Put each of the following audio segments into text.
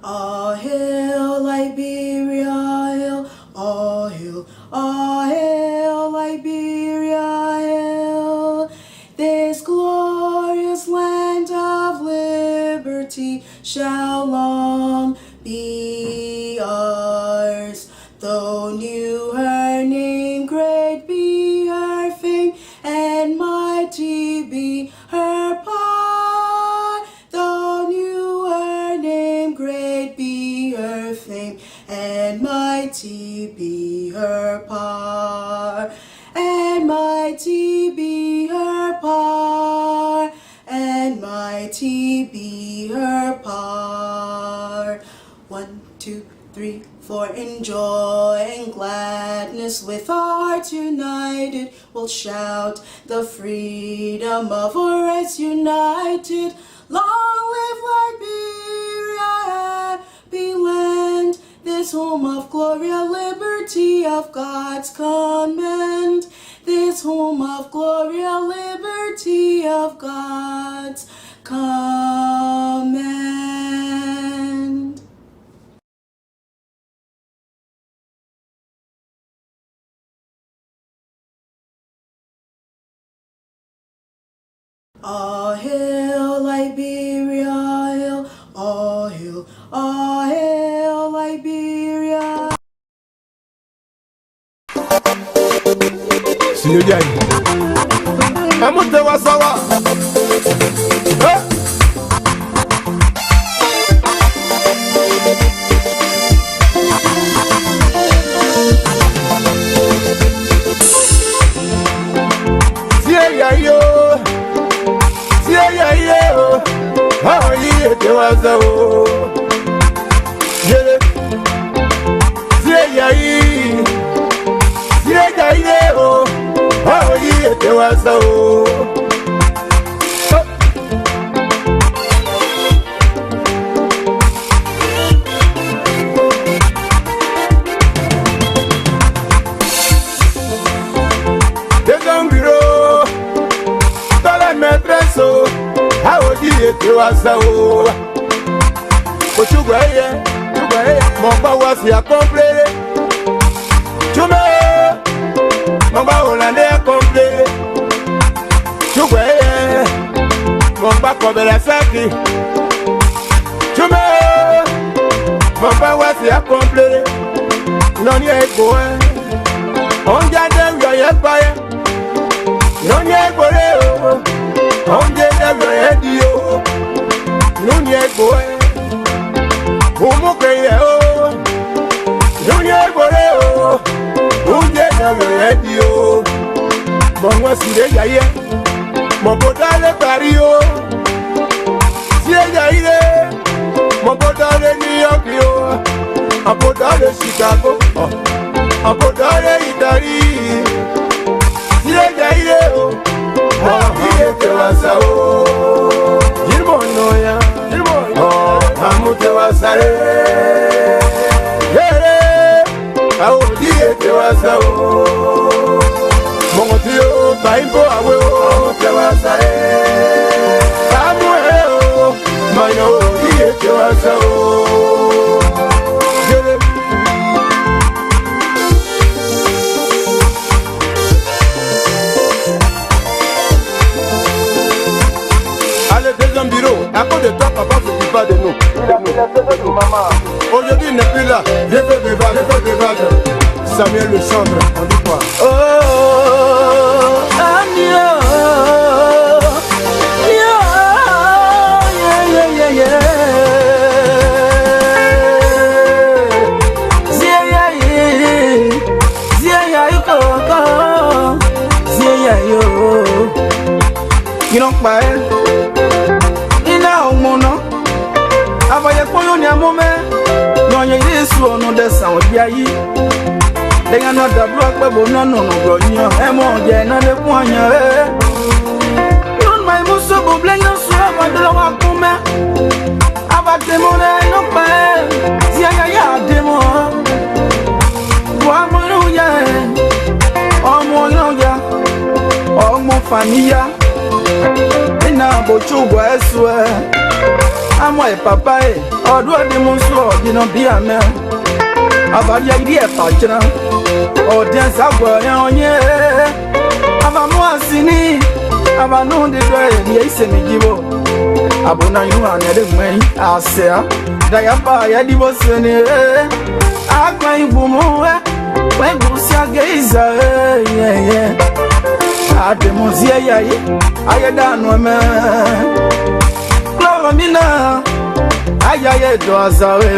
All hail Liberia, hail, all hail, Liberia, hail. This glorious land of liberty shall long be ours. Though new her name, great be her fame, and mighty be her power. Though new her name, great be her fame, and mighty be her power. And mighty be her power, and mighty be her power. 1, 2, 3, 4, in joy and gladness, with our hearts united, we'll shout the freedom of our rights united. Long live Liberia, happy land, this home of glory, liberty of God's command. This home of glory, liberty of God's command. All hail Liberia, hail, all hail, Liberia. See you again. I'm going to Wasawa. How are you? But you go here, Mamba was here complete. Mamba Holande complete. You go here, Mamba Kobela Saki. Mamba was here complete. None yet go. On Jadam, your empire. None yet go. On Jadam, your head, you. Nunye boy, Umo Kaya, Nunye boy, Unye Radio, Mama Sideya, Mobotale Pario, Sideya, Mobotale New York, Apotale Chicago, Apotale Italy, Sideya, Noya, Amute wasare, Audi te wasao, Mongotio, Baimbo awe, Amute wasare, Samuel, Mayo, te wasao. À quoi de toi, papa, ce qui va de nous? Aujourd'hui, il n'est plus là. Viens faire des vagues, Samuel le chantre, on dit quoi? Oh, Amio, you don't buy it. Avaya koyo ni amome Nonye yesu ono desa odiayi Lenga no dablo akpebo nono no bronyo Emo je na le kwanya Non mai muso bo blenyo so abadelo wakume Abademo le no pa Zia ya demo Wa mo ya Omo no ya Omo famia Ina bo chugwa eswe my papa, or do the monster, you know, be a man. About the idea, Pachana, or dance up on ye. Aba mo asini, aba no de do ye ise mi gibo. Abona you an de mwen asea. Da ya ba ya di bo sene. Agba ibumu when you see geiza yeah. Ademozie yayi, ayeda no me. Glory mina, ayaye do azawe.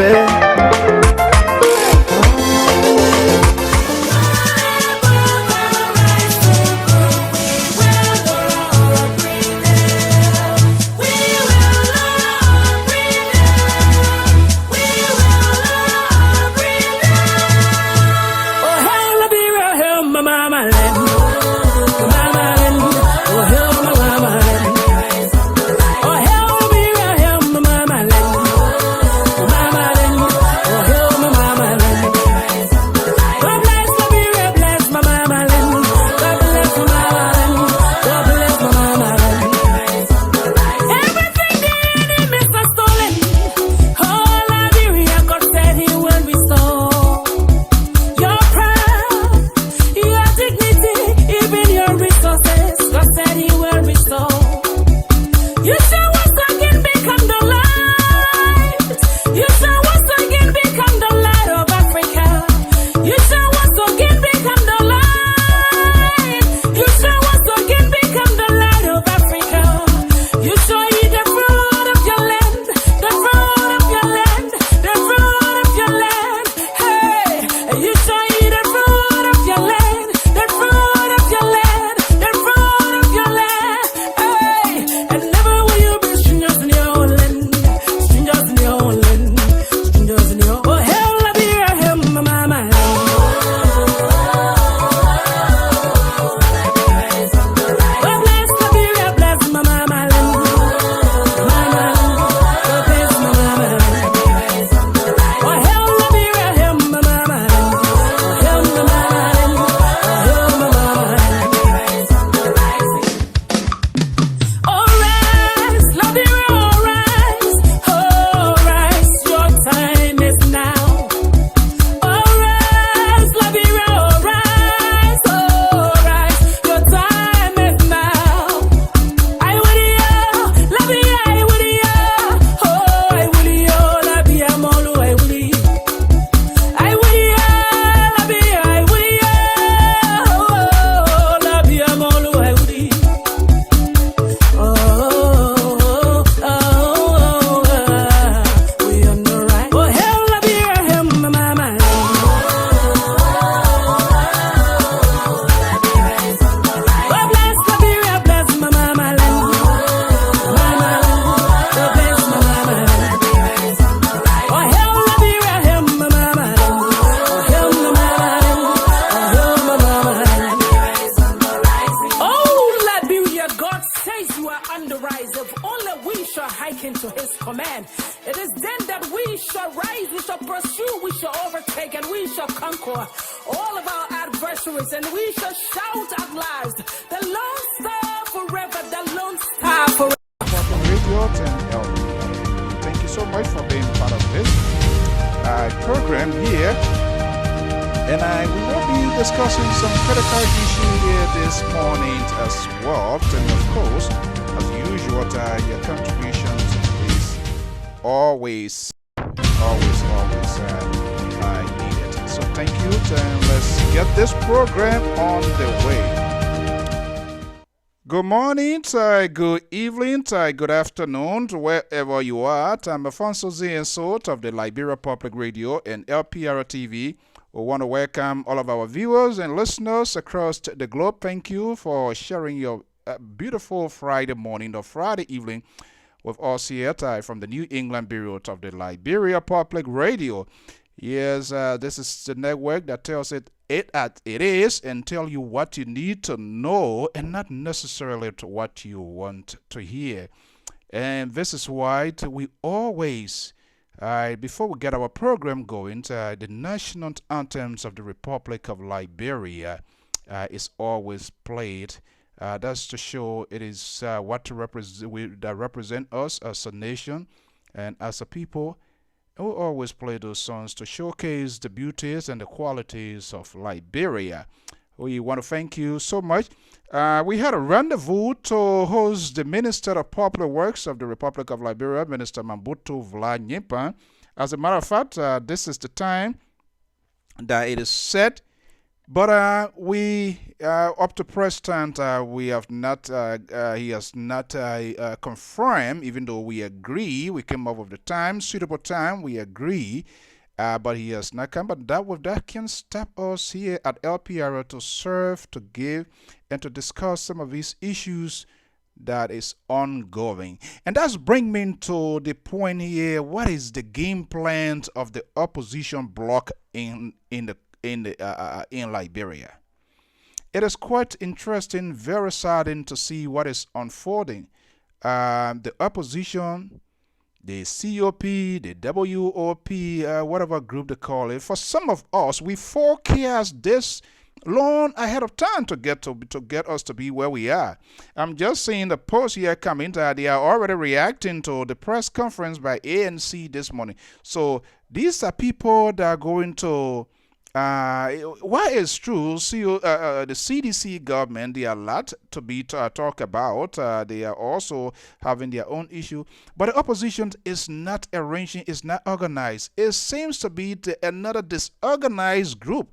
Good evening, good afternoon to wherever you are. I'm Afonso Z and Sort of the Liberia Public Radio and LPR TV. We want to welcome all of our viewers and listeners across the globe. Thank you for sharing your beautiful Friday morning or Friday evening with us here from the New England Bureau of the Liberia Public Radio. Yes, this is the network that tells it is and tell you what you need to know and not necessarily to what you want to hear. And this is why we always, before we get our program going, the national anthems of the Republic of Liberia is always played. That's to show it is what to represent us as a nation. And as a people, we always play those songs to showcase the beauties and the qualities of Liberia. We want to thank you so much. We had a rendezvous to host the Minister of Popular Works of the Republic of Liberia, Minister Mambutu Vlad. As a matter of fact, this is the time that it is set, but we up to present we have not. He has not confirmed, even though we agree. We came up with the time, suitable time. We agree. But he has not come. But that can stop us here at LPR to serve, to give, and to discuss some of these issues that is ongoing. And that's bring me to the point here. What is the game plan of the opposition bloc in Liberia? It is quite interesting, very saddening to see what is unfolding. The opposition, the COP, the WOP, whatever group they call it. For some of us, we forecast this long ahead of time to get us to be where we are. I'm just seeing the post here coming that they are already reacting to the press conference by ANC this morning. So these are people that are going to. Why it's true, the CDC government, they are a lot to be talk about. They are also having their own issue. But the opposition is not arranging, is not organized. It seems to be another disorganized group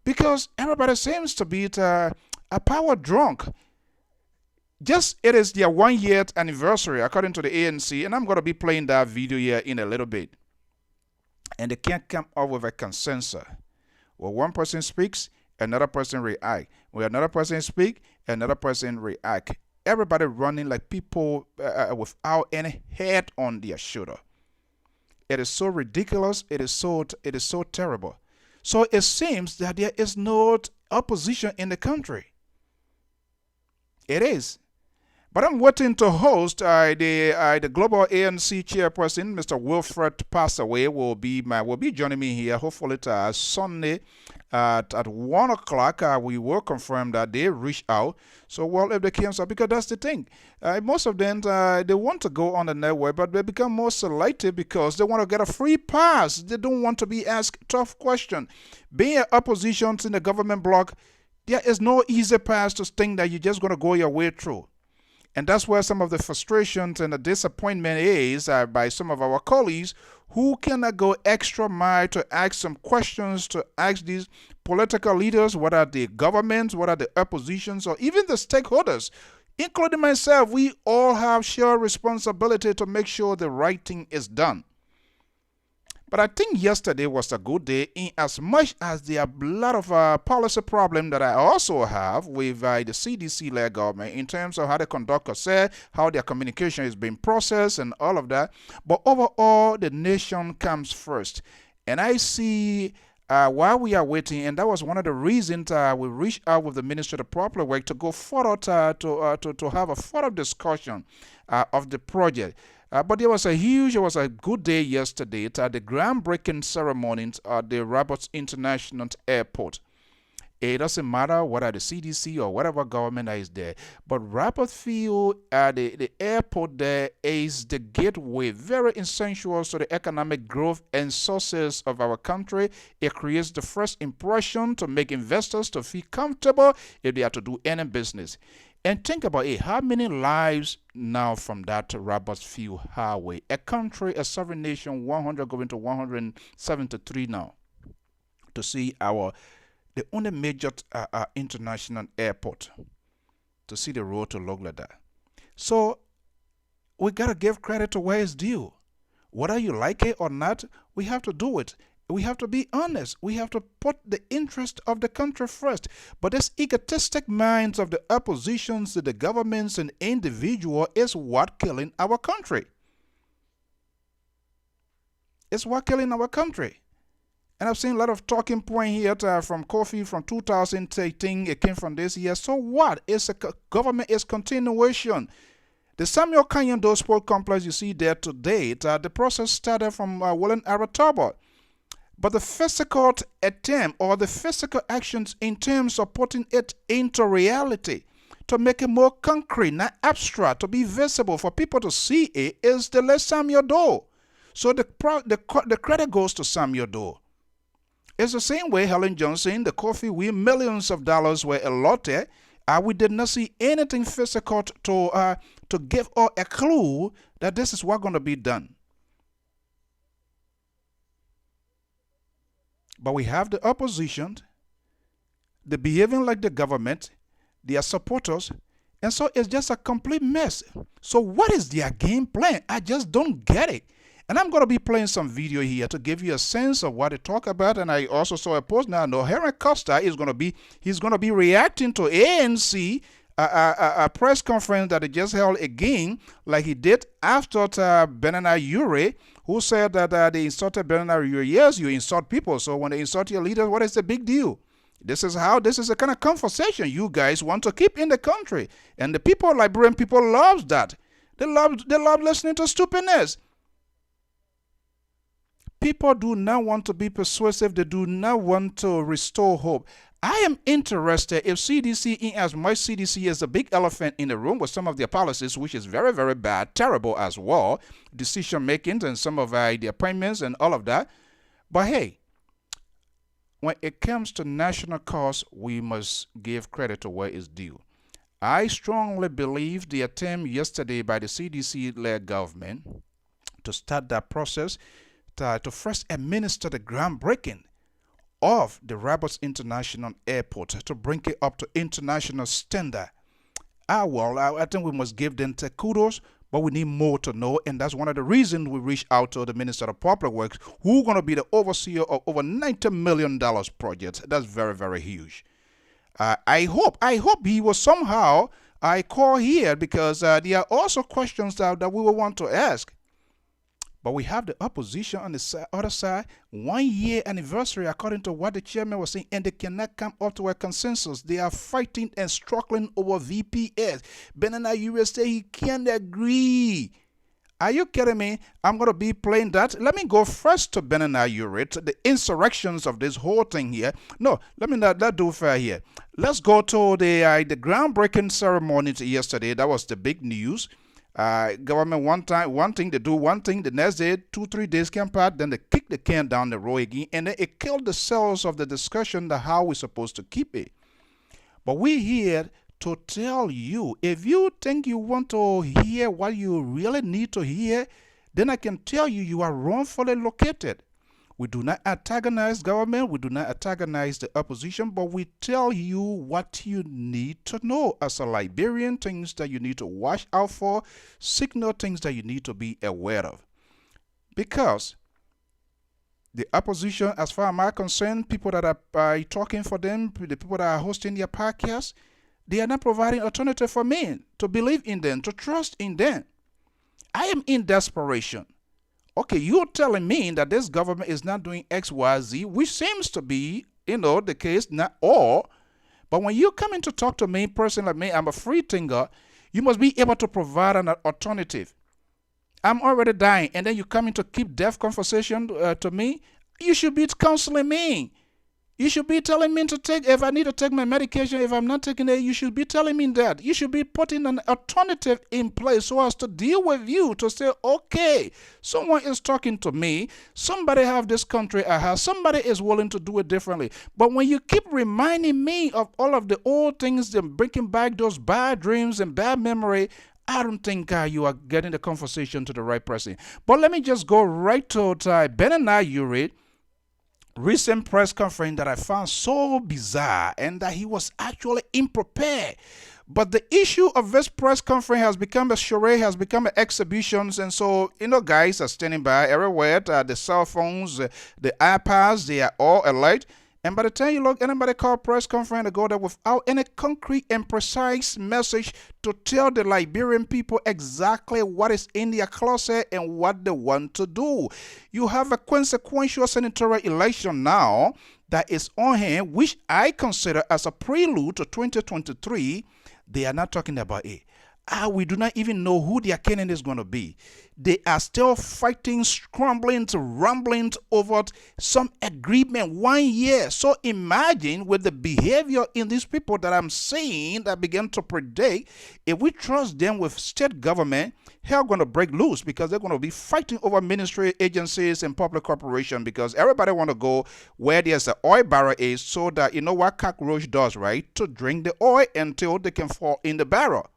because everybody seems to be a power drunk. Just it is their 1 year anniversary, according to the ANC, and I'm going to be playing that video here in a little bit. And they can't come up with a consensus. When one person speaks, another person react. When another person speaks, another person react. Everybody running like people without any head on their shoulder. It is so ridiculous. It is so terrible. So it seems that there is no opposition in the country. It is. But I'm waiting to host the global ANC chairperson, Mr. Wilfred Passaway, will be joining me here. Hopefully, Sunday at 1 o'clock. We will confirm that they reach out. So, well, if they can, because that's the thing. Most of them they want to go on the network, but they become more selective because they want to get a free pass. They don't want to be asked tough questions. Being opposition in the government bloc, there is no easy pass to think that you're just going to go your way through. And that's where some of the frustrations and the disappointment is by some of our colleagues who cannot go extra mile to ask some questions, to ask these political leaders, what are the governments, what are the oppositions, or even the stakeholders, including myself. We all have shared responsibility to make sure the right thing is done. But I think yesterday was a good day in as much as there are a lot of policy problems that I also have with the CDC-led government in terms of how they conduct affairs, how their communication is being processed and all of that. But overall, the nation comes first. And I see while we are waiting, and that was one of the reasons we reached out with the Ministry of Popular Work to go further to have a further discussion of the project. But there was a good day yesterday at the groundbreaking ceremony at the Roberts International Airport. It doesn't matter whether the CDC or whatever government is there, but Roberts Field the airport there is the gateway, very essential to the economic growth and sources of our country. It creates the first impression to make investors to feel comfortable if they are to do any business. And think about it, how many lives now from that Roberts Field highway? A country, a sovereign nation, 100 going to 173 now, to see the only major international airport, to see the road to look like that. So we got to give credit to where it's due. Whether you like it or not, we have to do it. We have to be honest. We have to put the interest of the country first. But this egotistic minds of the oppositions, the governments, and individual is what killing our country. It's what killing our country. And I've seen a lot of talking point here from Kofi from 2018. It came from this year. So what? It's a government is continuation. The Samuel Kanyando Sport Complex you see there today, the process started from William Arataba. But the physical attempt or the physical actions in terms of putting it into reality to make it more concrete, not abstract, to be visible for people to see it, is to let Samuel Doe. So the credit goes to Samuel Doe. It's the same way Helen Johnson, the coffee wheel, millions of dollars were allotted. We did not see anything physical to give us a clue that this is what's going to be done. But we have the opposition, they're behaving like the government, their supporters, and so it's just a complete mess. So what is their game plan? I just don't get it. And I'm going to be playing some video here to give you a sense of what they talk about. And I also saw a post now. No, Henry Costa is going to be reacting to ANC, a press conference that he just held again, like he did after Benana Ure, who said that they insulted Benana Ure. Yes, you insult people. So when they insult your leaders, what is the big deal? This is the kind of conversation you guys want to keep in the country. And the people, Liberian people, love that. They love listening to stupidness. People do not want to be persuasive. They do not want to restore hope. I am interested if CDC, in as much CDC is a big elephant in the room with some of their policies, which is very, very bad, terrible as well, decision making and some of the appointments and all of that. But hey, when it comes to national cause, we must give credit to where it's due. I strongly believe the attempt yesterday by the CDC-led government to start that process to first administer the groundbreaking of the Roberts International Airport to bring it up to international standard. I think we must give them kudos, but we need more to know, and that's one of the reasons we reached out to the Minister of Public Works, who's going to be the overseer of over $90 million project. That's very, very huge. I hope he will somehow call here, because there are also questions that we will want to ask. But we have the opposition on the other side, 1 year anniversary, according to what the chairman was saying, and they cannot come up to a consensus. They are fighting and struggling over VPS. Benana Ure say he can't agree. Are you kidding me? I'm going to be playing that. Let me go first to Benana Ure, the insurrections of this whole thing here. No, let me not do fair here. Let's go to the groundbreaking ceremony yesterday. That was the big news. Government wanting to do one thing, the next day, 2-3 days come pass, then they kick the can down the road again, and then it killed the cells of the discussion, how we're supposed to keep it. But we're here to tell you, if you think you want to hear what you really need to hear, then I can tell you, you are wrongfully located. We do not antagonize government, we do not antagonize the opposition, but we tell you what you need to know as a Liberian, things that you need to watch out for, signal things that you need to be aware of. Because the opposition, as far as I'm concerned, people that are talking for them, the people that are hosting their podcasts, they are not providing alternative for me to believe in them, to trust in them. I am in desperation. Okay, you're telling me that this government is not doing X, Y, Z, which seems to be, the case, not all. But when you come in to talk to me, person like me, I'm a free thinker, you must be able to provide an alternative. I'm already dying, and then you come in to keep death conversation to me. You should be counseling me. You should be telling me to take, if I need to take my medication, if I'm not taking it, you should be telling me that. You should be putting an alternative in place so as to deal with you, to say, okay, someone is talking to me, somebody have this country I have, somebody is willing to do it differently. But when you keep reminding me of all of the old things and bringing back those bad dreams and bad memory, I don't think you are getting the conversation to the right person. But let me just go right to Benana Ure, recent press conference that I found so bizarre, and that he was actually unprepared. But the issue of this press conference has become a charade, has become an exhibition, and so, guys are standing by everywhere, the cell phones, the iPads, they are all alert. And by the time you look, anybody call press conference to go there without any concrete and precise message to tell the Liberian people exactly what is in their closet and what they want to do. You have a consequential senatorial election now that is on hand, which I consider as a prelude to 2023. They are not talking about it. we do not even know who their candidate is going to be. They are still fighting, scrambling, rumbling over some agreement 1 year. So imagine with the behavior in these people that I'm seeing that begin to predict, if we trust them with state government, hell going to break loose because they're going to be fighting over ministry agencies and public corporation because everybody want to go where there's an oil barrel is so that you know what cockroach does, right? To drink the oil until they can fall in the barrel.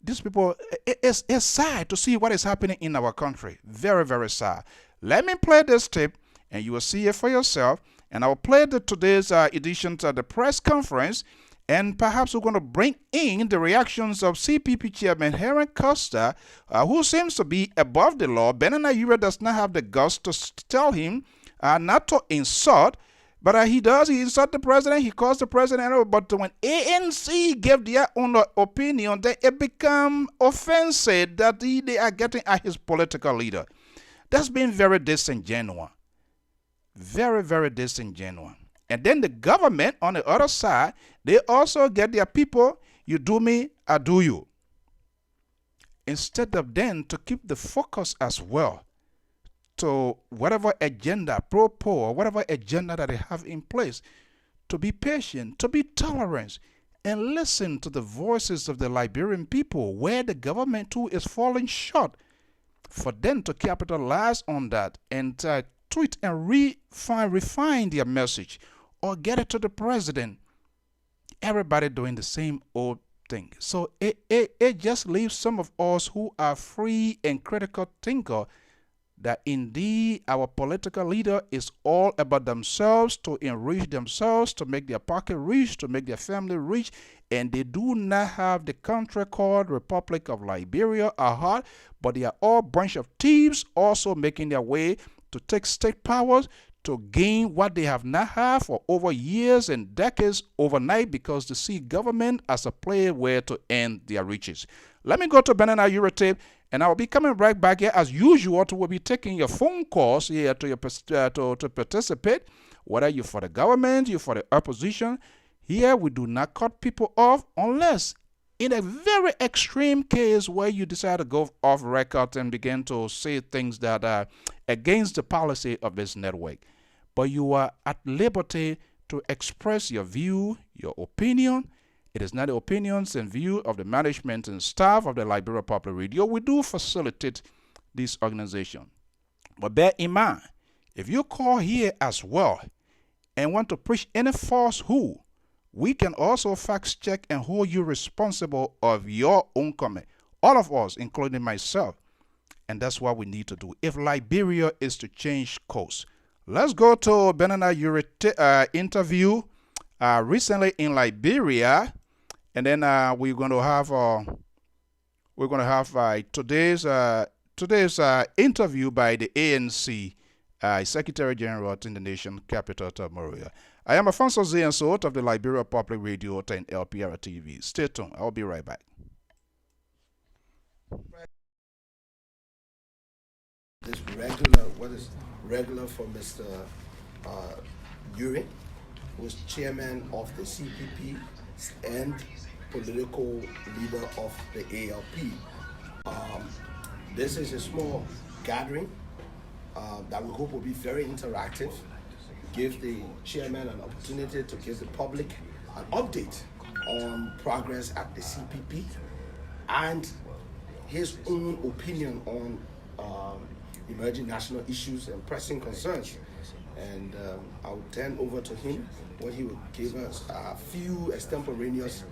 These people, it's sad to see what is happening in our country. Very, very sad. Let me play this tape and you will see it for yourself. And I will play today's edition of the press conference. And perhaps we're going to bring in the reactions of CPP Chairman Heron Costa, who seems to be above the law. Ben does not have the guts to tell him not to insult. But he does. He insults the president. He calls the president. But when ANC gave their own opinion, then it become offensive that they are getting at his political leader. That's been very disingenuous. Very, very disingenuous. And then the government on the other side, they also get their people, you do me, I do you. Instead of then to keep the focus as well to whatever agenda, pro-poor, whatever agenda that they have in place, to be patient, to be tolerant, and listen to the voices of the Liberian people where the government too is falling short, for them to capitalize on that and tweet and refine their message or get it to the president. Everybody doing the same old thing. So it just leaves some of us who are free and critical thinker that indeed our political leader is all about themselves, to enrich themselves, to make their pocket rich, to make their family rich, and they do not have the country called Republic of Liberia at heart, but they are all a bunch of thieves also making their way to take state powers, to gain what they have not had for over years and decades overnight because they see government as a place where to end their riches. Let me go to Banana Eurotape, and I will be coming right back here as usual to will be taking your phone calls here to participate, whether you're for the government, you're for the opposition. Here we do not cut people off unless in a very extreme case where you decide to go off record and begin to say things that are against the policy of this network. But you are at liberty to express your view, your opinion. It is not the opinions and view of the management and staff of the Liberia Public Radio. We do facilitate this organization. But bear in mind, if you call here as well and want to preach any falsehood, we can also fact check and hold you responsible of your own comment. All of us, including myself. And that's what we need to do. If Liberia is to change course. Let's go to Banana interview recently in Liberia. And then we're going to have today's interview by the ANC Secretary General in the nation capital of Monrovia. I am Afonso Zienso of the Liberia Public Radio and LPR TV. Stay tuned. I'll be right back. This regular, what is regular for Mr. Uri, who is chairman of the CPP and political leader of the ALP. This is a small gathering that we hope will be very interactive, give the chairman an opportunity to give the public an update on progress at the CPP and his own opinion on emerging national issues and pressing concerns. And I'll turn over to him when he will give us a few extemporaneous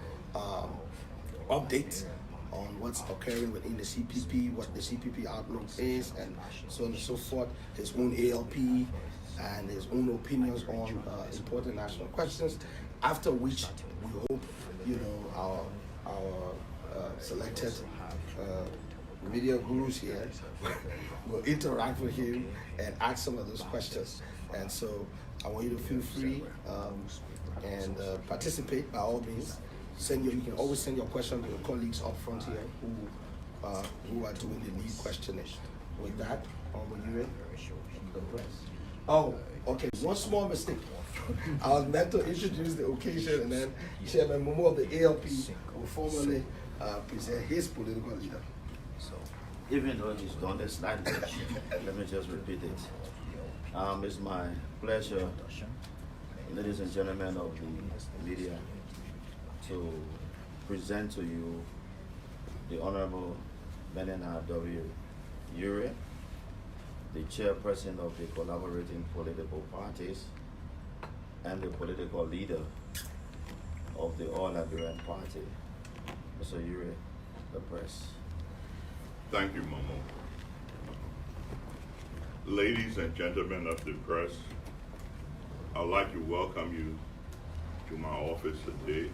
updates on what's occurring within the CPP, what the CPP outlook is, and so on and so forth, his own ALP, and his own opinions on important national questions, after which we hope, our selected media gurus here will interact with him and ask some of those questions. And so I want you to feel free and participate by all means. You can always send your question to your colleagues up front here who are doing the lead questioning. With that, over you, the press. Oh, okay. One small mistake. I was meant to introduce the occasion, and then Chairman Momo of the ALP will formally present his political leader. So, even though he's done the slide deck, let me just repeat it. It's my pleasure, ladies and gentlemen of the media, to present to you the Honorable Bernard W. Ure, the chairperson of the collaborating political parties and the political leader of the All Liberian Party. Mr. Ure, the press. Thank you, Momo. Ladies and gentlemen of the press, I'd like to welcome you to my office today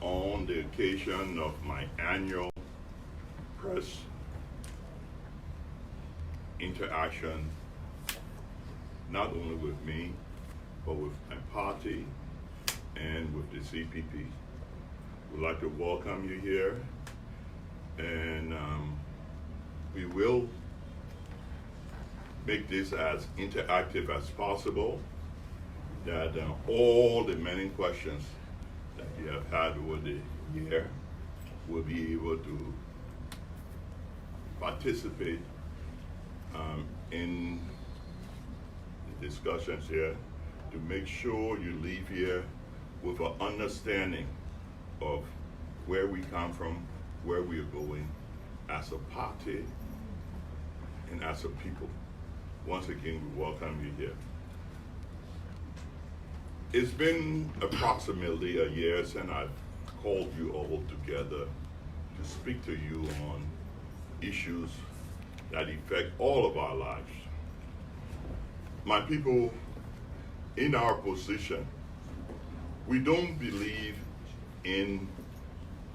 on the occasion of my annual press interaction, not only with me, but with my party and with the CPP. We'd like to welcome you here, and we will make this as interactive as possible, that all the many questions that you have had over the year will be able to participate in the discussions here, to make sure you leave here with an understanding of where we come from, where we are going as a party and as a people. Once again, we welcome you here. It's been approximately a year since I've called you all together to speak to you on issues that affect all of our lives. My people, in our position, we don't believe in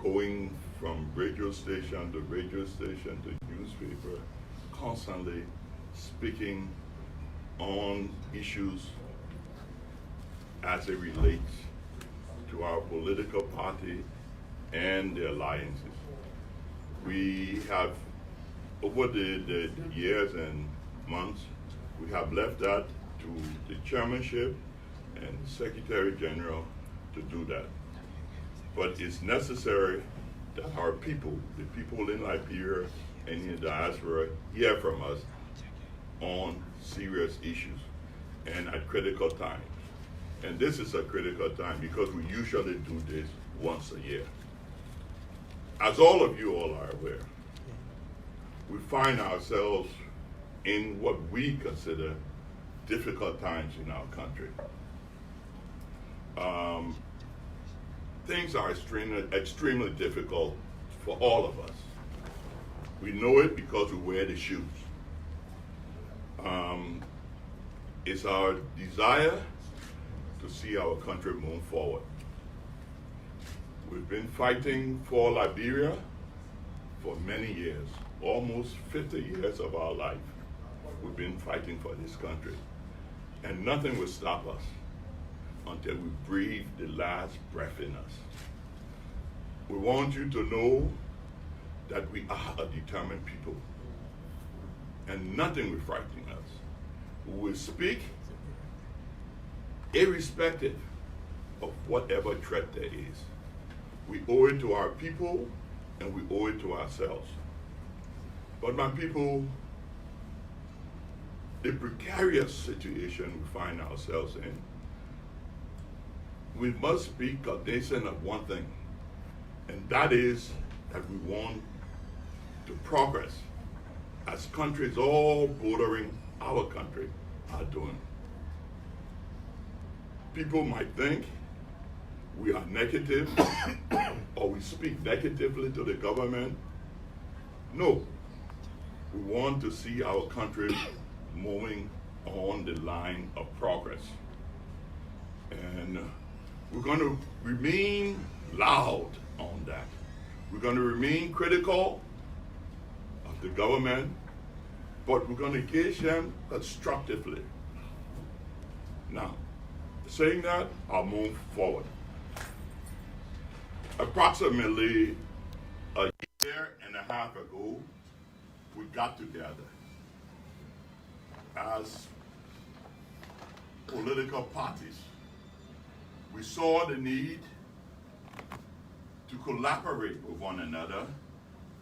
going from radio station to radio station to newspaper, constantly speaking on issues as it relates to our political party and the alliances. We have, over the years and months, we have left that to the chairmanship and Secretary General to do that. But it's necessary that our people, the people in Liberia and in the diaspora, hear from us on serious issues and at critical times. And this is a critical time because we usually do this once a year. As all of you all are aware, we find ourselves in what we consider difficult times in our country. Things are extremely difficult for all of us. We know it because we wear the shoes. It's our desire to see our country move forward. We've been fighting for Liberia for many years, almost 50 years of our life. We've been fighting for this country, and nothing will stop us until we breathe the last breath in us. We want you to know that we are a determined people, and nothing will frighten us. We will speak irrespective of whatever threat there is. We owe it to our people, and we owe it to ourselves. But my people, the precarious situation we find ourselves in, we must be cognizant of one thing, and that is that we want to progress as countries all bordering our country are doing. People might think we are negative or we speak negatively to the government. No, we want to see our country moving on the line of progress. And we're going to remain loud on that. We're going to remain critical of the government, but we're going to engage them constructively. Now, saying that, I'll move forward. Approximately a year and a half ago, we got together as political parties, we saw the need to collaborate with one another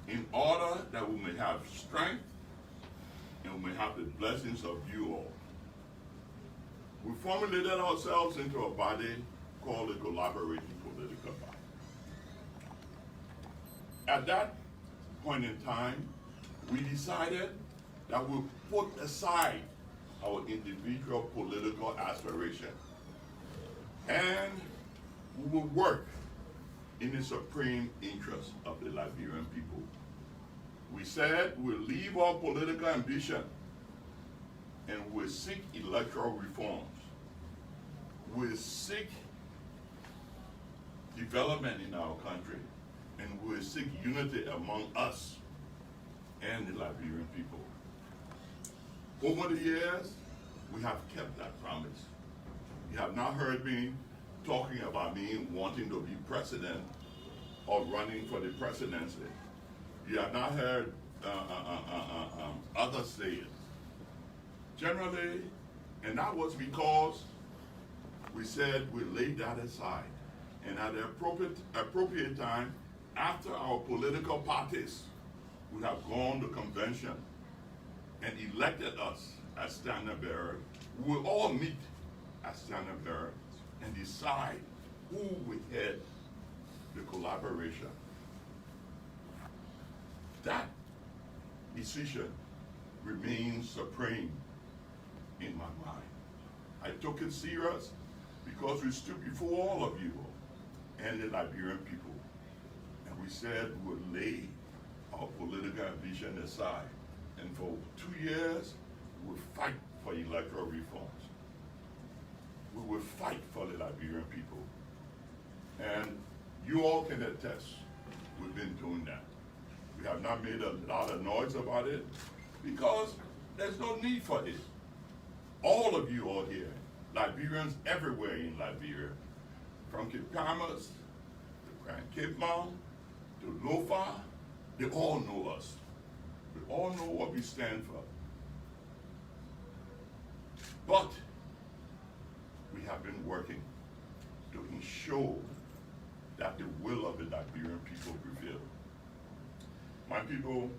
in order that we may have strength and we may have the blessings of you all. We formulated ourselves into a body called the Collaborating Political Body. At that point in time, we decided that we'll put aside our individual political aspiration and we will work in the supreme interest of the Liberian people. We said we'll leave our political ambition and we'll seek electoral reforms. We'll seek development in our country, and we'll seek unity among us and the Liberian people. Over the years, we have kept that promise. You have not heard me talking about me wanting to be president or running for the presidency. You have not heard others say it. Generally, and that was because we said we laid that aside. And at the appropriate time, after our political parties would have gone to convention and elected us as standard bearer, we will all meet as standard bearer and decide who would head the collaboration. That decision remains supreme in my mind. I took it serious because we stood before all of you and the Liberian people, and we said we would lay our political ambition aside, and for 2 years we would fight for electoral reforms. We will fight for the Liberian people. And you all can attest, we've been doing that. We have not made a lot of noise about it because there's no need for it. All of you are here, Liberians everywhere in Liberia, from Cape Palmas to Grand Cape Mount to Lofa, they all know us. We all know what we stand for. But we have been working to ensure that the will of the Liberian people prevail. My people,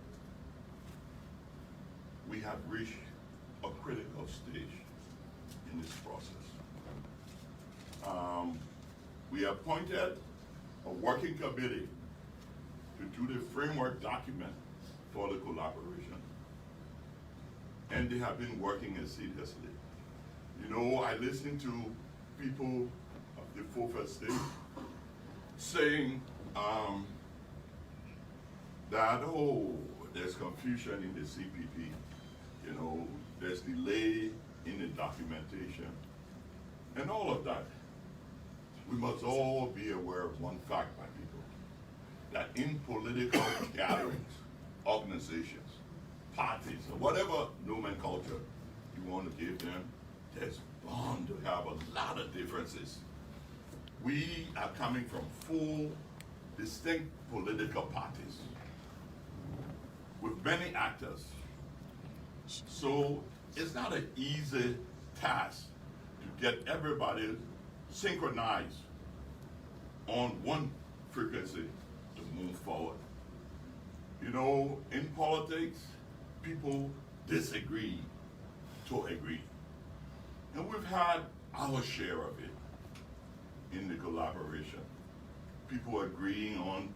we have reached a critical stage in this process. We appointed a working committee to do the framework document for the collaboration. And they have been working assiduously. You know, I listen to people of the fourth estate saying that, oh, there's confusion in the CPP. You know, there's delay in the documentation and all of that. We must all be aware of one fact, my people, that in political gatherings, organizations, parties, or whatever nomenclature you want to give them, there's bound to have a lot of differences. We are coming from four distinct political parties with many actors. So it's not an easy task to get everybody synchronized on one frequency to move forward. You know, in politics, people disagree to agree. And we've had our share of it in the collaboration. People agreeing on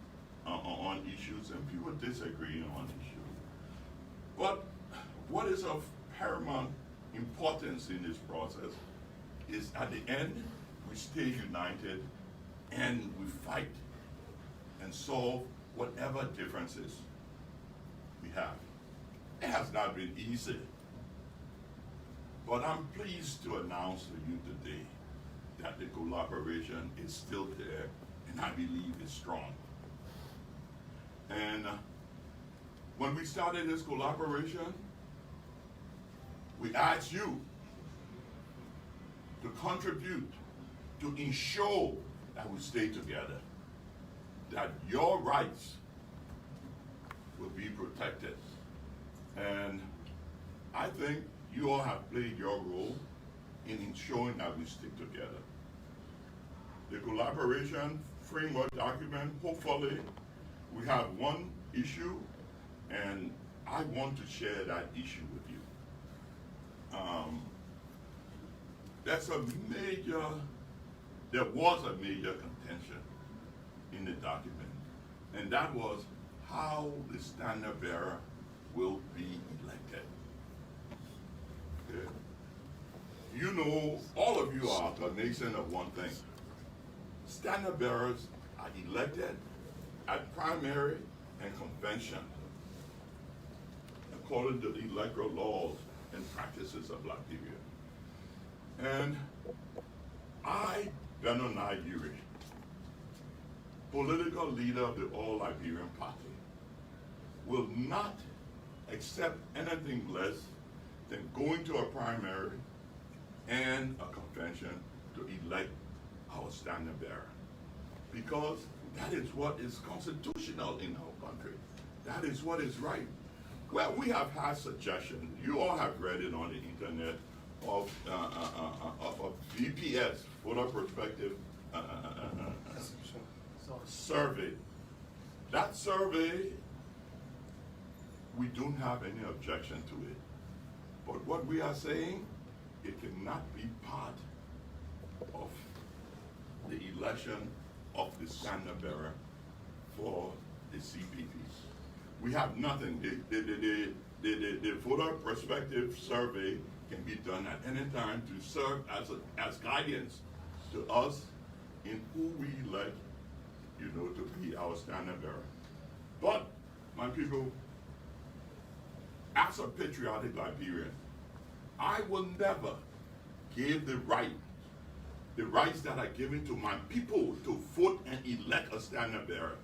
issues and people disagreeing on issues. But what is of paramount importance in this process is at the end, we stay united and we fight and solve whatever differences we have. It has not been easy, but I'm pleased to announce to you today that the collaboration is still there and I believe it's strong. And when we started this collaboration, we asked you to contribute to ensure that we stay together, that your rights will be protected. And I think you all have played your role in ensuring that we stick together. The collaboration framework document, hopefully, we have one issue, and I want to share that issue with you. There was a major contention in the document, and that was how the standard bearer will be elected. Okay. You know, all of you are cognizant of one thing. Standard bearers are elected at primary and convention according to the electoral laws and practices of Liberia. And I, Benoni Yuri, political leader of the All Liberian Party, will not accept anything less than going to a primary and a convention to elect our standard bearer. Because that is what is constitutional in our country. That is what is right. Well, we have had suggestions. You all have read it on the internet of a VPS, voter perspective survey. That survey, we don't have any objection to it. But what we are saying, it cannot be part of the election of the standard bearer for the CPPs. We have nothing. The voter perspective survey can be done at any time to serve as guidance to us in who we elect, to be our standard bearer. But, my people, as a patriotic Liberian, I will never give the rights that are given to my people to vote and elect a standard bearer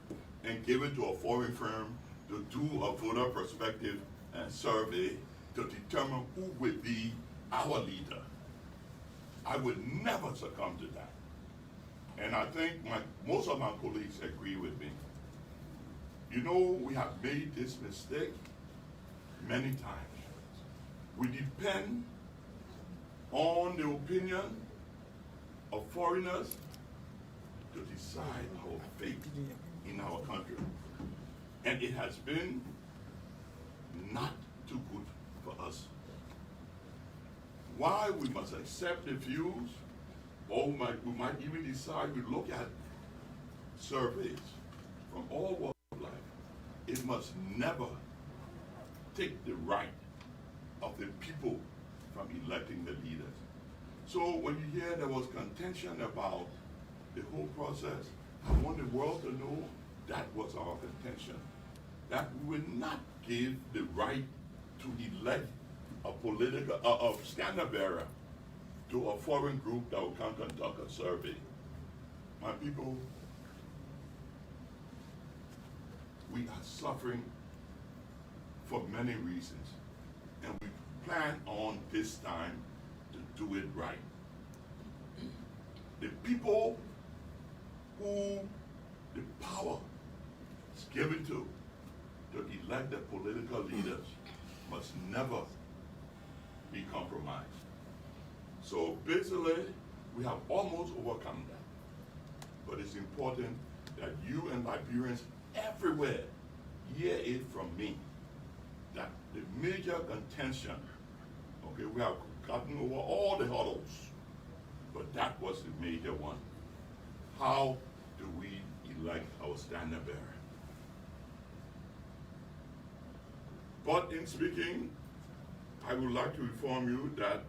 and give it to a foreign firm to do a voter perspective and survey to determine who will be our leader. I would never succumb to that. And I think most of my colleagues agree with me. We have made this mistake many times. We depend on the opinion of foreigners to decide our fate in our country. And it has been not too good for us. Why we must accept the views, or we might even decide to look at surveys from all walks of life. It must never take the right of the people from electing the leaders. So when you hear there was contention about the whole process, I want the world to know that was our contention. That we will not give the right to elect a standard bearer to a foreign group that will come conduct a survey. My people, we are suffering for many reasons, and we plan on this time to do it right. The people who the power is given to elect the political leaders must never be compromised. So basically, we have almost overcome that. But it's important that you and Liberians everywhere hear it from me, that the major contention, we have gotten over all the hurdles, but that was the major one. How do we elect our standard bearer? But in speaking, I would like to inform you that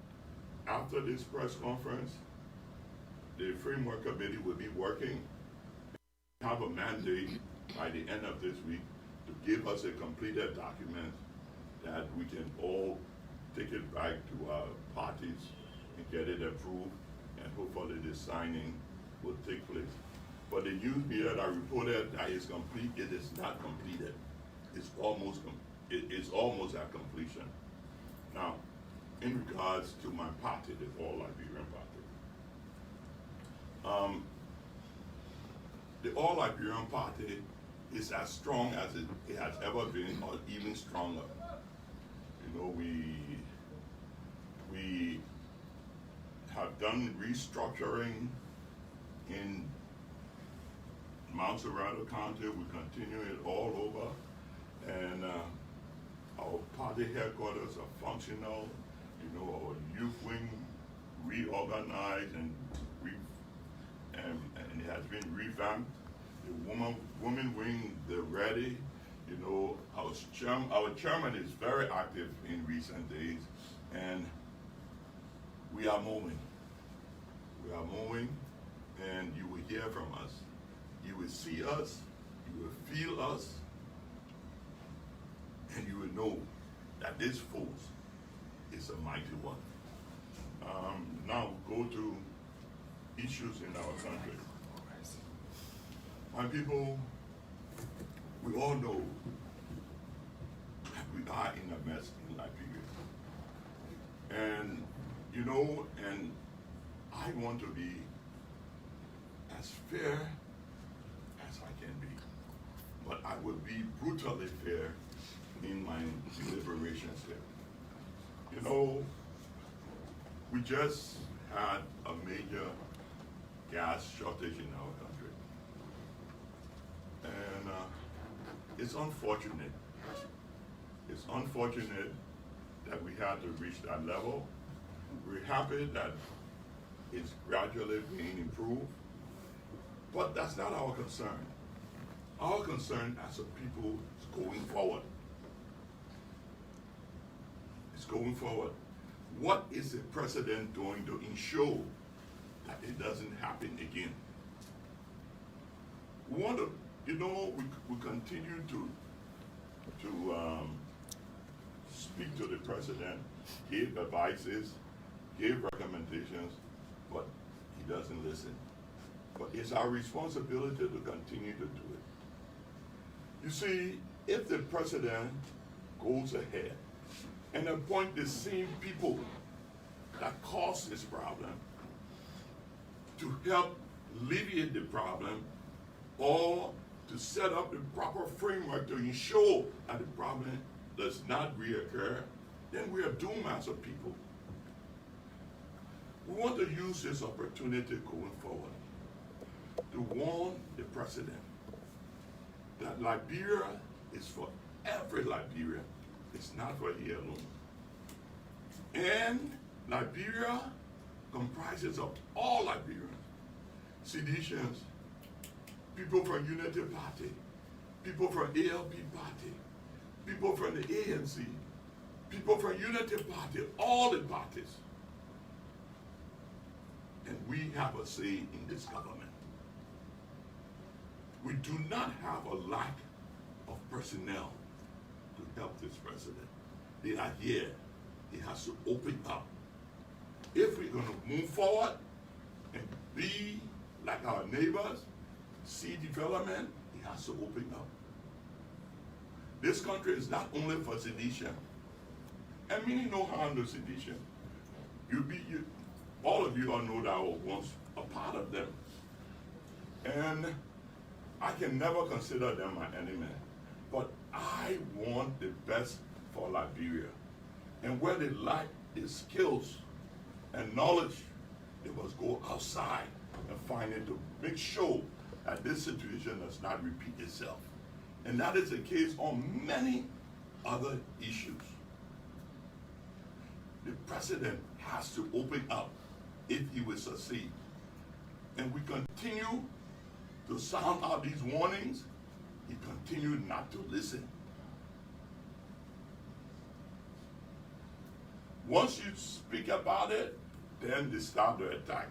after this press conference, the Framework Committee will be working, have a mandate by the end of this week to give us a completed document that we can all take it back to our parties and get it approved, and hopefully the signing will take place. But the news media that reported that it's complete, it is not completed. It's almost at completion. Now, in regards to my party, the All Liberian Party, the All Liberian Party is as strong as it has ever been, or even stronger. We done restructuring in Montserrat County. We continue it all over. And our party headquarters are functional. You know, our youth wing reorganized and it has been revamped. The women wing, they're ready. You know, our chairman is very active in recent days, and we are moving. We are moving, and you will hear from us. You will see us, you will feel us, and you will know that this force is a mighty one. Now go to issues in our country. My people, we all know that we are in a mess in Liberia. And, you know, and I want to be as fair as I can be. But I will be brutally fair in my deliberations here. You know, we just had a major gas shortage in our country. And it's unfortunate. It's unfortunate that we had to reach that level. We're happy that it's gradually being improved, but that's not our concern. Our concern as a people is going forward. It's going forward. What is the president doing to ensure that it doesn't happen again? We want to, you know, we continue to speak to the president, give advices, give recommendations, but he doesn't listen. But it's our responsibility to continue to do it. You see, if the president goes ahead and appoint the same people that caused this problem to help alleviate the problem, or to set up the proper framework to ensure that the problem does not reoccur, then we are doomed as a people. We want to use this opportunity going forward to warn the president that Liberia is for every Liberian. It's not for here alone. And Liberia comprises of all Liberians. Seditians, people from Unity Party, people from ALP Party, people from the ANC, people from Unity Party, all the parties. And we have a say in this government. We do not have a lack of personnel to help this president. They are here. He has to open up. If we're going to move forward and be like our neighbors, see development, he has to open up. This country is not only for sedition. And meaning no harm to sedition. All of you all know that I was once a part of them. And I can never consider them my enemy. But I want the best for Liberia. And where they lack the skills and knowledge, they must go outside and find it to make sure that this situation does not repeat itself. And that is the case on many other issues. The president has to open up if he will succeed. And we continue to sound out these warnings, he continued not to listen. Once you speak about it, then they start the attack.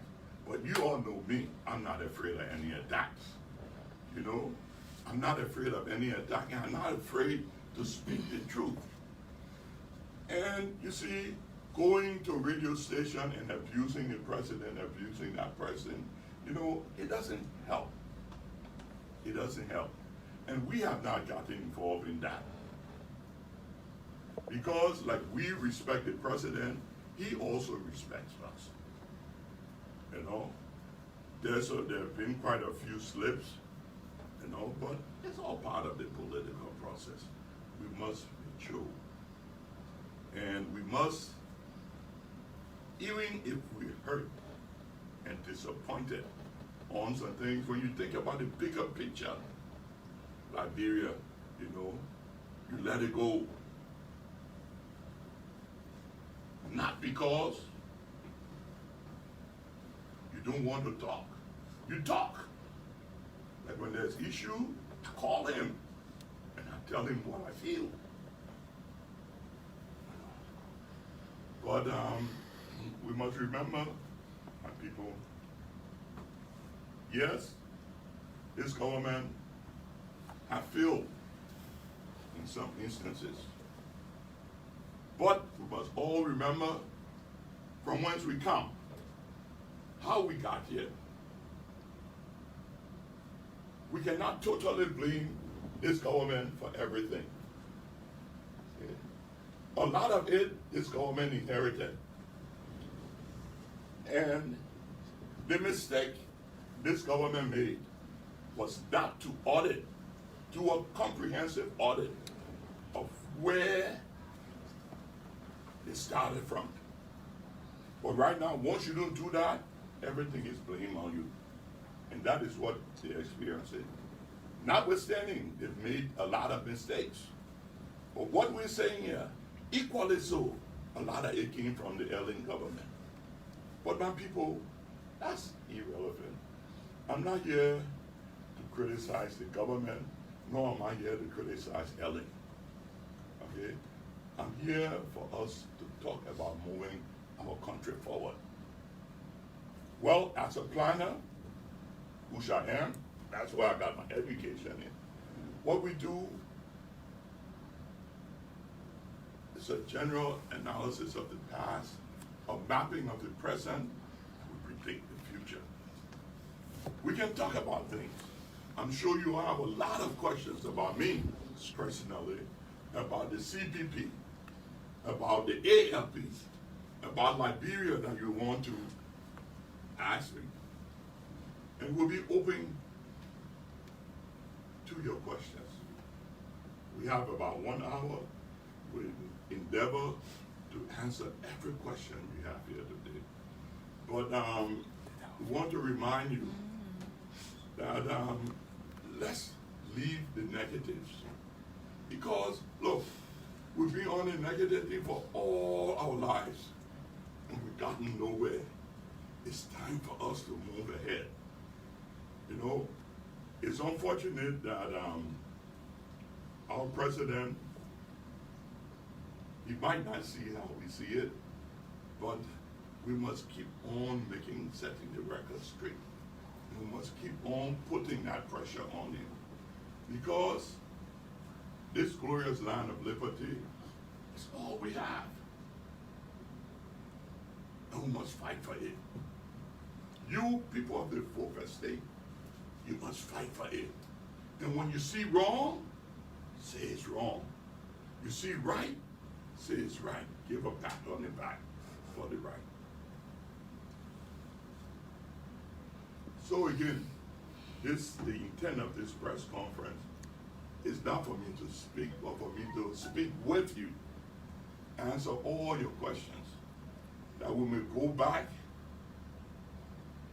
But you all know me, I'm not afraid of any attacks. You know, I'm not afraid of any attack, and I'm not afraid to speak the truth. And you see, going to a radio station and abusing the president, abusing that person, you know, it doesn't help. It doesn't help. And we have not gotten involved in that. Because like we respect the president, he also respects us. You know, there have been quite a few slips, you know, but it's all part of the political process. We must mature. And we must, even if we hurt and disappointed on some things. When you think about the bigger picture, Liberia, you let it go. Not because you don't want to talk. You talk. And when there's issue, I call him and I tell him what I feel. But we must remember, my people, yes, this government has failed in some instances. But we must all remember from whence we come, how we got here. We cannot totally blame this government for everything. A lot of it, this government inherited. And the mistake this government made was not to audit, do a comprehensive audit of where it started from. But right now, once you don't do that, everything is blamed on you. And that is what they're experiencing. Notwithstanding, they've made a lot of mistakes. But what we're saying here, equally so, a lot of it came from the Ellen government. But my people, that's irrelevant. I'm not here to criticize the government, nor am I here to criticize Ellen. Okay? I'm here for us to talk about moving our country forward. Well, as a planner, which I am, that's where I got my education in. What we do is a general analysis of the past, a mapping of the present, and we predict the future. We can talk about things. I'm sure you have a lot of questions about me, personally, about the CPP, about the ALPs, about Liberia that you want to ask me. And we'll be open to your questions. We have about 1 hour. We endeavor to answer every question you have here today. But we want to remind you that let's leave the negatives. Because, look, we've been on the negativity for all our lives, and we've gotten nowhere. It's time for us to move ahead. It's unfortunate that our president, he might not see how we see it, but we must keep on setting the record straight. We must keep on putting that pressure on him. Because this glorious land of liberty is all we have. And we must fight for it. You people of the fourth estate, you must fight for it. And when you see wrong, say it's wrong. You see right, say it's right. Give a pat on the back for the right. So again, the intent of this press conference is not for me to speak, but for me to speak with you, answer all your questions, that we may go back,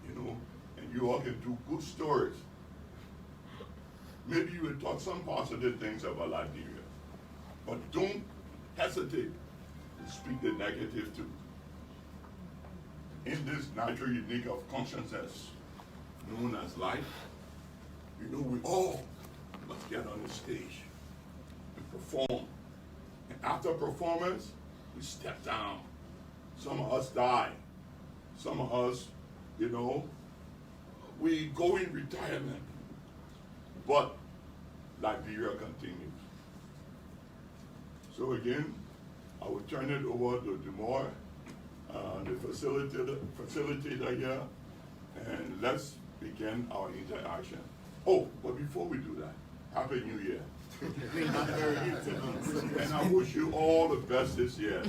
and you all can do good stories. Maybe you will talk some positive things about Liberia, but don't hesitate to speak the negative too. In this natural unique of consciousness known as life, we all must get on the stage and perform. And after performance, we step down. Some of us die. Some of us, we go in retirement. But Liberia continues. So again, I will turn it over to Demore, the facilitator here, and let's begin our interaction. Oh, but before we do that, Happy New Year. And I wish you all the best this year.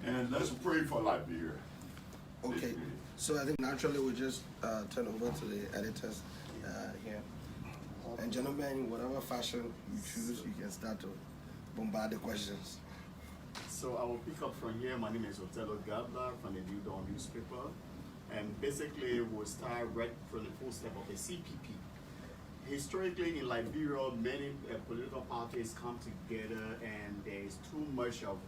And let's pray for Liberia. Okay, so I think naturally we'll just turn over to the editors here. And gentlemen, in whatever fashion you choose, you can start to bombard the questions. So I will pick up from here. My name is Otello Gabler from the New Dawn newspaper. And basically, we'll start right from the full step of the CPP. Historically, in Liberia, many political parties come together, and there's too much of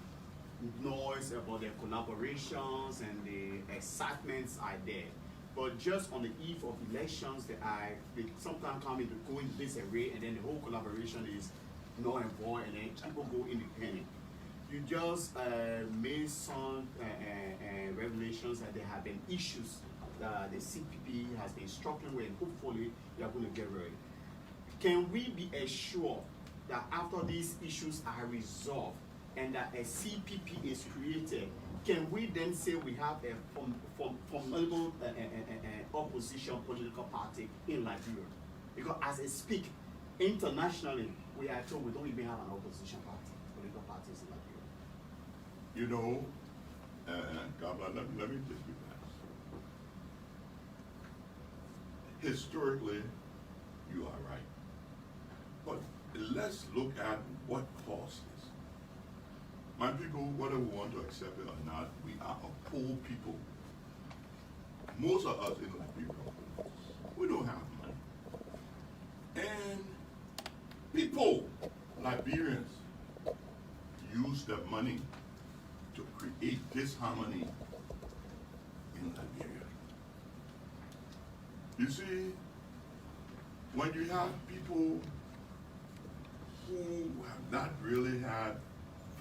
noise about their collaborations, and the excitements are there. But just on the eve of elections, they sometimes come into going disarray, and then the whole collaboration is null and void, and then people go independent. You just made some revelations that there have been issues that the CPP has been struggling with, and hopefully they are going to get rid of it. Can we be assured that after these issues are resolved and that a CPP is created, can we then say we have a formidable opposition political party in Liberia? Because as I speak, internationally, we are told we don't even have an opposition party, political parties in Liberia. You know, Governor, let me just be honest. Historically, you are right. But let's look at what caused this. My people, whether we want to accept it or not, we are a poor people. Most of us in Liberia, we don't have money. And people, Liberians, use the money to create disharmony in Liberia. You see, when you have people who have not really had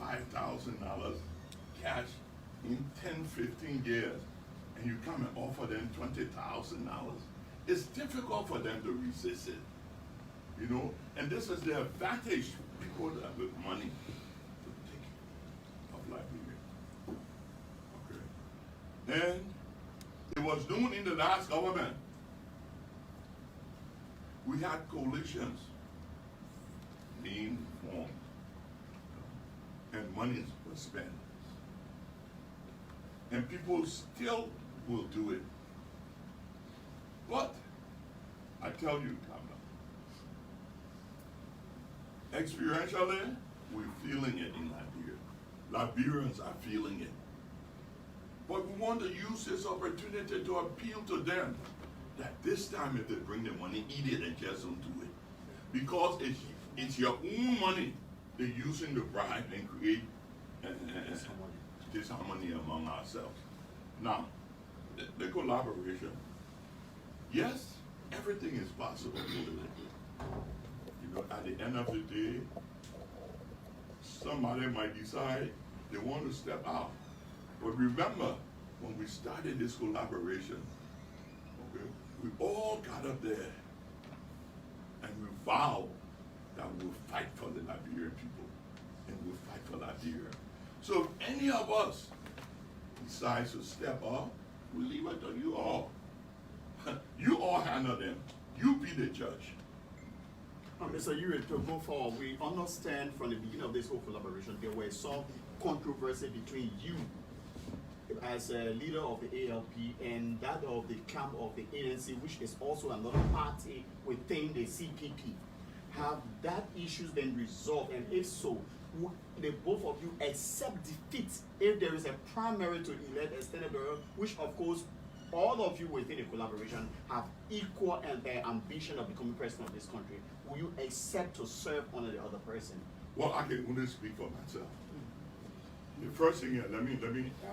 $5,000 cash in 10, 15 years, and you come and offer them $20,000, it's difficult for them to resist it. You know, and this is the advantage people that with money to take of Liberia. Okay. And it was done in the last government. We had coalitions being formed, and money was spent. And people still will do it. But I tell you, experientially, we're feeling it in Liberia. Liberians are feeling it. But we want to use this opportunity to appeal to them that this time if they bring the money, eat it and just don't do it. Because it's your own money they're using to bribe and create disharmony among ourselves. Now, the collaboration, yes, everything is possible. You know, at the end of the day, somebody might decide they want to step out. But remember, when we started this collaboration, okay, we all got up there and we vowed that we'll fight for the Liberian people and we'll fight for Liberia. So if any of us decides to step up, we'll leave it to you all. You all handle them. You be the judge. Mr. Uri, to go forward, we understand from the beginning of this whole collaboration, there were some controversy between you as a leader of the ALP and that of the camp of the ANC, which is also another party within the CPP. Have that issues been resolved? And if so, would the both of you accept defeat if there is a primary to elect a senator, which of course all of you within the collaboration have equal ambition of becoming president of this country? Will you accept to serve under the other person? Well, I can only speak for myself. The first thing, let me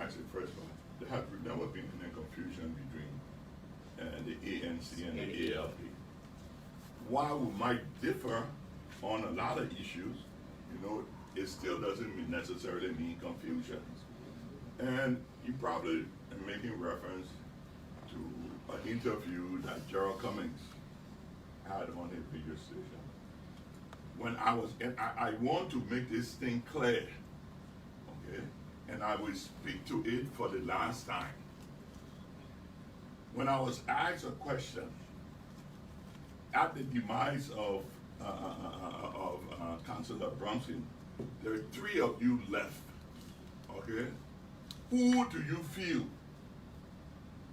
ask you first one. There has never been any confusion between the ANC and the ALP. While we might differ on a lot of issues, you know, it still doesn't necessarily mean confusion. And you probably are making reference to an interview that Gerald Cummings had on a video station. When I was, and I want to make this thing clear, okay? And I will speak to it for the last time. When I was asked a question at the demise of Councillor Brunson, there are 3 of you left, okay? Who do you feel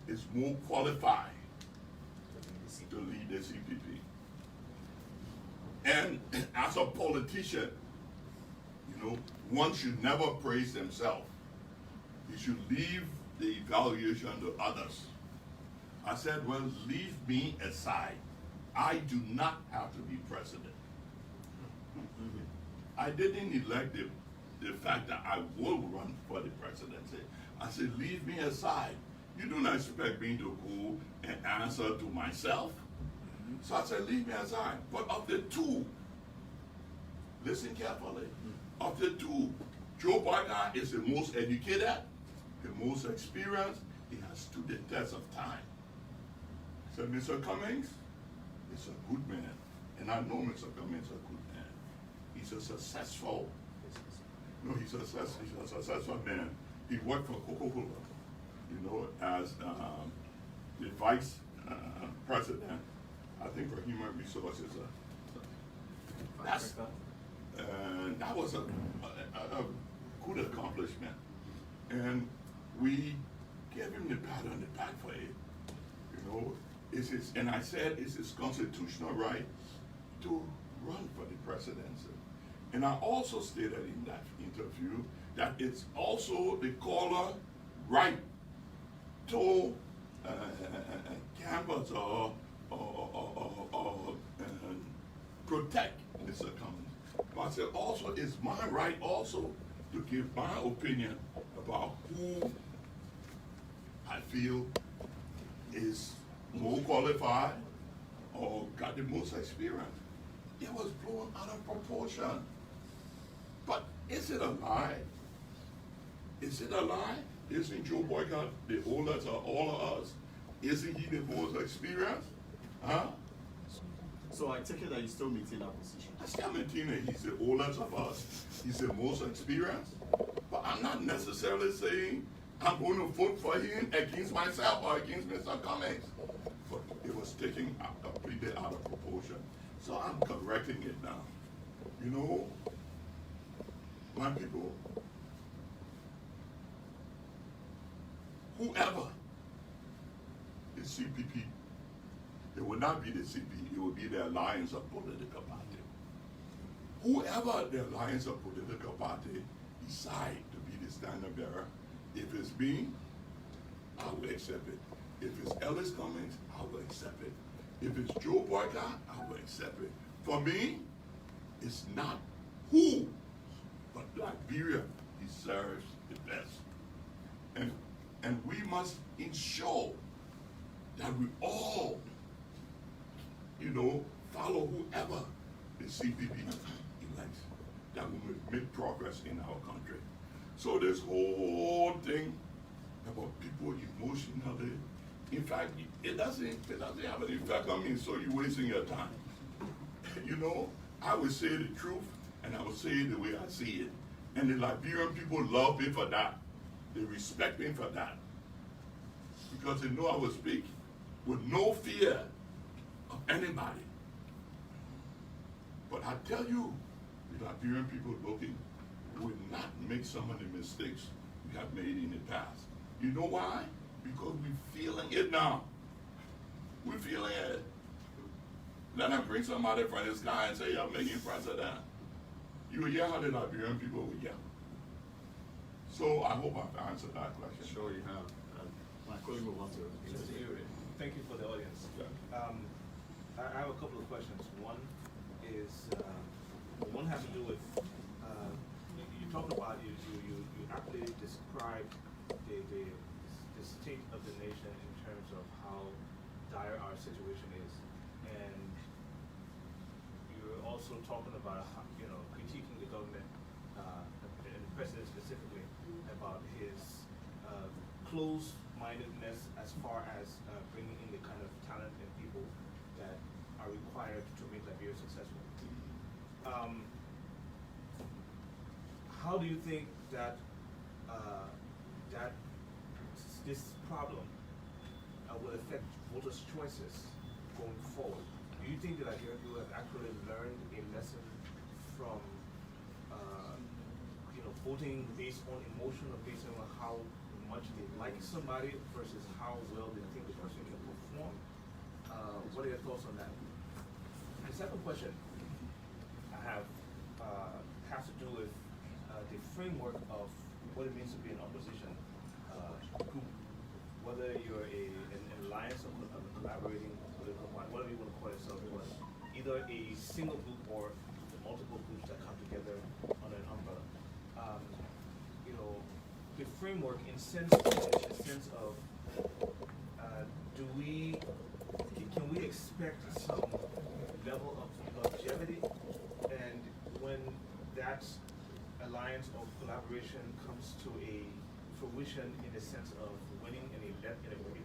is more qualified to lead the CPP? And as a politician, you know, one should never praise themselves. You should leave the evaluation to others. I said, well, leave me aside. I do not have to be president. I didn't elect the fact that I will run for the presidency. I said, leave me aside. You do not expect me to go and answer to myself. So I said, leave me aside. But of the two, listen carefully, of the two, Joe Biden is the most educated, the most experienced. He has stood the test of time. So Mr. Cummings is a good man. And I know Mr. Cummings is a good man. He's a successful, he's a successful man. He worked for Coca-Cola, as the vice president, I think, for human resources. That was a good accomplishment. And we gave him the pat on the back for it. And I said it's his constitutional right to run for the presidency. And I also stated in that interview that it's also the caller right to canvass or protect Mr. Cummings. But I said also it's my right also to give my opinion about who I feel is more qualified or got the most experience. It was blown out of proportion. But is it a lie? Is it a lie? Isn't Joe Boycott the oldest of all of us? Isn't he the most experienced? Huh? So I take it that you still maintain that position. I still maintain that he's the oldest of us. He's the most experienced. But I'm not necessarily saying I'm going to vote for him against myself or against Mr. Cummings. But it was taken completely out of proportion. So I'm correcting it now. My people, whoever the CPP, it will not be the CPP, it will be the alliance of political party. Whoever the alliance of political party decide to be the standard bearer, if it's me, I will accept it. If it's Ellis Cummings, I will accept it. If it's Joe Boycott, I will accept it. For me, it's not who, but Liberia deserves the best. And we must ensure that we all, follow whoever the CPP elects, that we will make progress in our country. So this whole thing about people emotionally, in fact, it doesn't have an effect on me, so you're wasting your time. I would say the truth, and I would say it the way I see it. And the Liberian people love me for that. They respect me for that. Because they know I will speak with no fear of anybody. But I tell you, the Liberian people looking will not make some of the mistakes we have made in the past. You know why? Because we're feeling it now. We're feeling it. Let them bring somebody from the sky and say, you're making president. You will hear how the Liberian people will yell. So I hope I've answered that question. Sure you have. My colleague will want to. Thank you for the audience. I have a couple of questions. One is, one has to do with, you talked about, you aptly described the state of the nation in terms of how dire our situation is. And you're also talking about, critiquing the government, and the president specifically, about his close-mindedness as far as bringing in the kind of talent and people that are required to make Liberia successful. How do you think that this problem will affect voters' choices going forward? Do you think that Liberian people have actually learned a lesson from voting based on emotion or based on how much they like somebody versus how well they think the person can perform? What are your thoughts on that? The second question I have has to do with the framework of what it means to be an opposition group. Whether you're an alliance alliance of collaborating political party, whatever you want to call yourself, but either a single group or the multiple groups that come together under an umbrella. You know, the framework in the sense of can we expect some level of longevity, and when that alliance or collaboration comes to a fruition in the sense of winning a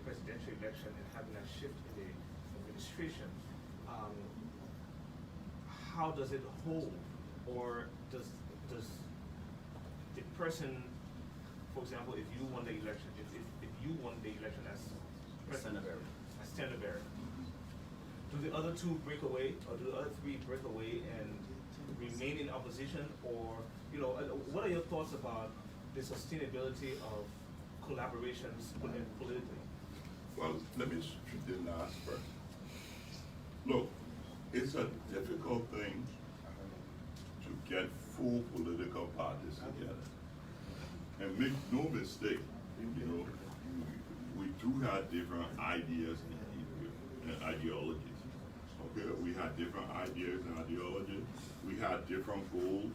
presidential election and having a shift in the administration, how does it hold, or does the person, for example, if you won the election, if you won the election as president, as standard bearer, do the other two break away, or do the other three break away and remain in opposition, or what are your thoughts about the sustainability of collaborations politically? Well, let me shoot the last first. Look, it's a difficult thing to get full political parties together. And make no mistake, we do have different ideas and ideologies. Okay, we had different ideas and ideologies. We had different goals.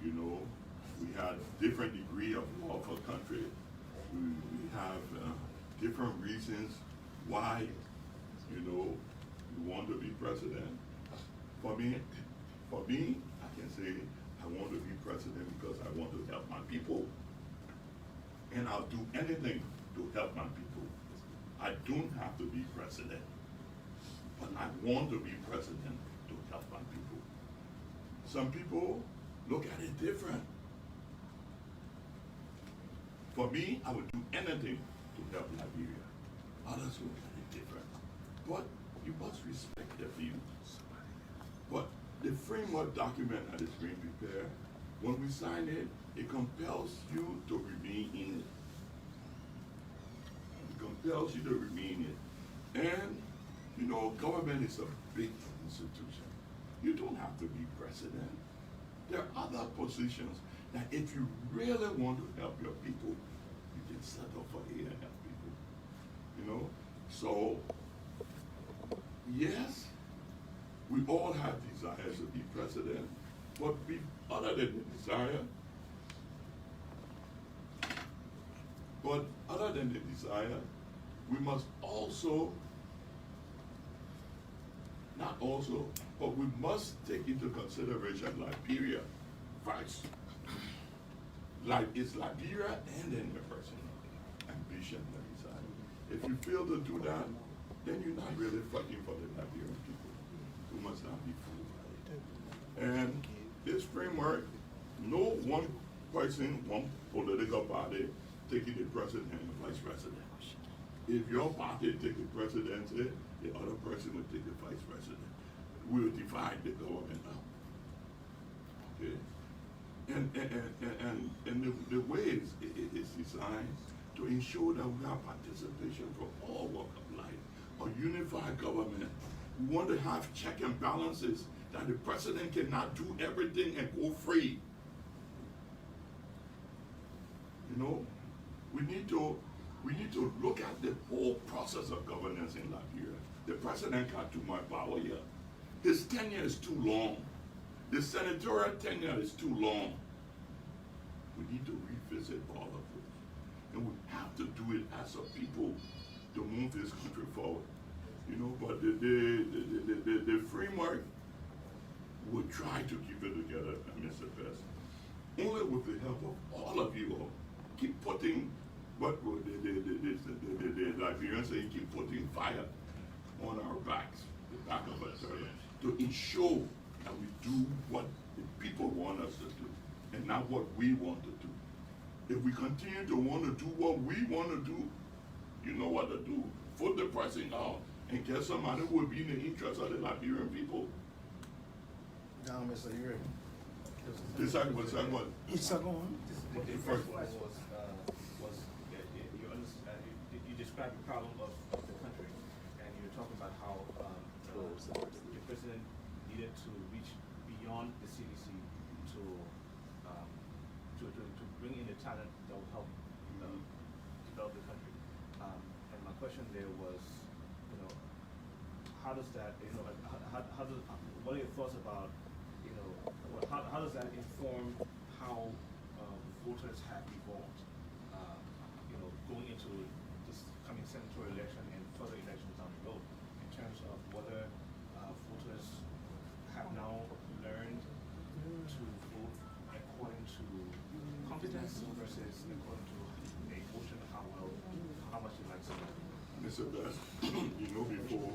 We had different degree of love for country. We have different reasons why, we want to be president. For me, I can say I want to be president because I want to help my people. And I'll do anything to help my people. I don't have to be president, but I want to be president to help my people. Some people look at it different. For me, I would do anything to help Liberia. Others look at it different. But you must respect their views. But the framework document that is being prepared, when we sign it, it compels you to remain in it. It compels you to remain in it. And, government is a big institution. You don't have to be president. There are other positions that if you really want to help your people, you can settle for here and help people. So, yes, we all have desires to be president, but other than the desire, we must also, but we must take into consideration Liberia first. It's Liberia and then your personal ambition and desire. If you fail to do that, then you're not really fighting for the Liberian people. You must not be fooled by it. And this framework, no one person, one political party taking the president and the vice president. If your party take the presidency, the other person will take the vice president. We will divide the government up. Okay? And the way it's designed to ensure that we have participation from all walks of life. A unified government. We want to have check and balances, that the president cannot do everything and go free. We need to look at the whole process of governance in Liberia. The president got too much power here. His tenure is too long. The senatorial tenure is too long. We need to revisit all of this. And we have to do it as a people to move this country forward. But the framework will try to keep it together, Mr. Best. Only with the help of all of you all. Keep putting what the Liberians say, keep putting fire on our backs, the back of our turtle, to ensure that we do what the people want us to do and not what we want to do. If we continue to want to do what we want to do, you know what to do. Vote the pricing out and get somebody who will be in the interest of the Liberian people. Now, Mr. Uri. The second one. It's a go on. The first one was you described the problem of the country, and you were talking about how the president needed to reach beyond the CDC to bring in the talent that will help develop the country. And my question question there was, how does that, how does, what are your thoughts about, how does that inform how voters have evolved, going into this coming senatorial election and further elections down the road, in terms of whether voters have now learned to vote according to competence versus according to emotion, how much they like somebody. Mr. Best, before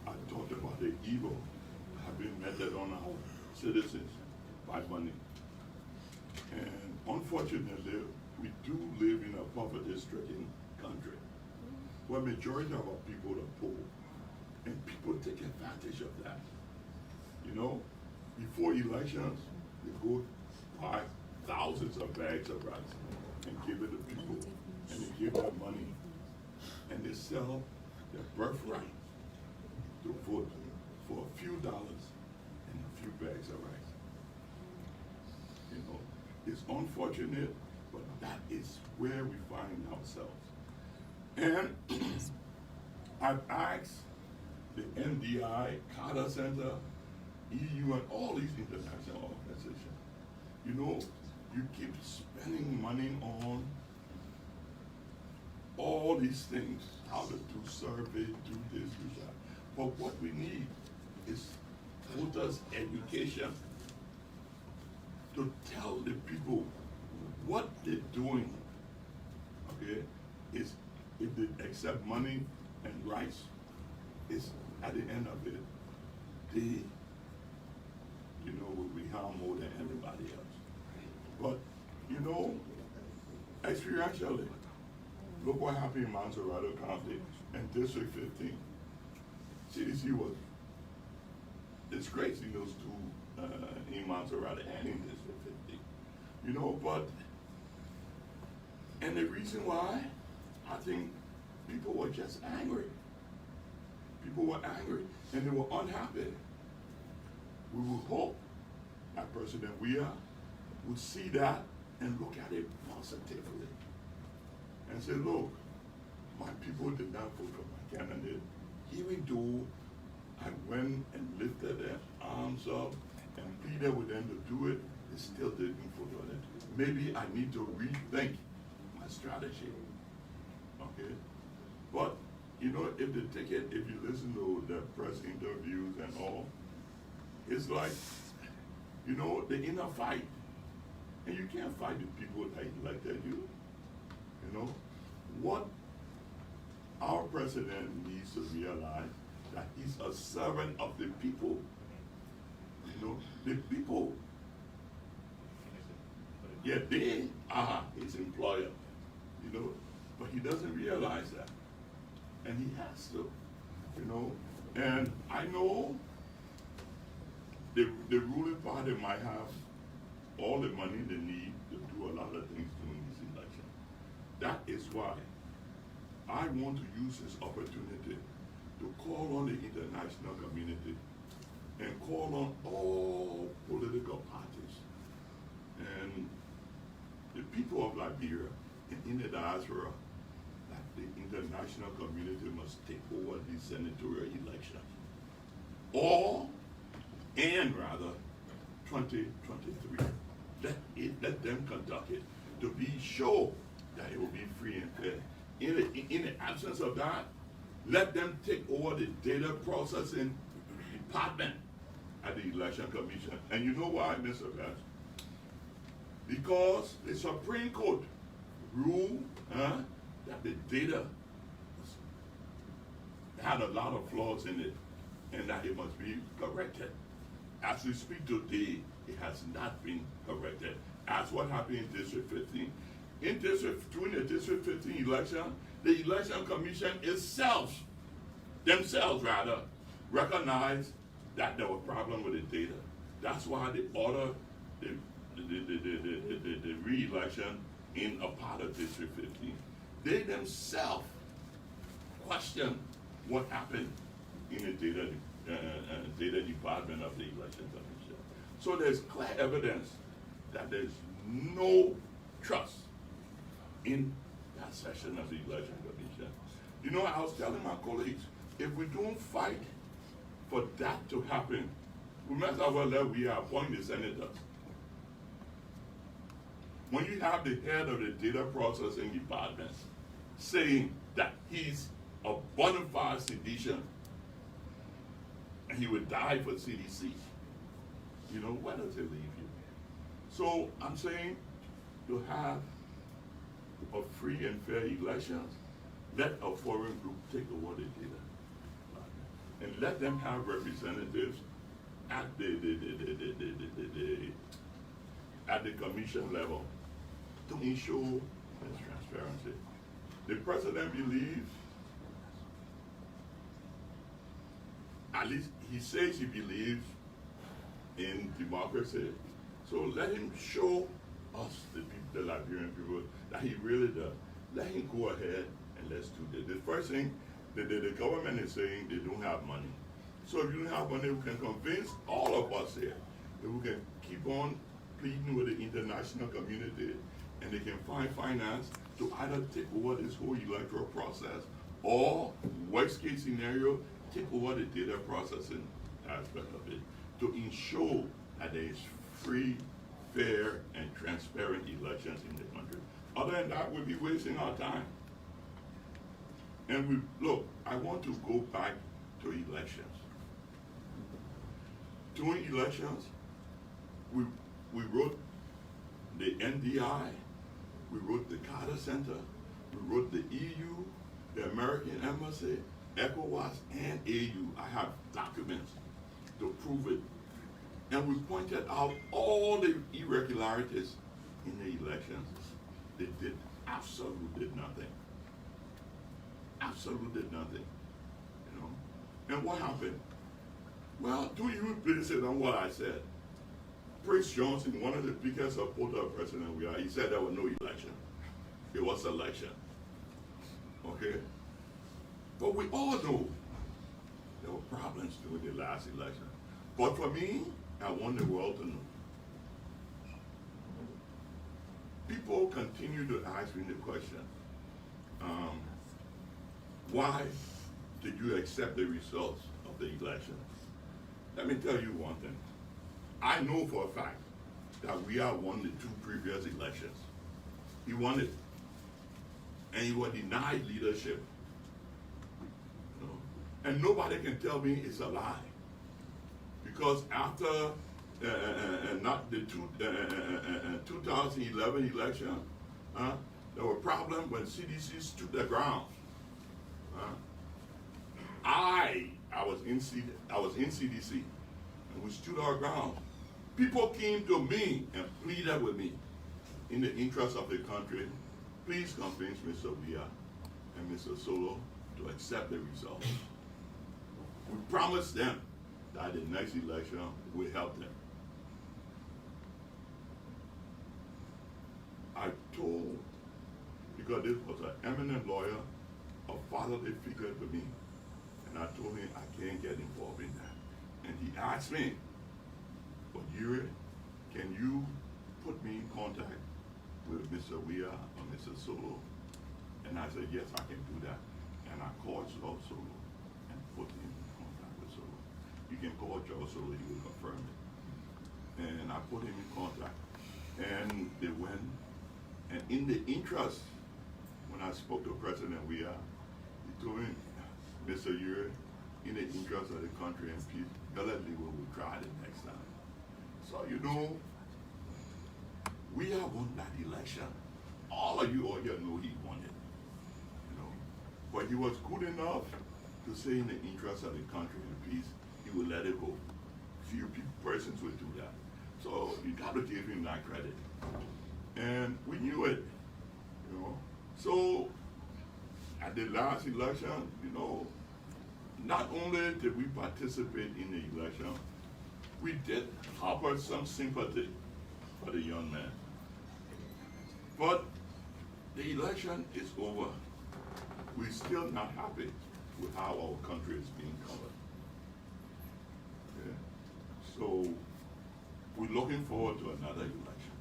I talked about the evil having meted on our citizens by money. And unfortunately, we do live in a poverty-stricken country where majority of our people are poor. And people take advantage of that. Before elections, they go buy thousands of bags of rice and give it to people, and they give them money, and they sell their birthright to vote for a few dollars and a few bags of rice. It's unfortunate, but that is where we find ourselves. And I've asked the NDI, Carter Center, EU, and all these international organizations, you keep spending money on all these things, how to do survey, do this, do that. But what we need is voters' education to tell the people what they're doing, okay? Is if they accept money and rights, is at the end of it, they, will be harmed more than everybody else. But, experientially, look what happened in Montserrat County and District 15. CDC was disgracing those two in Montserrat and in District 15. But, and the reason why, I think people were just angry. People were angry and they were unhappy. We would hope that President Weah would see that and look at it positively and say, look, my people did not vote for my candidate. Even though I went and lifted their arms up and pleaded with them to do it, they still didn't vote on it. Maybe I need to rethink my strategy. Okay? But, if the ticket, if you listen to the press interviews and all, it's like, the inner fight. And you can't fight the people that elected you. What our president needs to realize that he's a servant of the people. The people, yeah, they are his employer, but he doesn't realize that. And he has to, and I know the ruling party might have all the money they need to do a lot of things during this election. That is why I want to use this opportunity to call on the international community and call on all political parties and the people of Liberia and in the diaspora, that the international community must take over the senatorial election. Rather, 2023. Let them conduct it to be sure that it will be free and fair. In the absence of that, let them take over the data processing department at the Election Commission. And you know why, Mr. Bass? Because the Supreme Court ruled that the data had a lot of flaws in it and that it must be corrected. As we speak today, it has not been corrected. That's what happened in District 15. During the District 15 election, the Election Commission themselves recognized that there was a problem with the data. That's why they ordered the re-election in a part of District 15. They themselves questioned what happened in the data department of the Election Commission. So there's clear evidence that there's no trust in that section of the Election Commission. You know, I was telling my colleagues, if we don't fight for that to happen, we might as well let we appoint the senators. When you have the head of the data processing department saying that he's a bona fide sedition and he would die for CDC, you know, where does it leave you? So I'm saying to have a free and fair elections, let a foreign group take over the data and let them have representatives at the commission level to ensure this transparency. The president believes, at least he says he believes in democracy. So let him show us, the Liberian people, that he really does. Let him go ahead and let's do this. The first thing, the government is saying they don't have money. So if you don't have money, we can convince all of us here that we can keep on pleading with the international community and they can find finance to either take over this whole electoral process or, worst case scenario, take over the data processing aspect of it to ensure that there is free, fair, and transparent elections in the country. Other than that, we'll be wasting our time. And look, I want to go back to elections. During elections, we wrote the NDI, we wrote the Carter Center, we wrote the EU, the American Embassy, ECOWAS, and AU. I have documents to prove it. And we pointed out all the irregularities in the elections. They did absolutely nothing. Absolutely nothing. You know? And what happened? Well, do you please sit on what I said? Prince Johnson, one of the biggest supporters of President we are, he said there was no election. It was election. Okay? But we all know there were problems during the last election. But for me, I want the world to know. People continue to ask me the question, why did you accept the results of the election? Let me tell you one thing. I know for a fact that we have won the 2 previous elections. He won it. And he was denied leadership. You know? And nobody can tell me it's a lie. Because after not the 2011 election, there were problems when CDC stood their ground. I was in CDC, and we stood our ground. People came to me and pleaded with me, in the interest of the country, please convince Mr. Weah and Mr. Solo to accept the results. We promised them that the next election will help them. I told, because this was an eminent lawyer, a fatherly figure to me, and I told him I can't get involved in that. And he asked me, but Yuri, can you put me in contact with Mr. Weah or Mr. Solo? And I said, yes, I can do that. And I called Solo and put him in contact with Solo. You can call Joe Solo, he will confirm it. And I put him in contact. And they went, and in the interest, when I spoke to President Weah, he told me, Mr. Yuri, in the interest of the country and peace, gladly we will try it next time. So, you know, we have won that election. All of you all here know he won it. You know, but he was good enough to say in the interest of the country and peace, he would let it go. Few persons would do that. So you got to give him that credit. And we knew it, you know. So at the last election, you know, not only did we participate in the election, we did harbor some sympathy for the young man. But the election is over. We're still not happy with how our country is being covered. Okay? So we're looking forward to another election.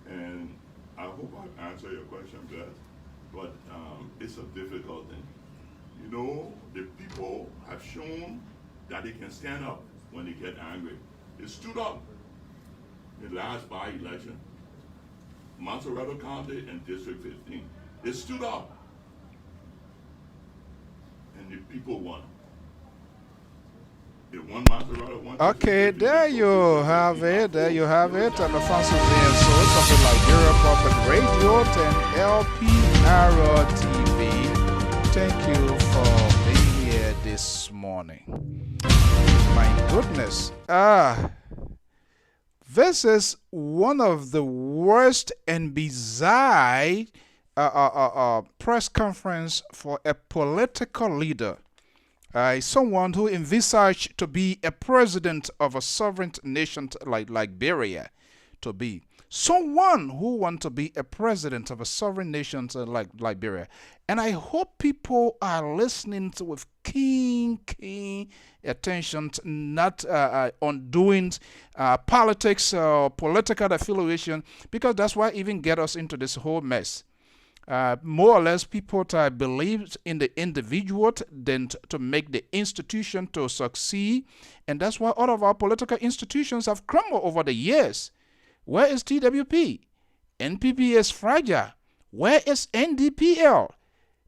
And I hope I've answered your question, Beth. but it's a difficult thing. You know, the people have shown that they can stand up when they get angry. They stood up in the last by-election, Montserrat County and District 15. They stood up, and the people won. They won Montserrat, won Okay, District 15, there so you District have 15 it. There you have it. Yeah. I'm Alfonso Zane Source of the Liberia Public Radio and LPR TV. Thank you for being here this morning. My goodness. This is one of the worst and bizarre press conference for a political leader. Someone who envisaged to be a president of a sovereign nation like Liberia, to be. Someone who wants to be a president of a sovereign nation like Liberia. And I hope people are listening to with keen attention, not on doing politics or political affiliation, because that's why even get us into this whole mess. More or less, people believe in the individual than to make the institution to succeed. And that's why all of our political institutions have crumbled over the years. Where is TWP? NPP is fragile. Where is NDPL?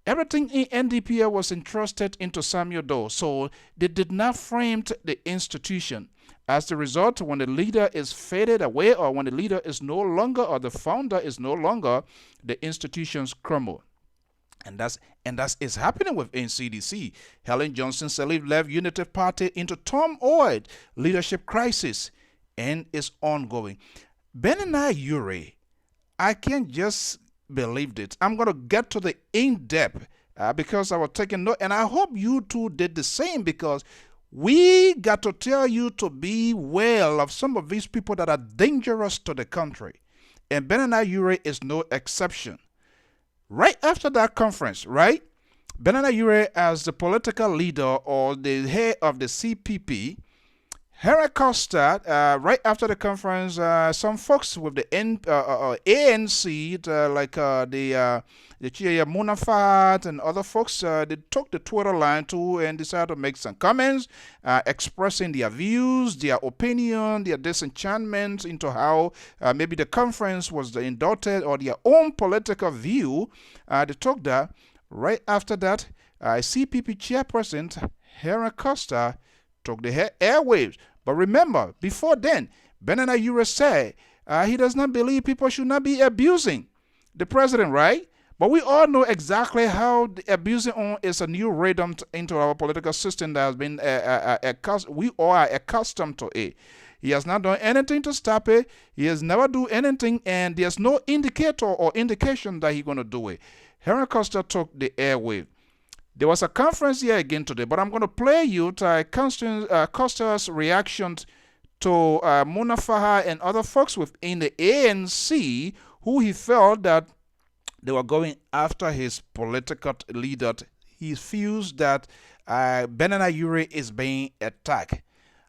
Everything in NDPL was entrusted into Samuel Doe, so they did not frame the institution. As a result, when the leader is faded away, or when the leader is no longer, or the founder is no longer, the institutions crumble. And that's is happening with NCDC. Helen Johnson Sirleaf left Unity Party into Tom Oid leadership crisis, and is ongoing. Benina Ure, I can't just believe it. I'm going to get to the in-depth because I was taking note, and I hope you too did the same, because we got to tell you to be well of some of these people that are dangerous to the country. And Benina Ure is no exception. Right after that conference, right? Benina Ure, as the political leader or the head of the CPP, Henry Costa, right after the conference, some folks with the ANC, like the Chia Munafat and other folks, they took the Twitter line too and decided to make some comments, expressing their views, their opinion, their disenchantment into how maybe the conference was indicted or their own political view. They took that. Right after that, CPP chairperson Henry Costa took the airwaves. But remember, before then, Benina Ure said he does not believe people should not be abusing the president, right? But we all know exactly how the abusing is a new rhythm into our political system that has been we all are accustomed to it. He has not done anything to stop it. He has never do anything, and there's no indicator or indication that he's going to do it. Henry Costa took the airwave. There was a conference here again today, but I'm going to play you Costa's reaction to Munafaha and other folks within the ANC who he felt that they were going after his political leader. He feels that Benina Ure is being attacked.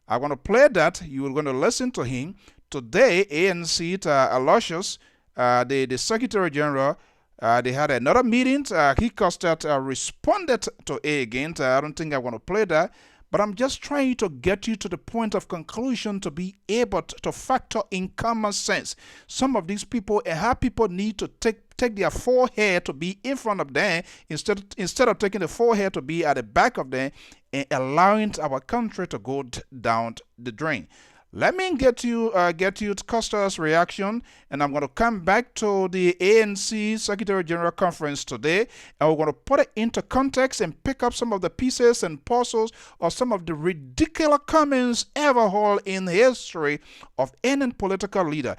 I'm going to play that. You're going to listen to him. Today, ANC, Aloysius, the Secretary General, they had another meeting. He Costa responded to it again. I don't think I want to play that, but I'm just trying to get you to the point of conclusion to be able to factor in common sense. Some of these people and how people need to take their forehead to be in front of them instead of taking the forehead to be at the back of them and allowing our country to go down the drain. Let me get you to Costa's reaction, and I'm going to come back to the ANC Secretary General Conference today, and we're going to put it into context and pick up some of the pieces and puzzles of some of the ridiculous comments ever heard in the history of any political leader.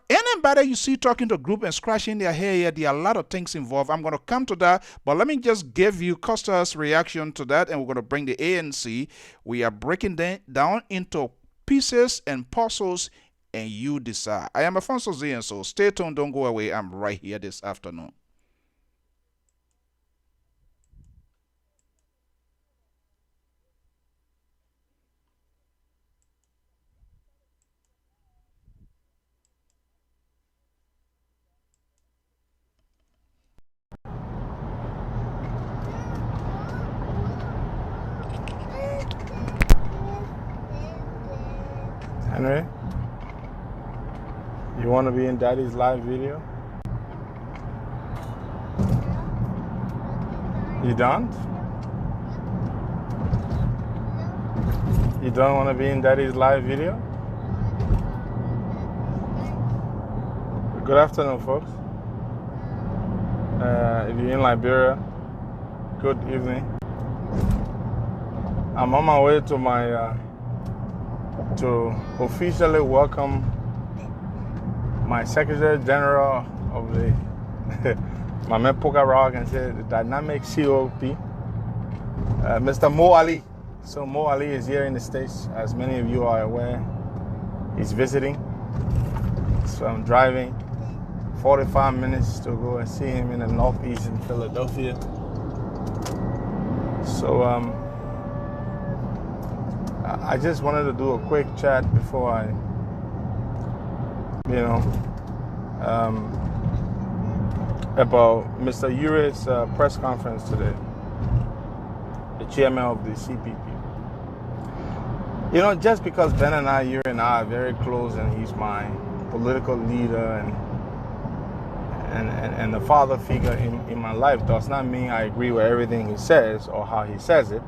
Anybody you see talking to a group and scratching their hair, there are a lot of things involved. I'm going to come to that, but let me just give you Costa's reaction to that, and we're going to bring the ANC. We are breaking down into pieces and puzzles, and you decide. I am Alfonso Zane, so stay tuned, don't go away. I'm right here this afternoon. Henry, you want to be in Daddy's live video? You don't? You don't want to be in Daddy's live video? Good afternoon, folks. If you're in Liberia, good evening. I'm on my way to my to officially welcome my Secretary General of the my man Poker Rock and say the dynamic COP, Mr. Mo Ali. So Mo Ali is here in the States, as many of you are aware. He's visiting. So I'm driving 45 minutes to go and see him in the northeast in Philadelphia. So I just wanted to do a quick chat before I, about Mr. Uri's press conference today, the chairman of the CPP. Just because Ben and Uri and I are very close and he's my political leader and the father figure in my life does not mean I agree with everything he says or how he says it.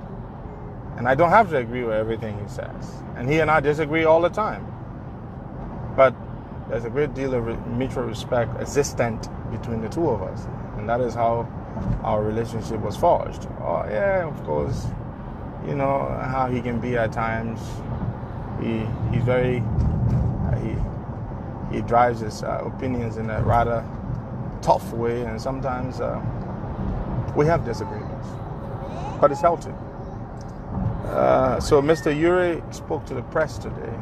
And I don't have to agree with everything he says. And he and I disagree all the time. But there's a great deal of mutual respect existent between the two of us. And that is how our relationship was forged. Oh, yeah, of course, how he can be at times. He's very, he drives his opinions in a rather tough way. And sometimes we have disagreements. But it's healthy. So Mr. Uri spoke to the press today,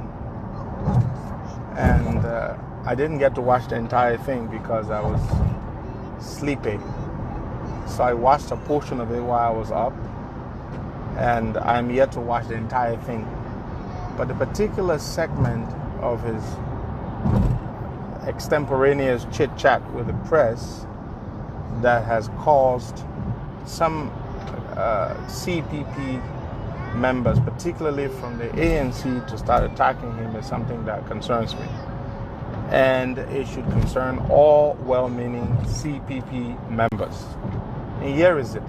and I didn't get to watch the entire thing because I was sleepy. So I watched a portion of it while I was up, and I'm yet to watch the entire thing. But the particular segment of his extemporaneous chit-chat with the press that has caused some CPP members, particularly from the ANC, to start attacking him is something that concerns me. And it should concern all well-meaning CPP members. And here is it.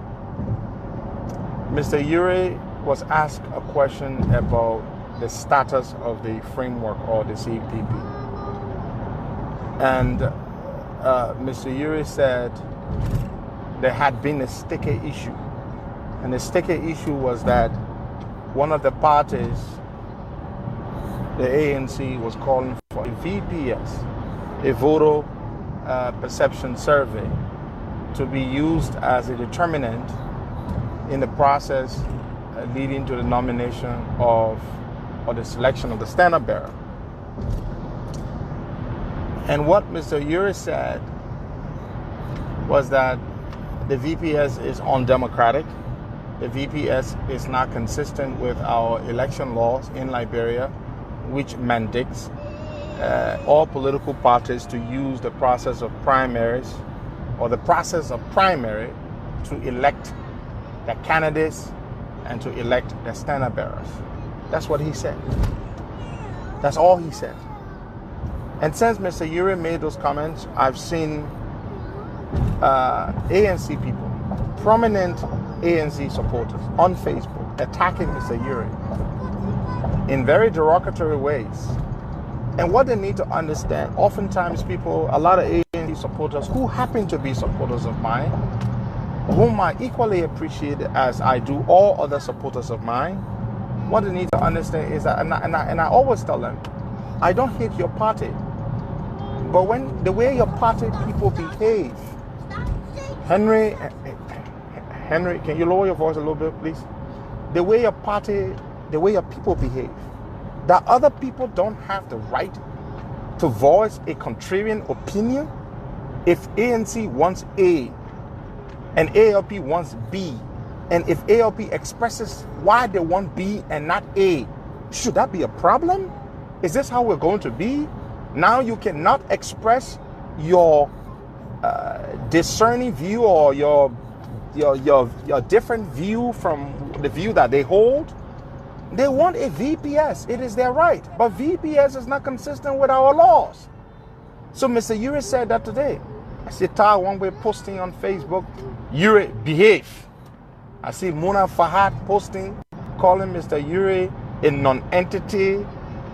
Mr. Uri was asked a question about the status of the framework or the CPP. And Mr. Uri said there had been a sticky issue. And the sticky issue was that one of the parties, the ANC, was calling for a VPS, a voter perception survey, to be used as a determinant in the process leading to the nomination or the selection of the standard bearer. And what Mr. Uri said was that the VPS is undemocratic. The VPS is not consistent with our election laws in Liberia, which mandates all political parties to use the process of primaries or the process of primary to elect the candidates and to elect the standard bearers. That's what he said. That's all he said. And since Mr. Uri made those comments, I've seen ANC people, prominent ANC supporters on Facebook attacking Mr. Uri in very derogatory ways. And what they need to understand, oftentimes people, a lot of ANC supporters who happen to be supporters of mine, whom I equally appreciate as I do all other supporters of mine, what they need to understand is that, and I always tell them, I don't hate your party, but when the way your party people behave, Henry, can you lower your voice a little bit, please? The way your party, the way your people behave, that other people don't have the right to voice a contrarian opinion. If ANC wants A and ALP wants B, and if ALP expresses why they want B and not A, should that be a problem? Is this how we're going to be? Now you cannot express your discerning view or your different view from the view that they hold. They want a VPS. It is their right. But VPS is not consistent with our laws. So Mr. Uri said that today. I see Tar one way posting on Facebook, Uri, behave. I see Muna Fahad posting, calling Mr. Uri a non-entity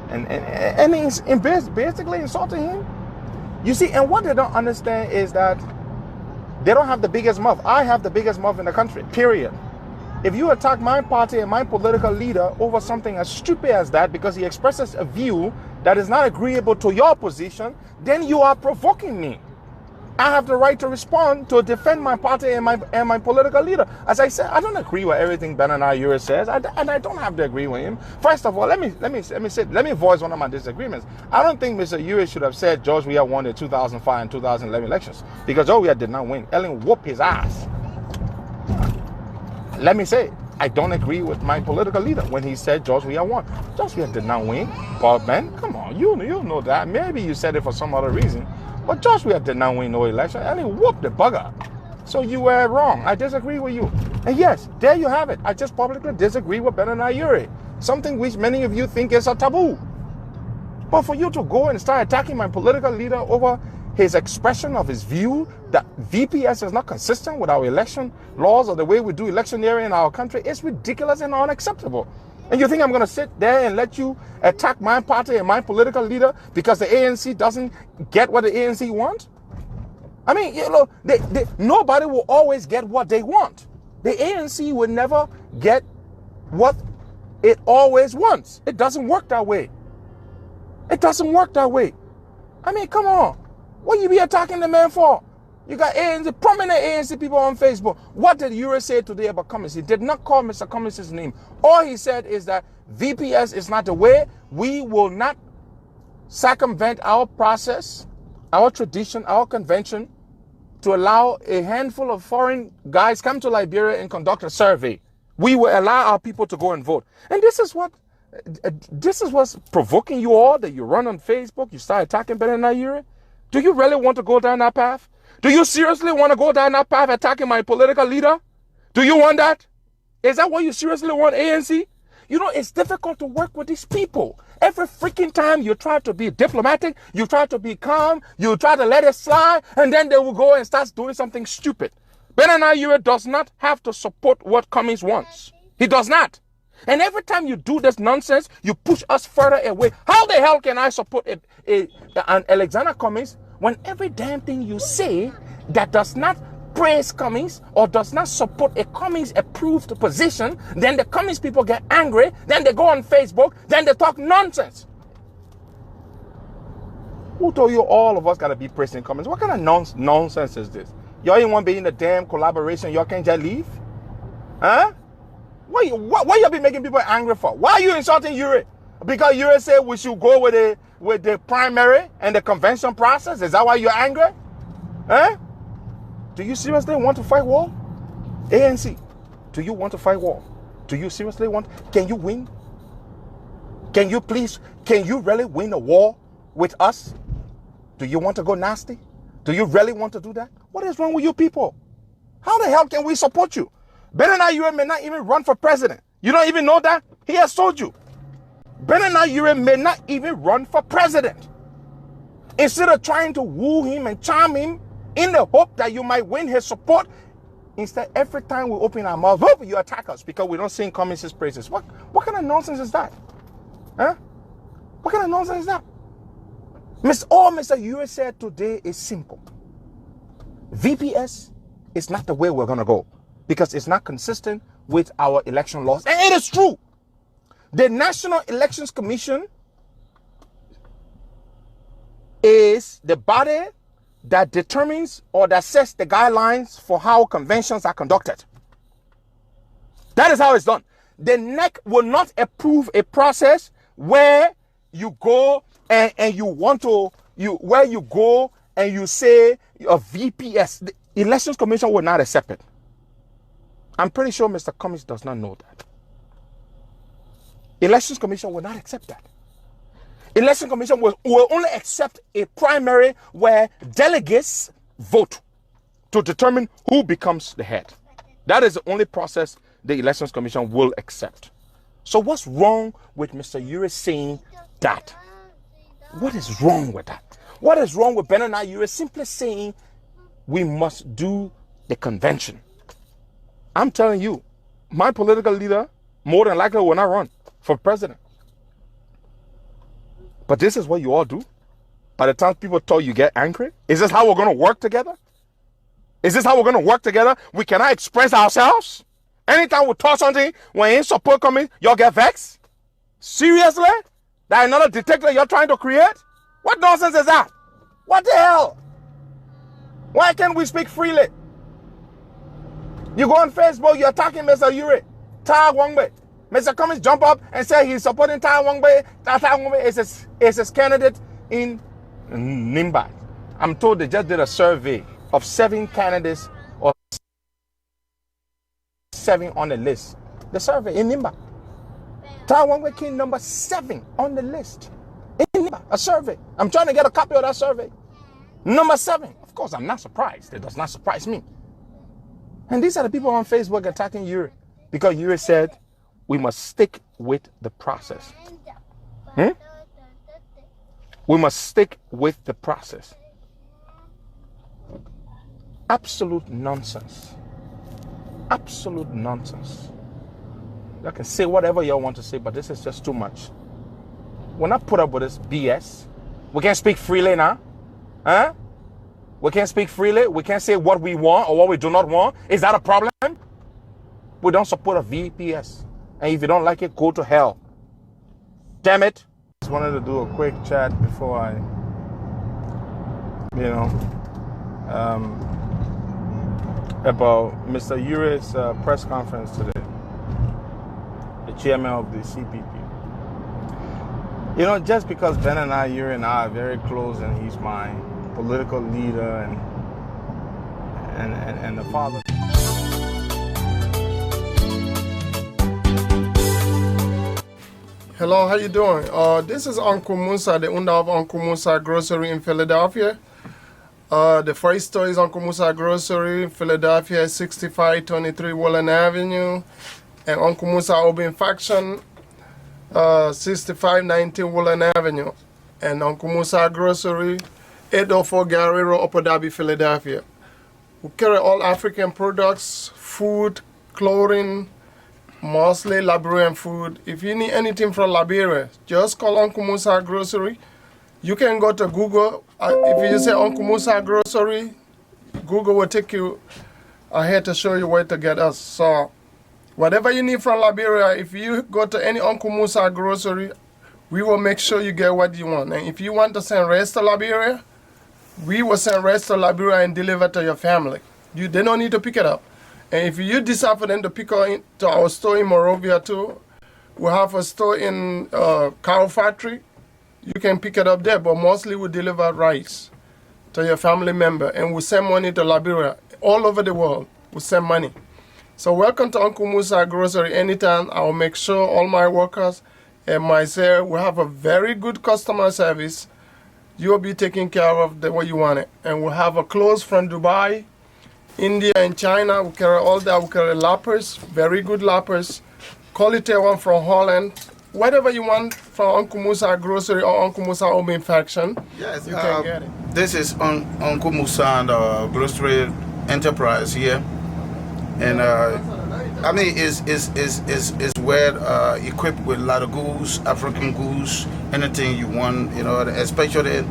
and he's basically insulting him. You see, and what they don't understand is that they don't have the biggest mouth. I have the biggest mouth in the country, period. If you attack my party and my political leader over something as stupid as that because he expresses a view that is not agreeable to your position, then you are provoking me. I have the right to respond to defend my party and my political leader. As I said, I don't agree with everything Benani Uri says, and I don't have to agree with him. First of all, let me voice one of my disagreements. I don't think Mr. Uri should have said George Weah won the 2005 and 2011 elections because George Weah did not win. Ellen whooped his ass. Let me say, I don't agree with my political leader when he said George Weah won. George Weah did not win. But man, come on, you know that. Maybe you said it for some other reason. But George Weah did not win no election. And he whooped the bugger. So you were wrong. I disagree with you. And yes, there you have it. I just publicly disagree with Benani Uri. Something which many of you think is a taboo. But for you to go and start attacking my political leader over his expression of his view that VPS is not consistent with our election laws or the way we do electioneering in our country is ridiculous and unacceptable. And you think I'm going to sit there and let you attack my party and my political leader because the ANC doesn't get what the ANC wants? I mean, you know, nobody will always get what they want. The ANC will never get what it always wants. It doesn't work that way. It doesn't work that way. I mean, come on. What you be attacking the man for? You got ANC, prominent ANC people on Facebook. What did Uri say today about Cummings? He did not call Mr. Cummings' name. All he said is that VPS is not the way. We will not circumvent our process, our tradition, our convention to allow a handful of foreign guys come to Liberia and conduct a survey. We will allow our people to go and vote. And this is what's provoking you all, that you run on Facebook, you start attacking Benani Uri. Do you really want to go down that path? Do you seriously want to go down that path attacking my political leader? Do you want that? Is that what you seriously want, ANC? You know, it's difficult to work with these people. Every freaking time you try to be diplomatic, you try to be calm, you try to let it slide, and then they will go and start doing something stupid. Benani Uri does not have to support what Cummings wants. He does not. And every time you do this nonsense, you push us further away. How the hell can I support an Alexander Cummings when every damn thing you say that does not praise Cummings or does not support a Cummings approved position, then the Cummings people get angry, then they go on Facebook, then they talk nonsense. Who told you all of us gotta be praising Cummings? What kind of nonsense is this? Y'all ain't want to be in the damn collaboration, y'all can't just leave? Huh? What you be making people angry for? Why are you insulting Uri? Because Uri said we should go with the primary and the convention process? Is that why you're angry? Huh? Do you seriously want to fight war? ANC, do you want to fight war? Do you seriously want? Can you win? Can you really win a war with us? Do you want to go nasty? Do you really want to do that? What is wrong with you people? How the hell can we support you? Benani Uri may not even run for president. You don't even know that? He has told you. Benani Uri may not even run for president. Instead of trying to woo him and charm him in the hope that you might win his support, instead, every time we open our mouths, you attack us because we don't sing Cummings' praises. What kind of nonsense is that? Huh? What kind of nonsense is that? All Mr. Uri said today is simple. VPS is not the way we're going to go because it's not consistent with our election laws. And it is true. The National Elections Commission is the body that determines or that sets the guidelines for how conventions are conducted. That is how it's done. The NEC will not approve a process where you go and you go and you say a VPS. The Elections Commission will not accept it. I'm pretty sure Mr. Cummings does not know that. Elections Commission will not accept that. Election Commission will only accept a primary where delegates vote to determine who becomes the head. That is the only process the Elections Commission will accept. So what's wrong with Mr. Ure saying that? What is wrong with that? What is wrong with Benani Ure simply saying we must do the convention? I'm telling you, my political leader more than likely will not run for president. But this is what you all do? By the time people talk, you get angry? Is this how we're going to work together? Is this how we're going to work together? We cannot express ourselves? Anytime we talk something, when ain't support coming, y'all get vexed? Seriously? That another detector you're trying to create? What nonsense is that? What the hell? Why can't we speak freely? You go on Facebook, you're attacking Mr. Ure, Tai Wongbe. Mr. Cummings jump up and say he's supporting Tai Wongbe. Tai Wongbe is his candidate in Nimba. I'm told they just did a survey of 7 candidates or 7 on the list. The survey in Nimba. Tai Wongbe came number 7 on the list. In Nimba, a survey. I'm trying to get a copy of that survey. Number 7. Of course, I'm not surprised. It does not surprise me. And these are the people on Facebook attacking Ure because Ure said we must stick with the process. We must stick with the process. Absolute nonsense. Absolute nonsense. You can say whatever you want to say, but this is just too much. We're not put up with this BS. We can't speak freely now. Huh? We can't speak freely. We can't say what we want or what we do not want. Is that a problem? We don't support a VPS. And if you don't like it, go to hell. Damn it. Just wanted to do a quick chat before I, about Mr. Ure's press conference today. The chairman of the CPP. Just because Benani Ure and I are very close and he's my political leader and the father. Hello, how you doing? This is Uncle Musa, the owner of Uncle Musa Grocery in Philadelphia. The first store is Uncle Musa Grocery, Philadelphia, 6523 Wallen Avenue, and Uncle Musa Urban Faction, 6519 Wallen Avenue, and Uncle Musa Grocery, 804 Gary Road, Upper Darby, Philadelphia. We carry all African products, food, clothing, mostly Liberian food. If you need anything from Liberia, just call Uncle Musa Grocery. You can go to Google. If you say Uncle Musa Grocery, Google will take you ahead to show you where to get us. So whatever you need from Liberia, if you go to any Uncle Musa Grocery, we will make sure you get what you want. And if you want to send rice to Liberia, we will send rice to Liberia and deliver to your family. They don't need to pick it up. And if you decide for them to pick up to our store in Monrovia too, we have a store in Cow Factory. You can pick it up there, but mostly we deliver rice to your family member. And we send money to Liberia. All over the world, we send money. So welcome to Uncle Musa Grocery anytime. I will make sure all my workers and myself, we have a very good customer service. You'll be taken care of the way you want it. And we'll have a clothes from Dubai, India and China. We carry all that. We carry lappers, very good lappers. Quality one from Holland. Whatever you want from Uncle Musa Grocery or Uncle Musa Urban Faction, yes, you can get it. This is Uncle Musa and Grocery Enterprise here. And it's well equipped with a lot of goods, African goods, anything you want, especially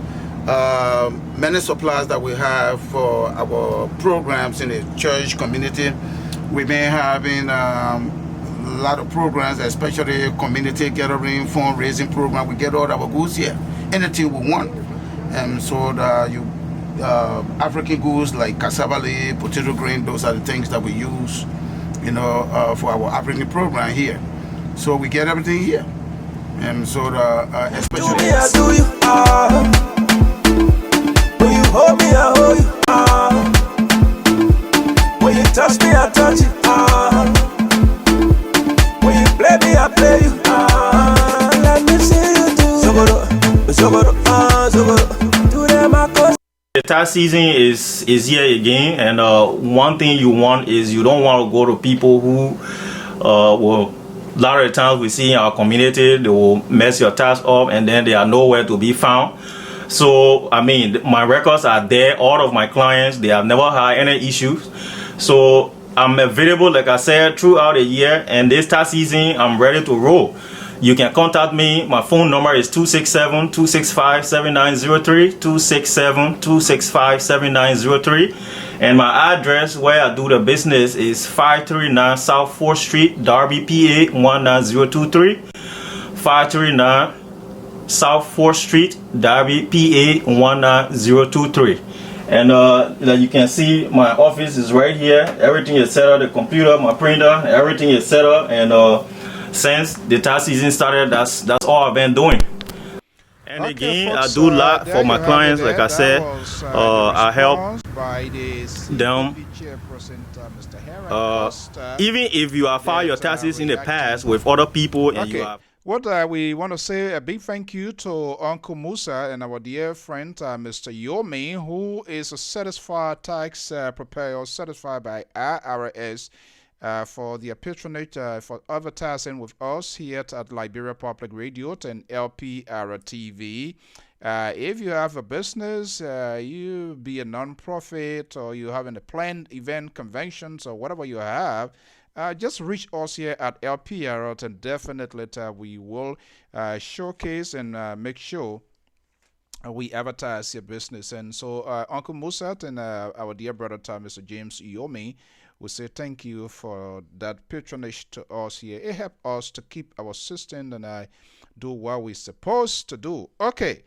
many supplies that we have for our programs in the church community. We've been having a lot of programs, especially community gathering, fundraising program. We get all our goods here, anything we want. And so African goods like cassava leaf, potato grain, those are the things that we use, for our African program here. So we get everything here. And so especially do me, I do you. When you hold me, I hold you. When you touch me, I touch you. When you play me, I play you. Let me see you do. Do them a cause. The tax season is here again, and one thing you want is you don't want to go to people who will a lot of the times we see in our community, they will mess your tax up and then they are nowhere to be found. So, I mean, my records are there. All of my clients, they have never had any issues. So, I'm available, like I said, throughout the year. And this tax season, I'm ready to roll. You can contact me. My phone number is 267-265-7903, 267-265-7903. And my address where I do the business is 539 South 4th Street, Darby, PA 19023. 539 South 4th Street, Darby, PA 19023. And you can see my office is right here. Everything is set up, the computer, my printer, everything is set up. And since the tax season started, that's all I've been doing. And Okay, again, folks, I do a lot there for you my have clients. it Like there. I said, That was, the I help response by the them. CPP chairperson, Mr. Harry Costa. Even if you have filed your that, taxes in the reacting. past with other people and you Okay. have What we want to say a big thank you to Uncle Musa and our dear friend Mr. Yomi, who is a certified tax preparer, certified by IRS, for their patronage for advertising with us here at Liberia Public Radio and LPR TV. If you have a business, you be a non-profit, or you having a planned event, conventions, or whatever you have, just reach us here at LPR, and definitely we will showcase and make sure we advertise your business. And so Uncle Musat and our dear brother Mr. James Yomi, we say thank you for that patronage to us here. It helps us to keep our system and do what we're supposed to do. Okay.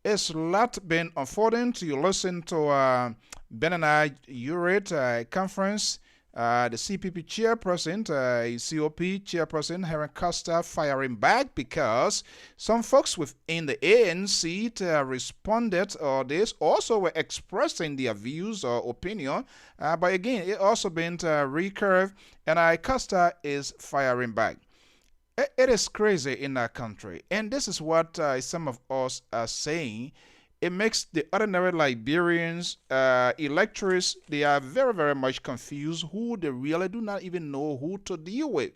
It's a lot been unfolding to you. Listen to Ben and I URAT conference. The CPP chairperson, COP chairperson, Helen Costa, firing back because some folks within the ANC responded, or they also were expressing their views or opinion. But again, it also been recurved, and Costa is firing back. It is crazy in our country, and this is what some of us are saying. It makes the ordinary Liberians, electors, they are very, very much confused who they really do not even know who to deal with.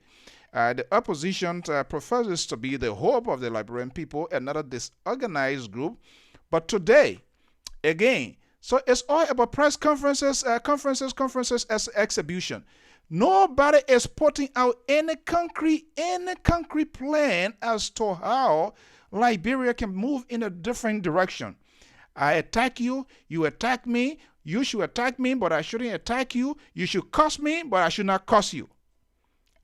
The opposition professes to be the hope of the Liberian people, another disorganized group. But today, again, so it's all about press conferences, conferences as exhibition. Nobody is putting out any concrete plan as to how Liberia can move in a different direction. I attack you, you attack me, you should attack me, but I shouldn't attack you. You should curse me, but I should not curse you.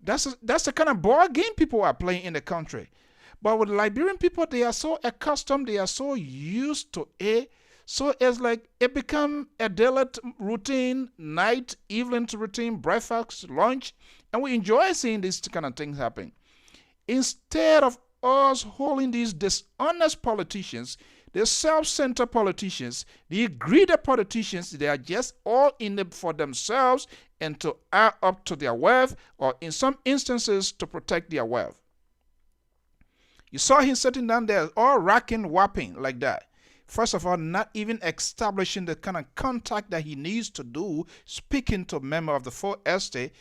That's the kind of board game people are playing in the country. But with Liberian people, they are so accustomed, they are so used to it. So it's like it become a daily routine, night, evening routine, breakfast, lunch, and we enjoy seeing these kind of things happen. Instead of us holding these dishonest politicians, the self-centered politicians, the greedy politicians, they are just all in it for themselves and to add up to their wealth, or in some instances to protect their wealth. You saw him sitting down there all racking, whopping like that. First of all, not even establishing the kind of contact that he needs to do, speaking to a member of the full estate.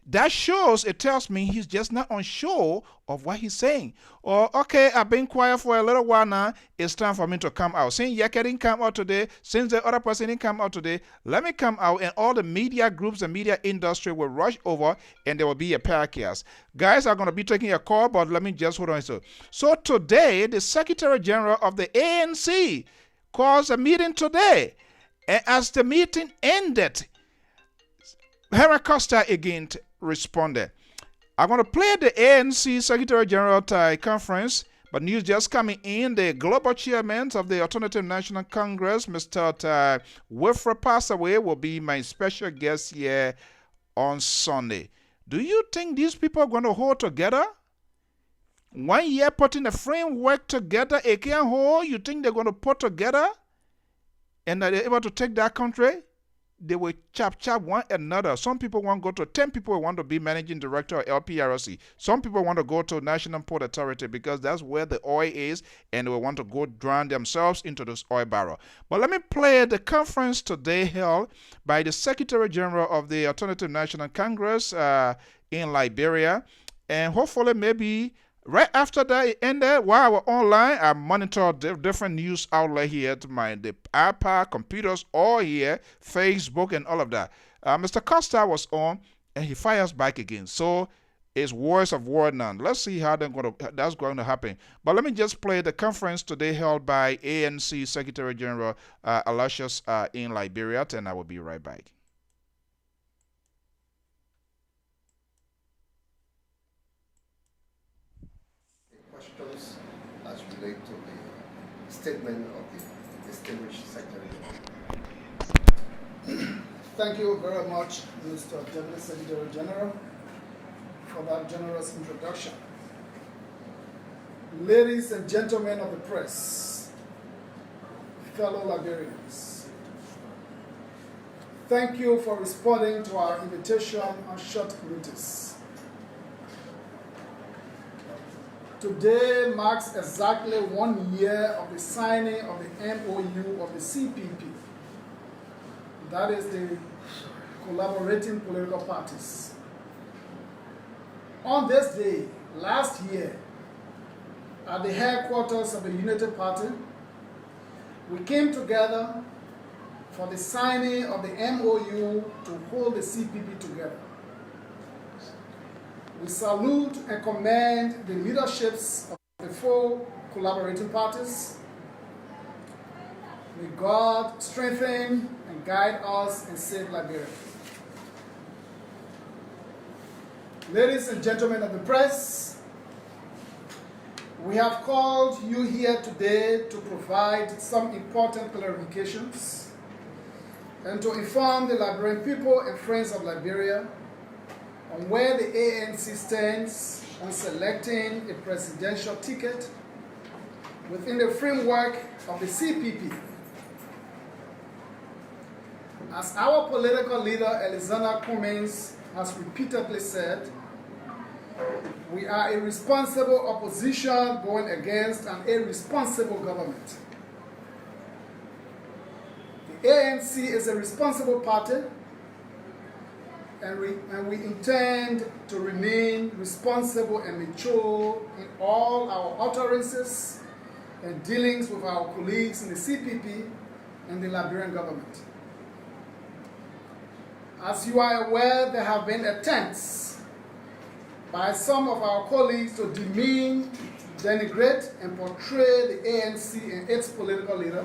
That shows, it tells me he's just not unsure of what he's saying. Or, okay, I've been quiet for a little while now. It's time for me to come out. Since Yeke didn't come out today, since the other person didn't come out today, let me come out, and all the media groups and media industry will rush over, and there will be a podcast. Guys are going to be taking a call, but let me just hold on. So today, the Secretary General of the ANC calls a meeting today. And as the meeting ended, Hera Costa again responded. I'm going to play the ANC Secretary General conference, but news just coming in. The global chairman of the Alternative National Congress, Mr. Wilfred Passaway, will be my special guest here on Sunday. Do you think these people are going to hold together? 1 year putting a framework together, it can't hold. You think they're going to put together and that they're able to take that country? They will chop one another. Some people want to go to 10 people want to be managing director of LPRC. Some people want to go to National Port Authority because that's where the oil is, and they will want to go drown themselves into this oil barrel. But let me play the conference today held by the Secretary General of the Alternative National Congress in Liberia. And hopefully, maybe right after that it ended, while we're online, I monitor different news outlet here to the iPad, computers, all here, Facebook, and all of that. Mr. Costa was on, and he fires back again. So it's words of war none. Let's see how that's going to happen. But let me just play the conference today held by ANC Secretary General Aloysius in Liberia, and I will be right back. Questions as relate to the statement of the distinguished secretary. Thank you very much, Mr. Deputy Secretary General, for that generous introduction. Ladies and gentlemen of the press, fellow Liberians, thank you for responding to our invitation on short notice. Today marks exactly 1 year of the signing of the MOU of the CPP, that is the Collaborating Political Parties. On this day, last year, at the headquarters of the United Party, we came together for the signing of the MOU to hold the CPP together. We salute and commend the leaderships of the 4 collaborating parties. May God strengthen and guide us and save Liberia. Ladies and gentlemen of the press, we have called you here today to provide some important clarifications and to inform the Liberian people and friends of Liberia on where the ANC stands on selecting a presidential ticket within the framework of the CPP. As our political leader, Alexander Cummins, has repeatedly said, we are a responsible opposition going against an irresponsible government. The ANC is a responsible party, and we intend to remain responsible and mature in all our utterances and dealings with our colleagues in the CPP and the Liberian government. As you are aware, there have been attempts by some of our colleagues to demean, denigrate, and portray the ANC and its political leader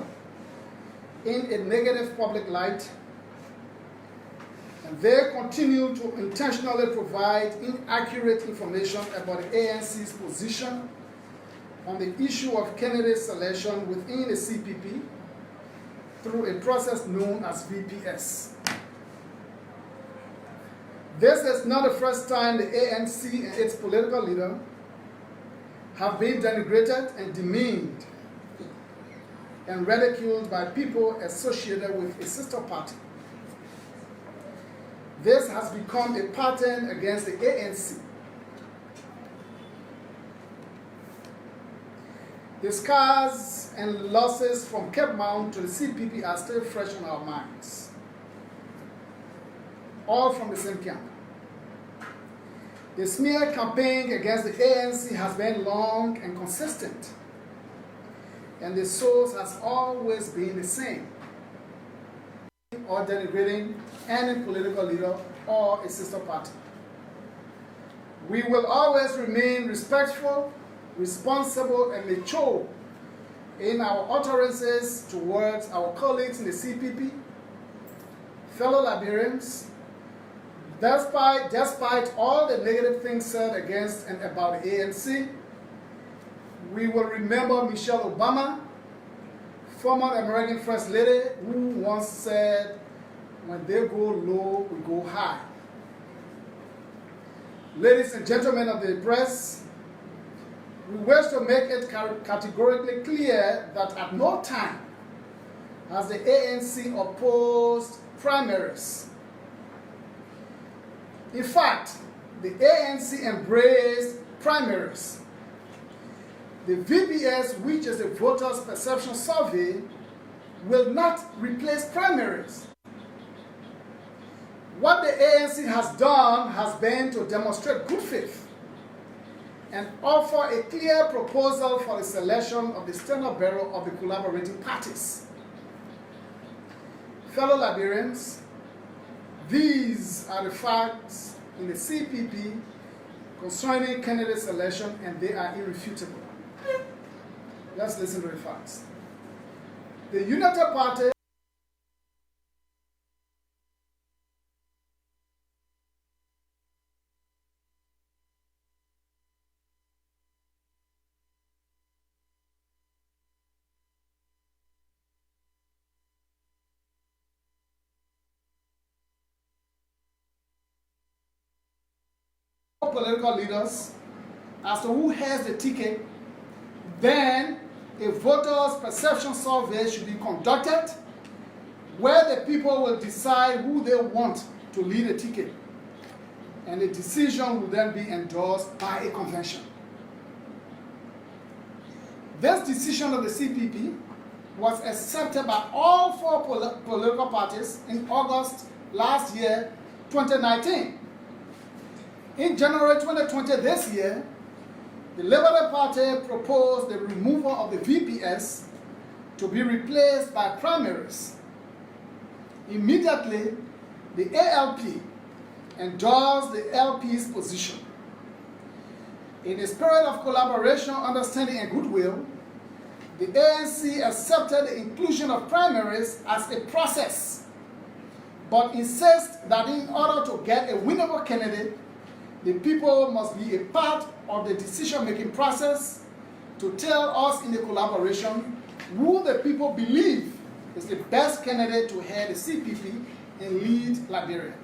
in a negative public light, and they continue to intentionally provide inaccurate information about the ANC's position on the issue of candidate selection within the CPP through a process known as VPS. This is not the first time the ANC and its political leader have been denigrated and demeaned and ridiculed by people associated with a sister party. This has become a pattern against the ANC. The scars and losses from Cape Mount to the CPP are still fresh in our minds, all from the same camp. The smear campaign against the ANC has been long and consistent, and the source has always been the same, or denigrating any political leader or a sister party. We will always remain respectful, responsible, and mature in our utterances towards our colleagues in the CPP, fellow Liberians. Despite all the negative things said against and about the ANC, we will remember Michelle Obama, former American First Lady, who once said, when they go low, we go high. Ladies and gentlemen of the press, we wish to make it categorically clear that at no time has the ANC opposed primaries. In fact, the ANC embraced primaries. The VPS, which is a voters' perception survey, will not replace primaries. What the ANC has done has been to demonstrate good faith and offer a clear proposal for the selection of the standard bearer of the collaborating parties. Fellow Liberians, these are the facts in the CPP concerning candidate selection, and they are irrefutable. Let's listen to the facts. The United Party political leaders as to who has the ticket, then a voters' perception survey should be conducted where the people will decide who they want to lead a ticket, and the decision will then be endorsed by a convention. This decision of the CPP was accepted by all four political parties in August last year, 2019. In January 2020 this year, the LIBERIA Party proposed the removal of the VPS to be replaced by primaries. Immediately, the ALP endorsed the LP's position. In a spirit of collaboration, understanding, and goodwill, the ANC accepted the inclusion of primaries as a process, but insists that in order to get a winnable candidate, the people must be a part of the decision-making process to tell us in the collaboration who the people believe is the best candidate to head the CPP and lead Liberia.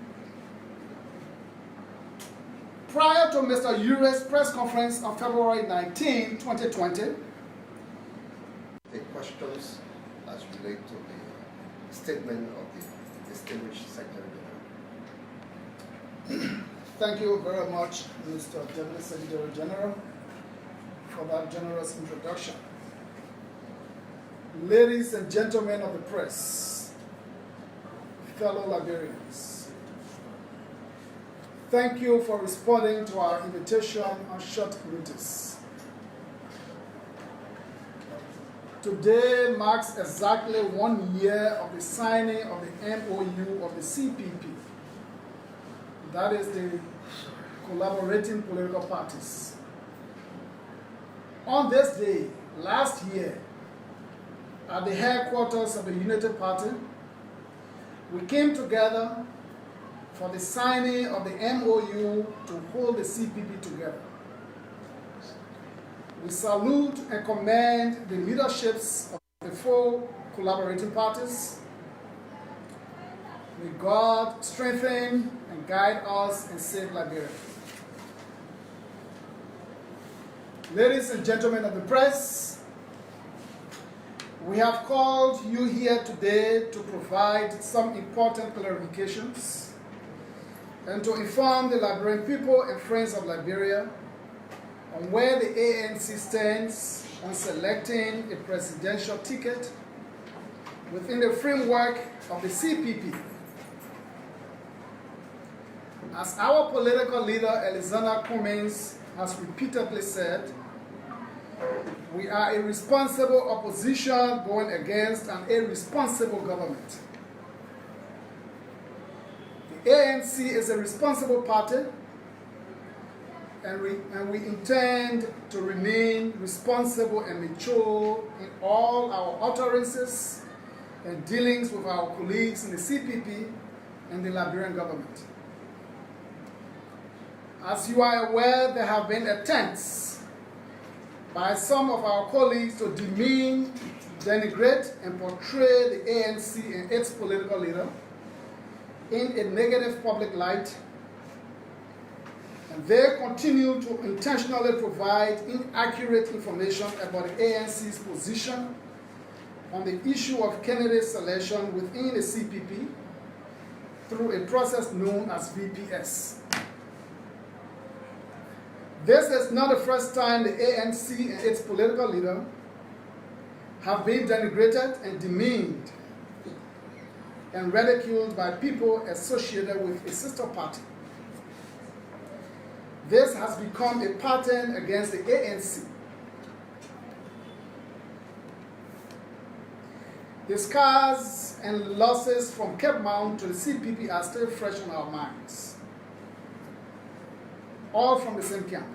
Prior to Mr. Ure's press conference on February 19, 2020, the questions as relate to the statement of the distinguished Secretary General. Thank you very much, Mr. Deputy Secretary General, for that generous introduction. Ladies and gentlemen of the press, fellow Liberians, thank you for responding to our invitation on short notice. Today marks exactly 1 year of the signing of the MOU of the CPP. That is the collaborating political parties. On this day, last year, at the headquarters of the United Party, we came together for the signing of the MOU to hold the CPP together. We salute and commend the leaderships of the four collaborating parties. May God strengthen and guide us and save Liberia. Ladies and gentlemen of the press, we have called you here today to provide some important clarifications and to inform the Liberian people and friends of Liberia on where the ANC stands on selecting a presidential ticket within the framework of the CPP. As our political leader, Alexander Cummins, has repeatedly said, we are a responsible opposition going against an irresponsible government. The ANC is a responsible party, and we intend to remain responsible and mature in all our utterances and dealings with our colleagues in the CPP and the Liberian government. As you are aware, there have been attempts by some of our colleagues to demean, denigrate, and portray the ANC and its political leader in a negative public light, and they continue to intentionally provide inaccurate information about the ANC's position on the issue of candidate selection within the CPP through a process known as VPS. This is not the first time the ANC and its political leader have been denigrated and demeaned and ridiculed by people associated with a sister party. This has become a pattern against the ANC. The scars and losses from Cape Mount to the CPP are still fresh on our minds. All from the same camp.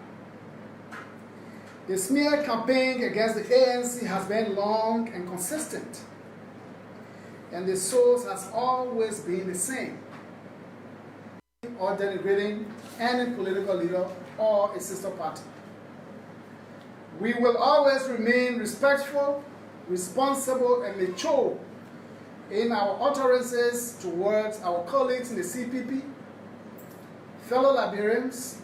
The smear campaign against the ANC has been long and consistent, and the source has always been the same, or denigrating any political leader or a sister party. We will always remain respectful, responsible, and mature in our utterances towards our colleagues in the CPP, fellow Liberians.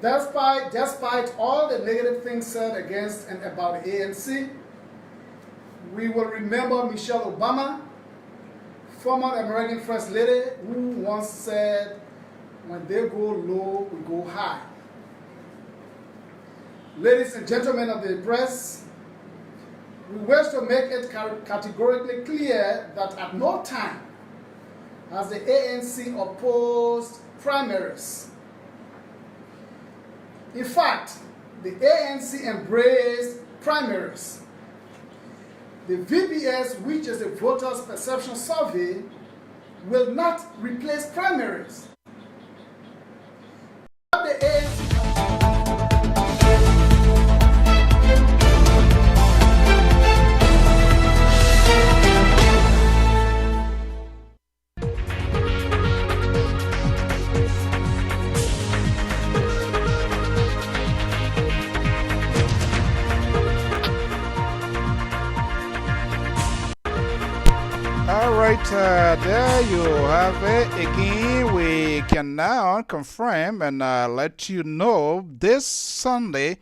Despite all the negative things said against and about the ANC, we will remember Michelle Obama, former American First Lady, who once said, "When they go low, we go high." Ladies and gentlemen of the press, we wish to make it categorically clear that at no time has the ANC opposed primaries. In fact, the ANC embraced primaries. The VPS, which is the Voters Perception Survey, will not replace primaries. The ANC All right, there you have it. Again, we can now confirm and let you know this Sunday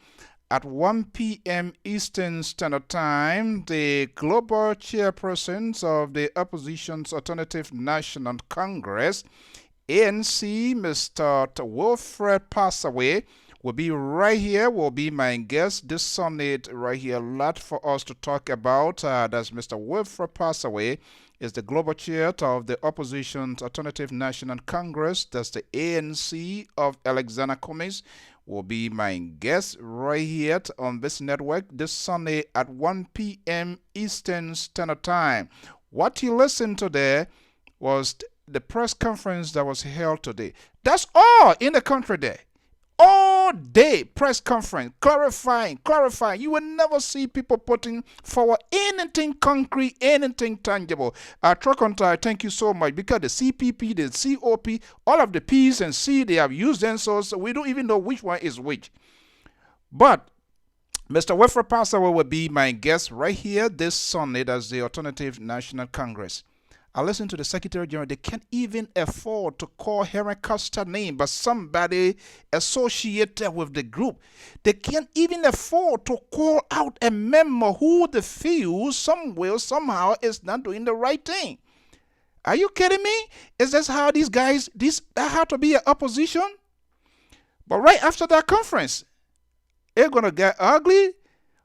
at 1 p.m. Eastern Standard Time, the global chairpersons of the Opposition's Alternative National Congress, ANC, Mr. Wilfred Passaway, will be right here, will be my guest this Sunday right here. A lot for us to talk about. That's Mr. Wilfred Passaway, is the global chair of the Opposition's Alternative National Congress. That's the ANC of Alexander Cummings. Will be my guest right here on this network this Sunday at 1 p.m. Eastern Standard Time. What you listened to there was the press conference that was held today. That's all in the country there. All day press conference, clarifying. You will never see people putting forward anything concrete, anything tangible. Trokontai, thank you so much, because the CPP, the COP, all of the P's and C, they have used them, so we don't even know which one is which. But Mr. Wilfred Passaway will be my guest right here this Sunday. That's the Alternative National Congress. I listened to the Secretary General. They can't even afford to call Henry Costa's name, but somebody associated with the group. They can't even afford to call out a member who they feel somewhere, somehow is not doing the right thing. Are you kidding me? Is this how these guys, that had to be an opposition? But right after that conference, it's going to get ugly.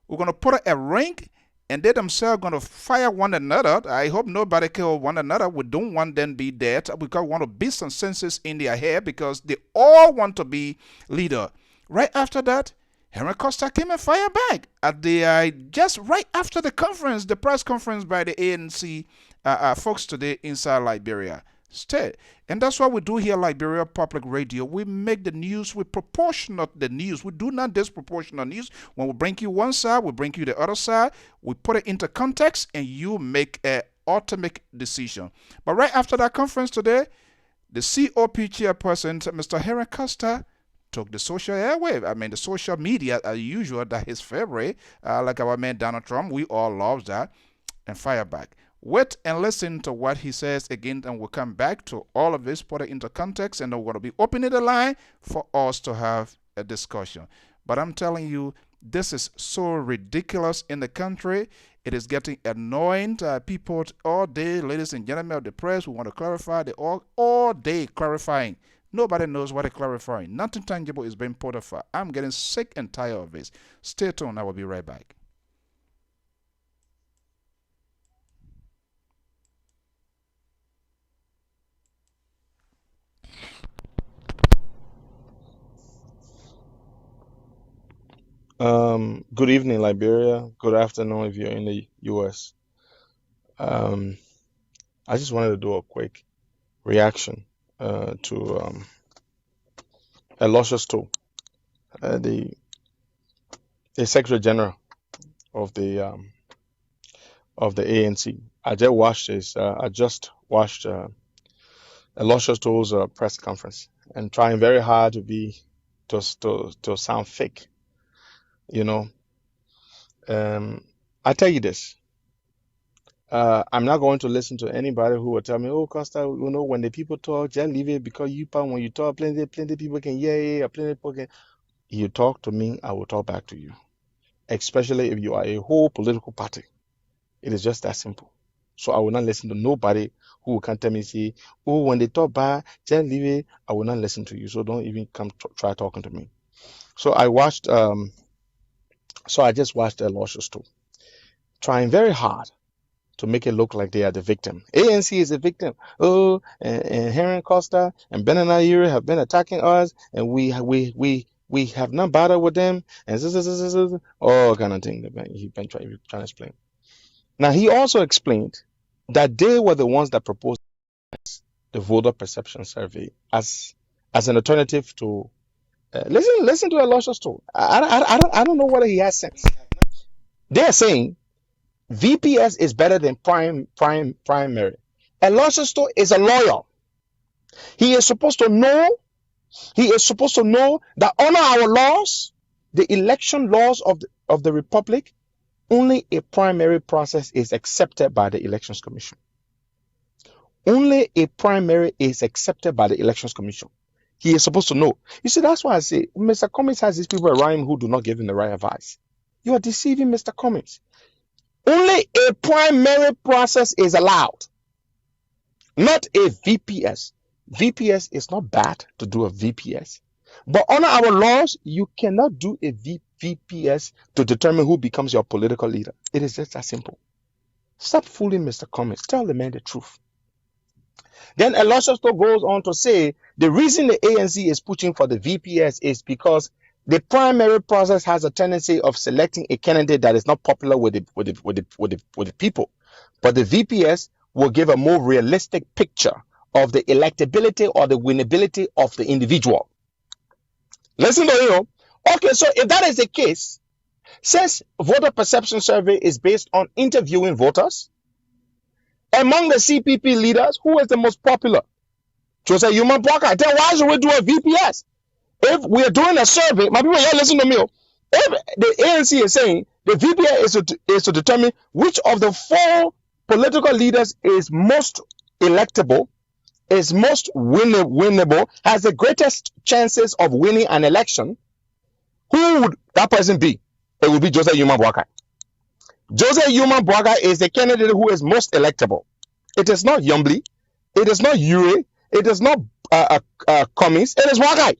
We're going to put a ring, and they themselves going to fire one another. I hope nobody kill one another. We don't want them to be dead. We want to be some senses in their hair, because they all want to be leader. Right after that, Henry Costa came and fired back at the just right after the conference, the press conference by the ANC folks today inside Liberia. State. And that's what we do here, Liberia Public Radio. We make the news, we proportionate the news. We do not disproportionate news. When we bring you one side, we bring you the other side. We put it into context, and you make an ultimate decision. But right after that conference today, the COP chairperson, Mr. Henry Costa, took the social airwave. I mean, the social media, as usual, that his favorite, like our man Donald Trump. We all love that, and fire back. Wait and listen to what he says again, and we'll come back to all of this, put it into context, and then we're going to be opening the line for us to have a discussion. But I'm telling you, this is so ridiculous in the country. It is getting annoying. People all day, ladies and gentlemen of the press, we want to clarify. They all day clarifying. Nobody knows what they're clarifying. Nothing tangible is being put off. I'm getting sick and tired of this. Stay tuned. I will be right back. Good evening, Liberia. Good afternoon if you're in the US. I just wanted to do a quick reaction to Eloshus Tool, the Secretary General of the ANC. I just watched Eloshus Tool's press conference and trying very hard to sound fake. You know, I tell you this. I'm not going to listen to anybody who will tell me, "Oh, Costa, when the people talk, just leave it because when you talk, plenty people can yeah, plenty people can." You talk to me, I will talk back to you. Especially if you are a whole political party. It is just that simple. So I will not listen to nobody who can tell me, say, "Oh, when they talk bad, just leave it." I will not listen to you. So don't even come try talking to me. So I just watched Eloshus Tool, trying very hard to make it look like they are the victim. ANC is the victim. Oh, and Henry Costa and Ben Ayiri have been attacking us, and we have not bothered with them, and all kind of thing that he's been trying to explain. Now he also explained that they were the ones that proposed the voter perception survey as an alternative to. Listen to Eloshus Tool. I don't know whether he has sense. They're saying VPS is better than primary. Eloshus Tool is a lawyer. He is supposed to know that under our laws, the election laws of the republic, only a primary process is accepted by the Elections Commission. Only a primary is accepted by the Elections Commission. He is supposed to know. You see, that's why I say Mr. Cummings has these people around him who do not give him the right advice. You are deceiving Mr. Cummings. Only a primary process is allowed, not a VPS. VPS is not bad to do a VPS. But under our laws, you cannot do a VPS to determine who becomes your political leader. It is just that simple. Stop fooling Mr. Cummings. Tell the man the truth. Then Eloshus goes on to say the reason the ANC is pushing for the VPS is because the primary process has a tendency of selecting a candidate that is not popular with the people. But the VPS will give a more realistic picture of the electability or the winnability of the individual. Listen to you. Okay, so if that is the case, since voter perception survey is based on interviewing voters, among the CPP leaders, who is the most popular? Jose Human Blocker. Then why should we do a VPS? If we are doing a survey, my people, you listen to me. If the ANC is saying the VPS is to determine which of the four political leaders is most electable, is most winnable, has the greatest chances of winning an election, who would that person be? It would be Jose Human Blocker. Jose Human Blocker is the candidate who is most electable. It is not Yombly. It is not Ure. It is not Cummings. It is Blocker.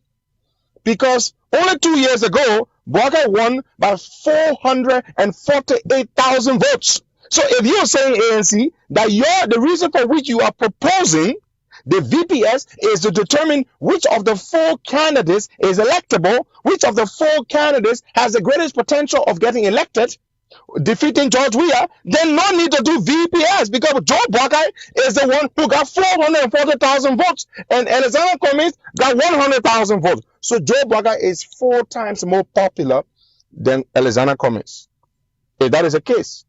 Because only 2 years ago, Blocker won by 448,000 votes. So if you're saying, ANC, that the reason for which you are proposing the VPS is to determine which of the four candidates is electable, which of the four candidates has the greatest potential of getting elected, defeating George Weah, then no need to do VPS because Joe Blocker is the one who got 440,000 votes and Alexander Cummings got 100,000 votes. So Joe Blocker is 4 times more popular than Alexander Cummings, if that is the case.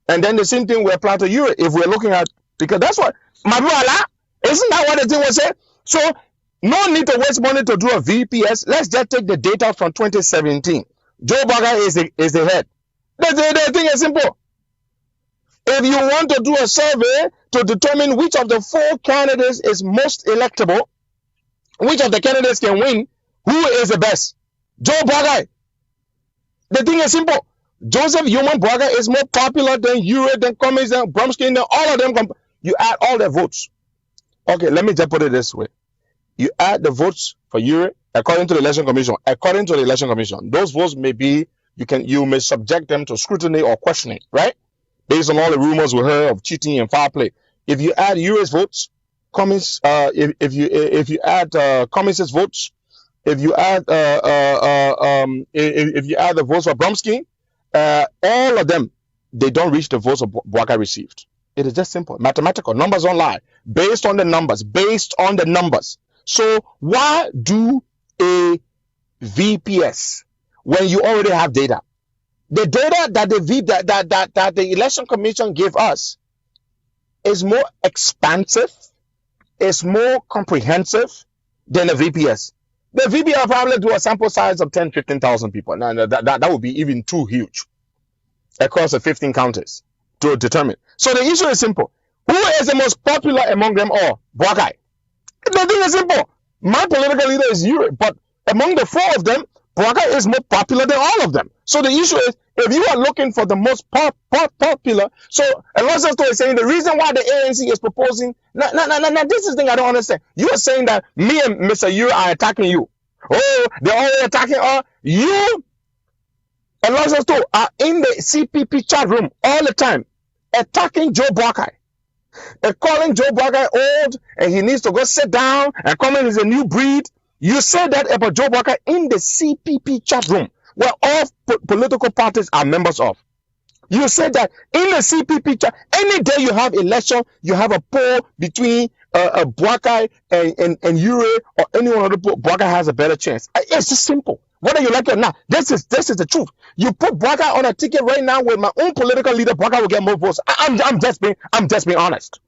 And then the same thing will apply to Europe if we're looking at, because that's what, Mabuala, isn't that what the thing was said? So no need to waste money to do a VPS. Let's just take the data from 2017. Joe Blocker is the head. The thing is simple. If you want to do a survey to determine which of the four candidates is most electable, which of the candidates can win, who is the best? Joe Blocker. The thing is simple. Joseph Human Blocker is more popular than Ure, than Cummings, than Bromsky, than all of them. You add all their votes. Okay, let me just put it this way. You add the votes for Ure according to the Election Commission. According to the Election Commission, those votes may be, you may subject them to scrutiny or questioning, right? Based on all the rumors we heard of cheating and foul play. If you add Ure's votes, Cummings, if you add Cummings' votes if you add if you add the votes for Bromsky, all of them, they don't reach the votes of Bwaka received. It is just simple, mathematical. Numbers don't lie. Based on the numbers. So why do a VPS when you already have data? The data that the election commission gave us is more expansive, is more comprehensive than the VPS. The VPS probably do a sample size of 10, 15,000 people. Now that would be even too huge across the 15 counties to determine. So the issue is simple. Who is the most popular among them all? Bwakai. The thing is simple. My political leader is Europe, but among the four of them, Bwakai is more popular than all of them. So the issue is, if you are looking for the most popular, so Alonso is saying the reason why the ANC is proposing, now this is the thing I don't understand. You are saying that me and Mr. Euro are attacking you. Oh, they're all attacking us. You, Alonso are in the CPP chat room all the time, attacking Joe Bwakai. And calling Joe Bwakai old, and he needs to go sit down, and calling he's a new breed. You said that about Joe Bwakai in the CPP chat room, where all political parties are members of. You said that in the CPP chat, any day you have election, you have a poll between Bwakai and Ure, or anyone other. Bwakai has a better chance. It's just simple. Whether you like it or not, this is the truth. You put Bwakai on a ticket right now with my own political leader, Bwakai will get more votes. I'm just being honest.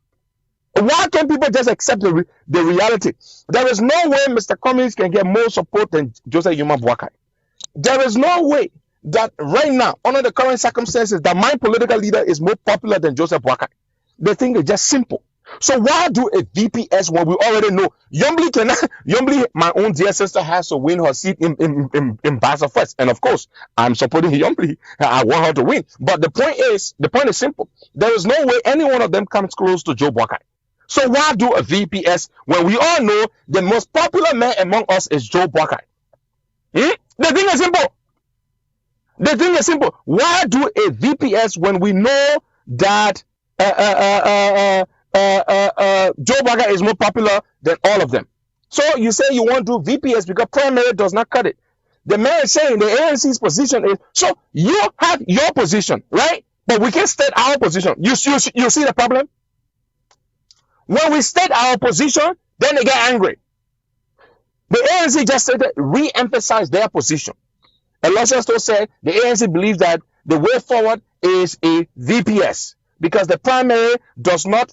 Why can't people just accept the reality? There is no way Mr. Cummings can get more support than Joseph Yuma Bwakai. There is no way that right now, under the current circumstances, that my political leader is more popular than Joseph Bwakai. The thing is just simple. So why do a VPS when we already know Yombly, my own dear sister, has to win her seat in Basa first. And of course, I'm supporting Yombly. I want her to win. But the point is simple. There is no way any one of them comes close to Joe Bwakai. So why do a VPS when we all know the most popular man among us is Joe Bwakai? The thing is simple. Why do a VPS when we know that Joe Bwakai is more popular than all of them? So you say you want to do VPS because primary does not cut it. The man is saying the ANC's position is, so you have your position, right? But we can state our position. You see the problem? When we state our position, then they get angry. The ANC just said re-emphasize their position. And Lossesto said the ANC believes that the way forward is a VPS because the primary does not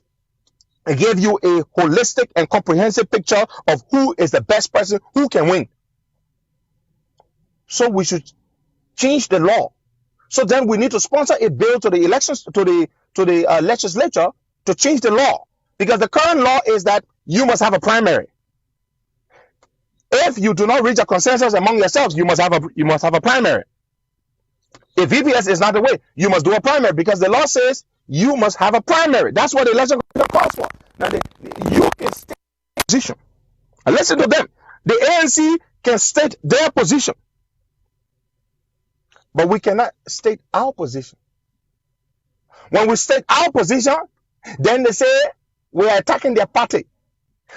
give you a holistic and comprehensive picture of who is the best person who can win. So we should change the law. So then we need to sponsor a bill to the elections to the legislature to change the law. Because the current law is that you must have a primary. If you do not reach a consensus among yourselves, you must have a primary. If VPS is not the way, you must do a primary because the law says you must have a primary. That's what the election commission calls for. Now you can state your position. And listen to them. The ANC can state their position, but we cannot state our position. When we state our position, then they say we are attacking their party.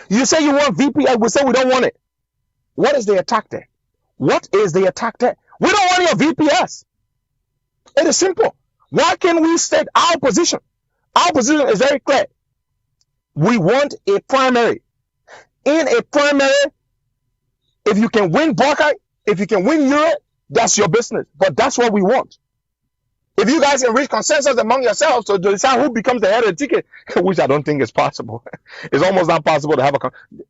You say you want VPS, we say we don't want it. What is the attack there? What is the attack there? We don't want your VPS. It is simple. Why can't we state our position? Our position is very clear. We want a primary. In a primary, if you can win Bwakai, if you can win Europe, that's your business. But that's what we want. If you guys can reach consensus among yourselves to decide who becomes the head of the ticket, which I don't think is possible. It's almost not possible to have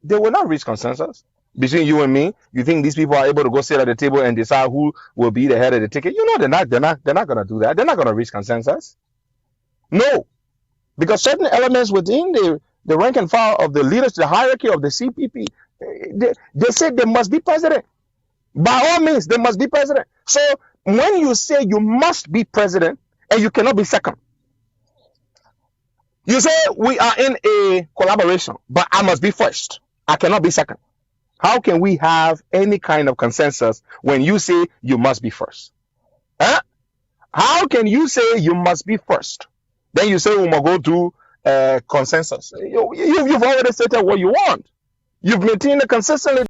they will not reach consensus between you and me. You think these people are able to go sit at the table and decide who will be the head of the ticket? You know they're not going to do that. They're not going to reach consensus. No. Because certain elements within the rank and file of the leaders, the hierarchy of the CPP, they said there must be president. By all means, there must be president. So when you say you must be president and you cannot be second, you say we are in a collaboration, but I must be first. I cannot be second. How can we have any kind of consensus when you say you must be first? Huh? How can you say you must be first? Then you say we must go to consensus. You've already stated what you want. You've maintained a consistently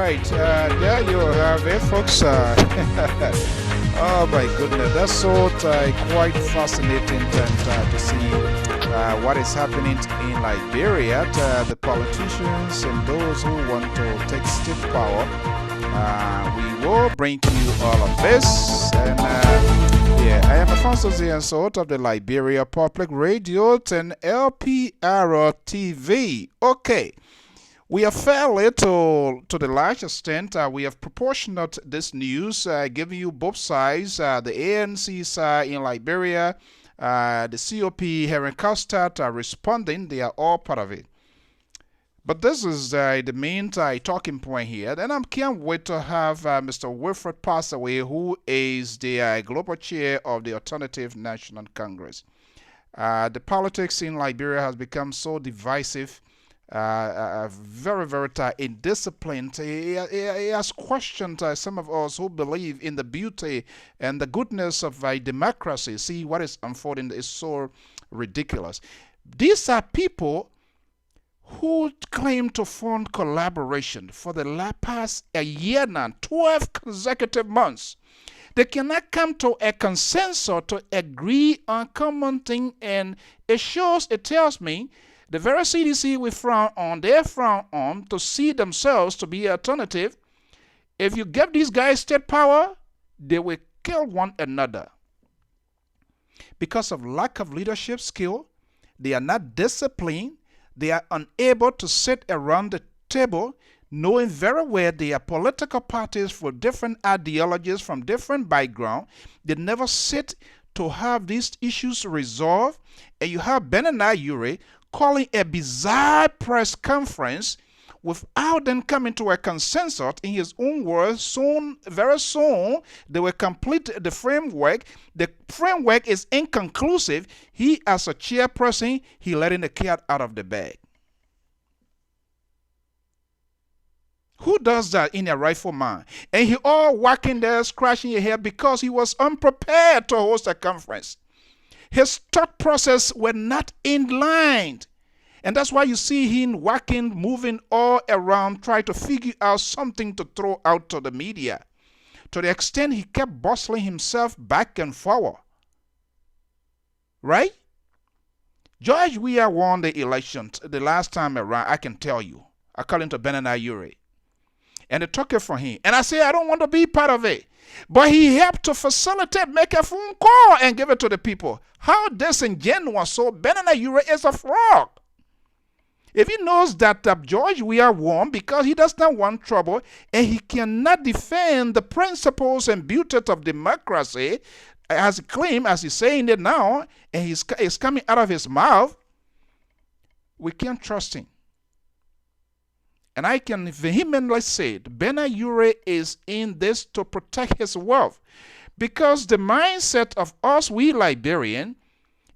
right, there you have it, folks. Oh my goodness, that's so quite fascinating to see what is happening in Liberia. The politicians and those who want to take state power. We will bring to you all of this. And yeah, I am Alfonso Ziensot of the Liberia Public Radio and LPR TV. Okay. We are fairly, to the large extent, we have proportioned this news, giving you both sides, the ANC side in Liberia, the COP here in Custard are responding. They are all part of it. But this is the main talking point here. Then I can't wait to have Mr. Wilfred Passaway, who is the global chair of the Alternative National Congress. The politics in Liberia has become so divisive. Very, very indisciplined. He has questioned some of us who believe in the beauty and the goodness of democracy. See, what is unfolding is so ridiculous. These are people who claim to fund collaboration for the past a year now, 12 consecutive months. They cannot come to a consensus to agree on common thing, and it tells me the very CDC we frown on, they frown on to see themselves to be alternative. If you give these guys state power, they will kill one another. Because of lack of leadership skill, they are not disciplined, they are unable to sit around the table, knowing very well they are political parties for different ideologies from different backgrounds. They never sit to have these issues resolved. And you have Benani Ure calling a bizarre press conference without them coming to a consensus. In his own words, very soon, they will complete the framework. The framework is inconclusive. He, as a chairperson, he letting the cat out of the bag. Who does that in a rightful mind? And he all walking there, scratching your head because he was unprepared to host a conference. His thought process were not in line. And that's why you see him walking, moving all around, trying to figure out something to throw out to the media. To the extent he kept bustling himself back and forward. Right? George Weah won the election the last time around, I can tell you, according to Benani Ure. And they took it from him. And I say, I don't want to be part of it. But he helped to facilitate, make a phone call and give it to the people. How disingenuous. So Benani Ure is a fraud. If he knows that George Weah won because he does not want trouble and he cannot defend the principles and beauty of democracy, as he claims, as he's saying it now, and it's coming out of his mouth, we can't trust him. And I can vehemently say Benani Ure is in this to protect his wealth. Because the mindset of us, we Liberians,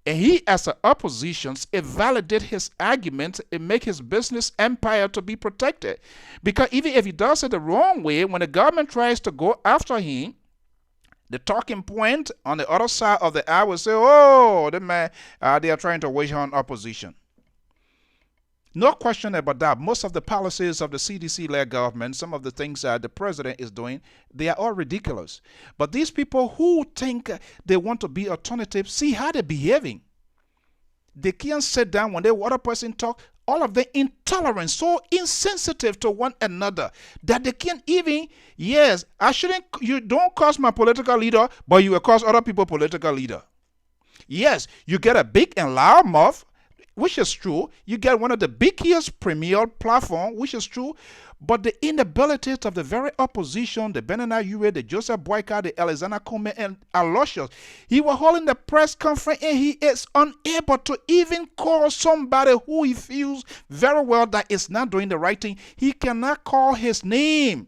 and he as an opposition, it validate his argument, it make his business empire to be protected. Because even if he does it the wrong way, when the government tries to go after him, the talking point on the other side of the aisle will say, oh, the man, they are trying to wage on opposition. No question about that. Most of the policies of the CDC-led government, some of the things that the president is doing, they are all ridiculous. But these people who think they want to be alternative, see how they're behaving. They can't sit down when the other person talk. All of them intolerant, so insensitive to one another that they can't even, yes, you don't cause my political leader, but you will cause other people political leader. Yes, you get a big and loud mouth, which is true. You get one of the biggest premier platform, which is true. But the inability of the very opposition, the Benani Ure, the Joseph Boyka, the Alexander Kome, and Aloysius, he was holding the press conference and he is unable to even call somebody who he feels very well that is not doing the right thing. He cannot call his name.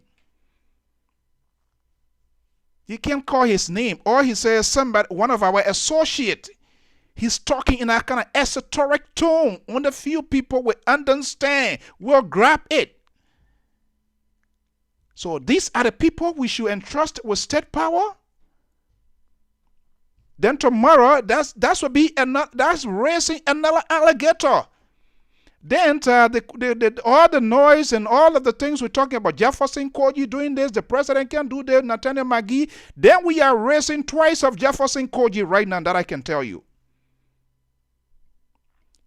He can't call his name. Or he says somebody, one of our associates. He's talking in a kind of esoteric tone. Only few people will understand, will grab it. So these are the people we should entrust with state power. Then tomorrow, that's will be that's raising another alligator. Then all the noise and all of the things we're talking about, Jefferson Koji doing this, the president can do this, Nathaniel McGee, then we are raising twice of Jefferson Koji right now, that I can tell you.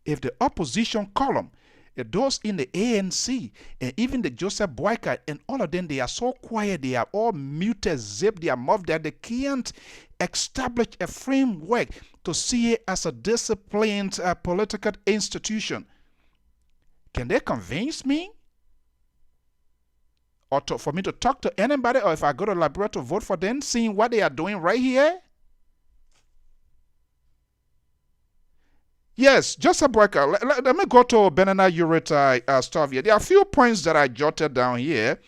If the opposition column, those in the ANC, and even the Joseph Boycott, and all of them, they are so quiet, they are all muted, zip their mouth, that they can't establish a framework to see it as a disciplined political institution. Can they convince me? Or for me to talk to anybody, or if I go to LIBERIA to vote for them, seeing what they are doing right here? Yes, just a breaker. Let me go to Benana Ureta stuff here. There are a few points that I jotted down here.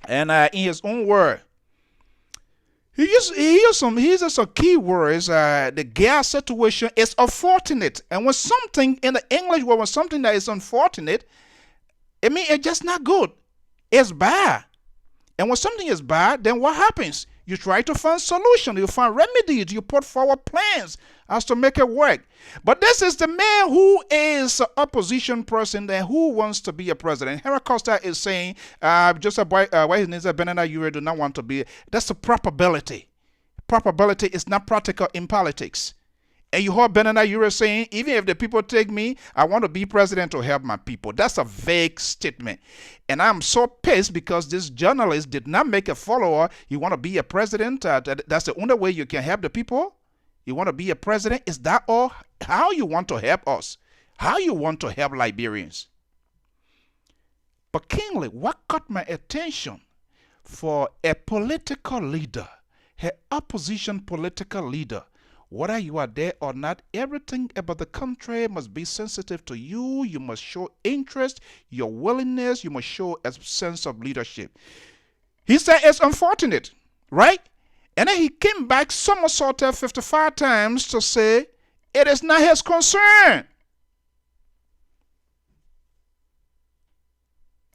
And in his own word, he used some key words. The gas situation is unfortunate. And when something in the English word, when something that is unfortunate, it means it's just not good. It's bad. And when something is bad, then what happens? You try to find solutions, you find remedies, you put forward plans as to make it work. But this is the man who is an opposition person and who wants to be a president. Henry Costa is saying, just why his name is Benana Ure do not want to be. That's a probability. Probability is not practical in politics. And you heard Benana Ure saying, even if the people take me, I want to be president to help my people. That's a vague statement. And I'm so pissed because this journalist did not make a follower. You want to be a president? That's the only way you can help the people? You want to be a president? Is that all? How you want to help us? How you want to help Liberians? But Kingsley, what caught my attention for a political leader, an opposition political leader, whether you are there or not, everything about the country must be sensitive to you. You must show interest, your willingness. You must show a sense of leadership. He said it's unfortunate, right? And then he came back somersaulted 55 times to say it is not his concern.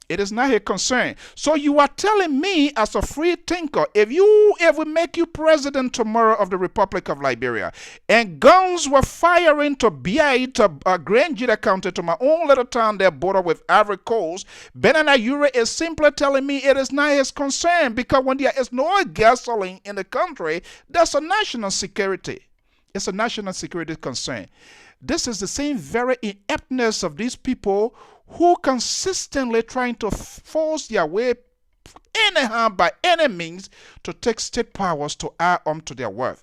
It is not his concern. So you are telling me as a free thinker, if we make you president tomorrow of the Republic of Liberia, and guns were firing to BI, to Grand Jita County, to my own little town there border with Ivory Coast, Benana Ure is simply telling me it is not his concern, because when there is no gasoline in the country, that's a national security. It's a national security concern. This is the same very ineptness of these people who consistently trying to force their way anyhow by any means to take state powers to add on to their worth.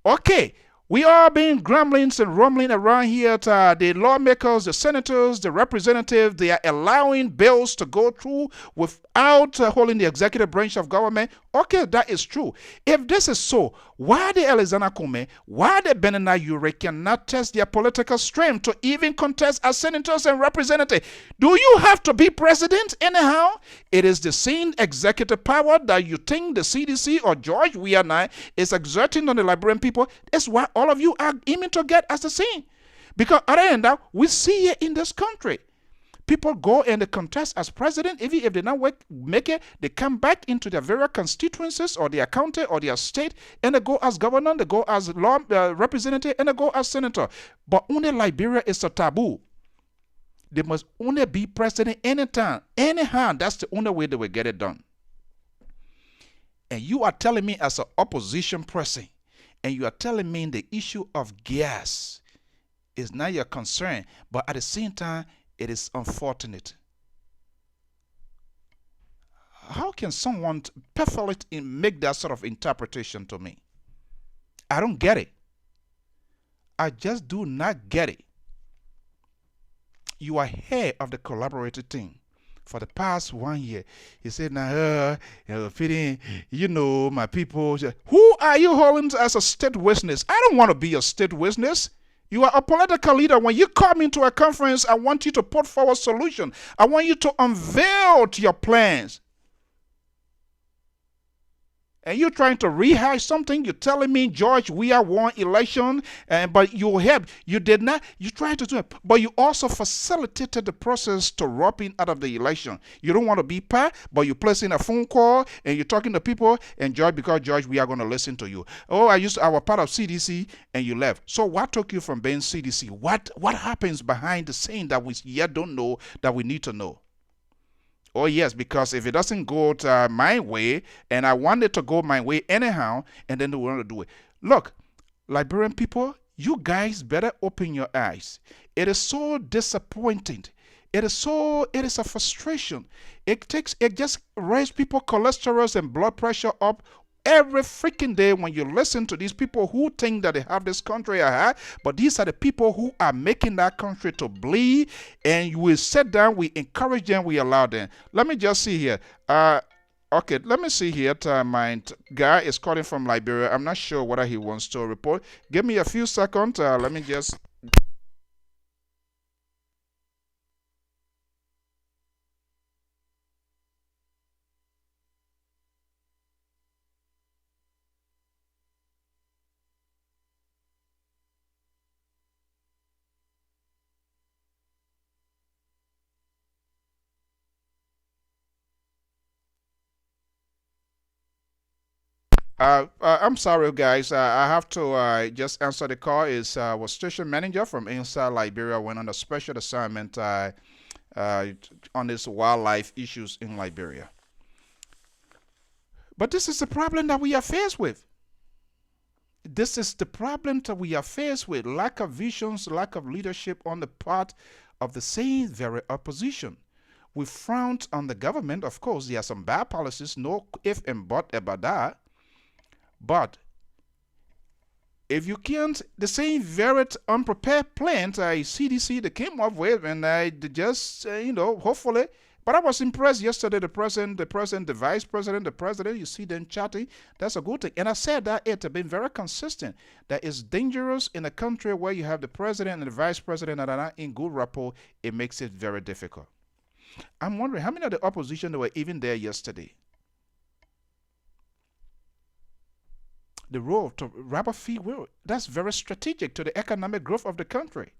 Okay, we are being grumblings and rumbling around here. The lawmakers, the senators, the representatives, they are allowing bills to go through without holding the executive branch of government. Okay, that is true. If this is so, why the Alexander Kume, why the Benana Ure cannot test their political strength to even contest as senators and representatives? Do you have to be president anyhow? It is the same executive power that you think the CDC or George Weah is exerting on the Liberian people. That's why all of you are aiming to get as the same. Because other than that, we see it in this country. People go and they contest as president. Even if they not make it, they come back into their various constituencies or their county or their state, and they go as governor, they go as law representative, and they go as senator. But only Liberia is a taboo. They must only be president anytime, anyhow. That's the only way they will get it done. And you are telling me as an opposition person, and you are telling me the issue of gas is not your concern, but at the same time, it is unfortunate. How can someone perfectly make that sort of interpretation to me? I don't get it. I just do not get it. You are head of the collaborative team for the past 1 year. He said, now, fitting, my people. Who are you holding as a state witness? I don't want to be a state witness. You are a political leader. When you come into a conference, I want you to put forward solutions. I want you to unveil your plans. And you're trying to rehash something. You're telling me George Weah won election, but you did not. You tried to do it, but you also facilitated the process to rob in out of the election. You don't want to be part, but you're placing a phone call and you're talking to people. And George, because George, we are going to listen to you. Oh, I was part of CDC, and you left. So what took you from being CDC? What happens behind the scene that we yet don't know that we need to know? Oh, yes, because if it doesn't go my way, and I want it to go my way anyhow, and then they want to do it. Look, Liberian people, you guys better open your eyes. It is so disappointing. It is a frustration. It just raises people cholesterol and blood pressure up every freaking day when you listen to these people who think that they have this country ahead, but these are the people who are making that country to bleed, and we sit down, we encourage them, we allow them. Let me just see here. Okay, let me see here. My guy is calling from Liberia. I'm not sure whether he wants to report. Give me a few seconds. Let me just... I'm sorry, guys. I have to just answer the call. Was station manager from inside Liberia went on a special assignment on these wildlife issues in Liberia. But this is the problem that we are faced with. This is the problem that we are faced with. Lack of visions, lack of leadership on the part of the same very opposition. We frown on the government. Of course, there are some bad policies, no if and but about that. But if you can't, the same very unprepared plan CDC they came up with, and I just, hopefully, but I was impressed yesterday, the president, the vice president, the president, you see them chatting, that's a good thing. And I said that it has been very consistent, that it's dangerous in a country where you have the president and the vice president that are not in good rapport, it makes it very difficult. I'm wondering how many of the opposition that were even there yesterday? The role to rubber feet will. That's very strategic to the economic growth of the country.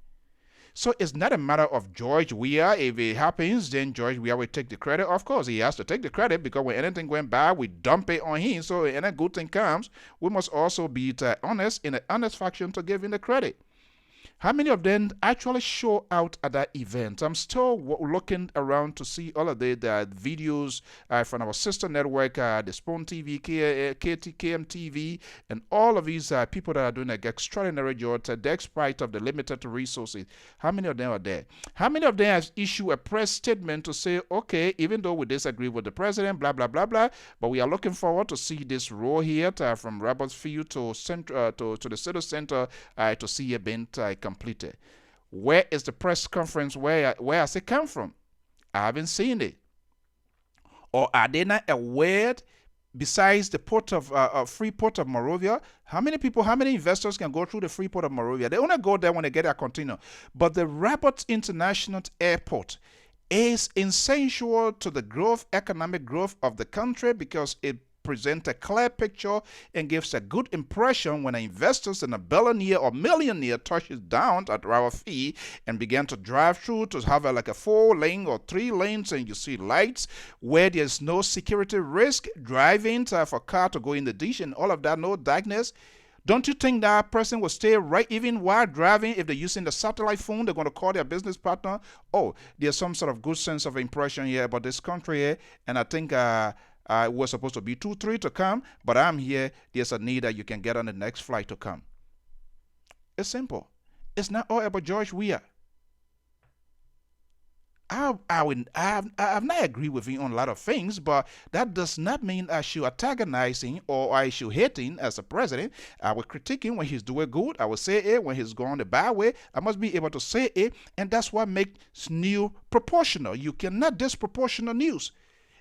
So it's not a matter of George Weah. If it happens, then George Weah will take the credit. Of course, he has to take the credit because when anything went bad, we dump it on him. So when a good thing comes, we must also be honest in an honest fashion to give him the credit. How many of them actually show out at that event? I'm still looking around to see all of the videos from our sister network, the Spoon TV, KM TV, and all of these people that are doing an extraordinary job despite of the limited resources. How many of them are there? How many of them have issued a press statement to say, okay, even though we disagree with the president, blah, blah, blah, blah, but we are looking forward to see this role here from Roberts Field to the city center to see it being completed. Where is the press conference? Where has it come from? I haven't seen it. Or are they not aware? Besides the port of free port of Monrovia, how many investors can go through the free port of Monrovia? They only go there when they get a container. But the Rabat International Airport is essential to the economic growth of the country because it present a clear picture and gives a good impression when investors and a billionaire or millionaire touches down at our fee and begin to drive through to have like a 4-lane or 3 lanes, and you see lights where there's no security risk, driving for car to go in the ditch and all of that, no darkness. Don't you think that person will stay right even while driving? If they're using the satellite phone, they're going to call their business partner. Oh, there's some sort of good sense of impression here about this country here, and I think we're supposed to be 2-3 to come, but I'm here. There's a need that you can get on the next flight to come. It's simple. It's not all about George Weah. I have not agreed with him on a lot of things, but that does not mean I should antagonize him or I should hate him as a president. I will critique him when he's doing good. I will say it when he's going the bad way. I must be able to say it, and that's what makes news proportional. You cannot disproportional news.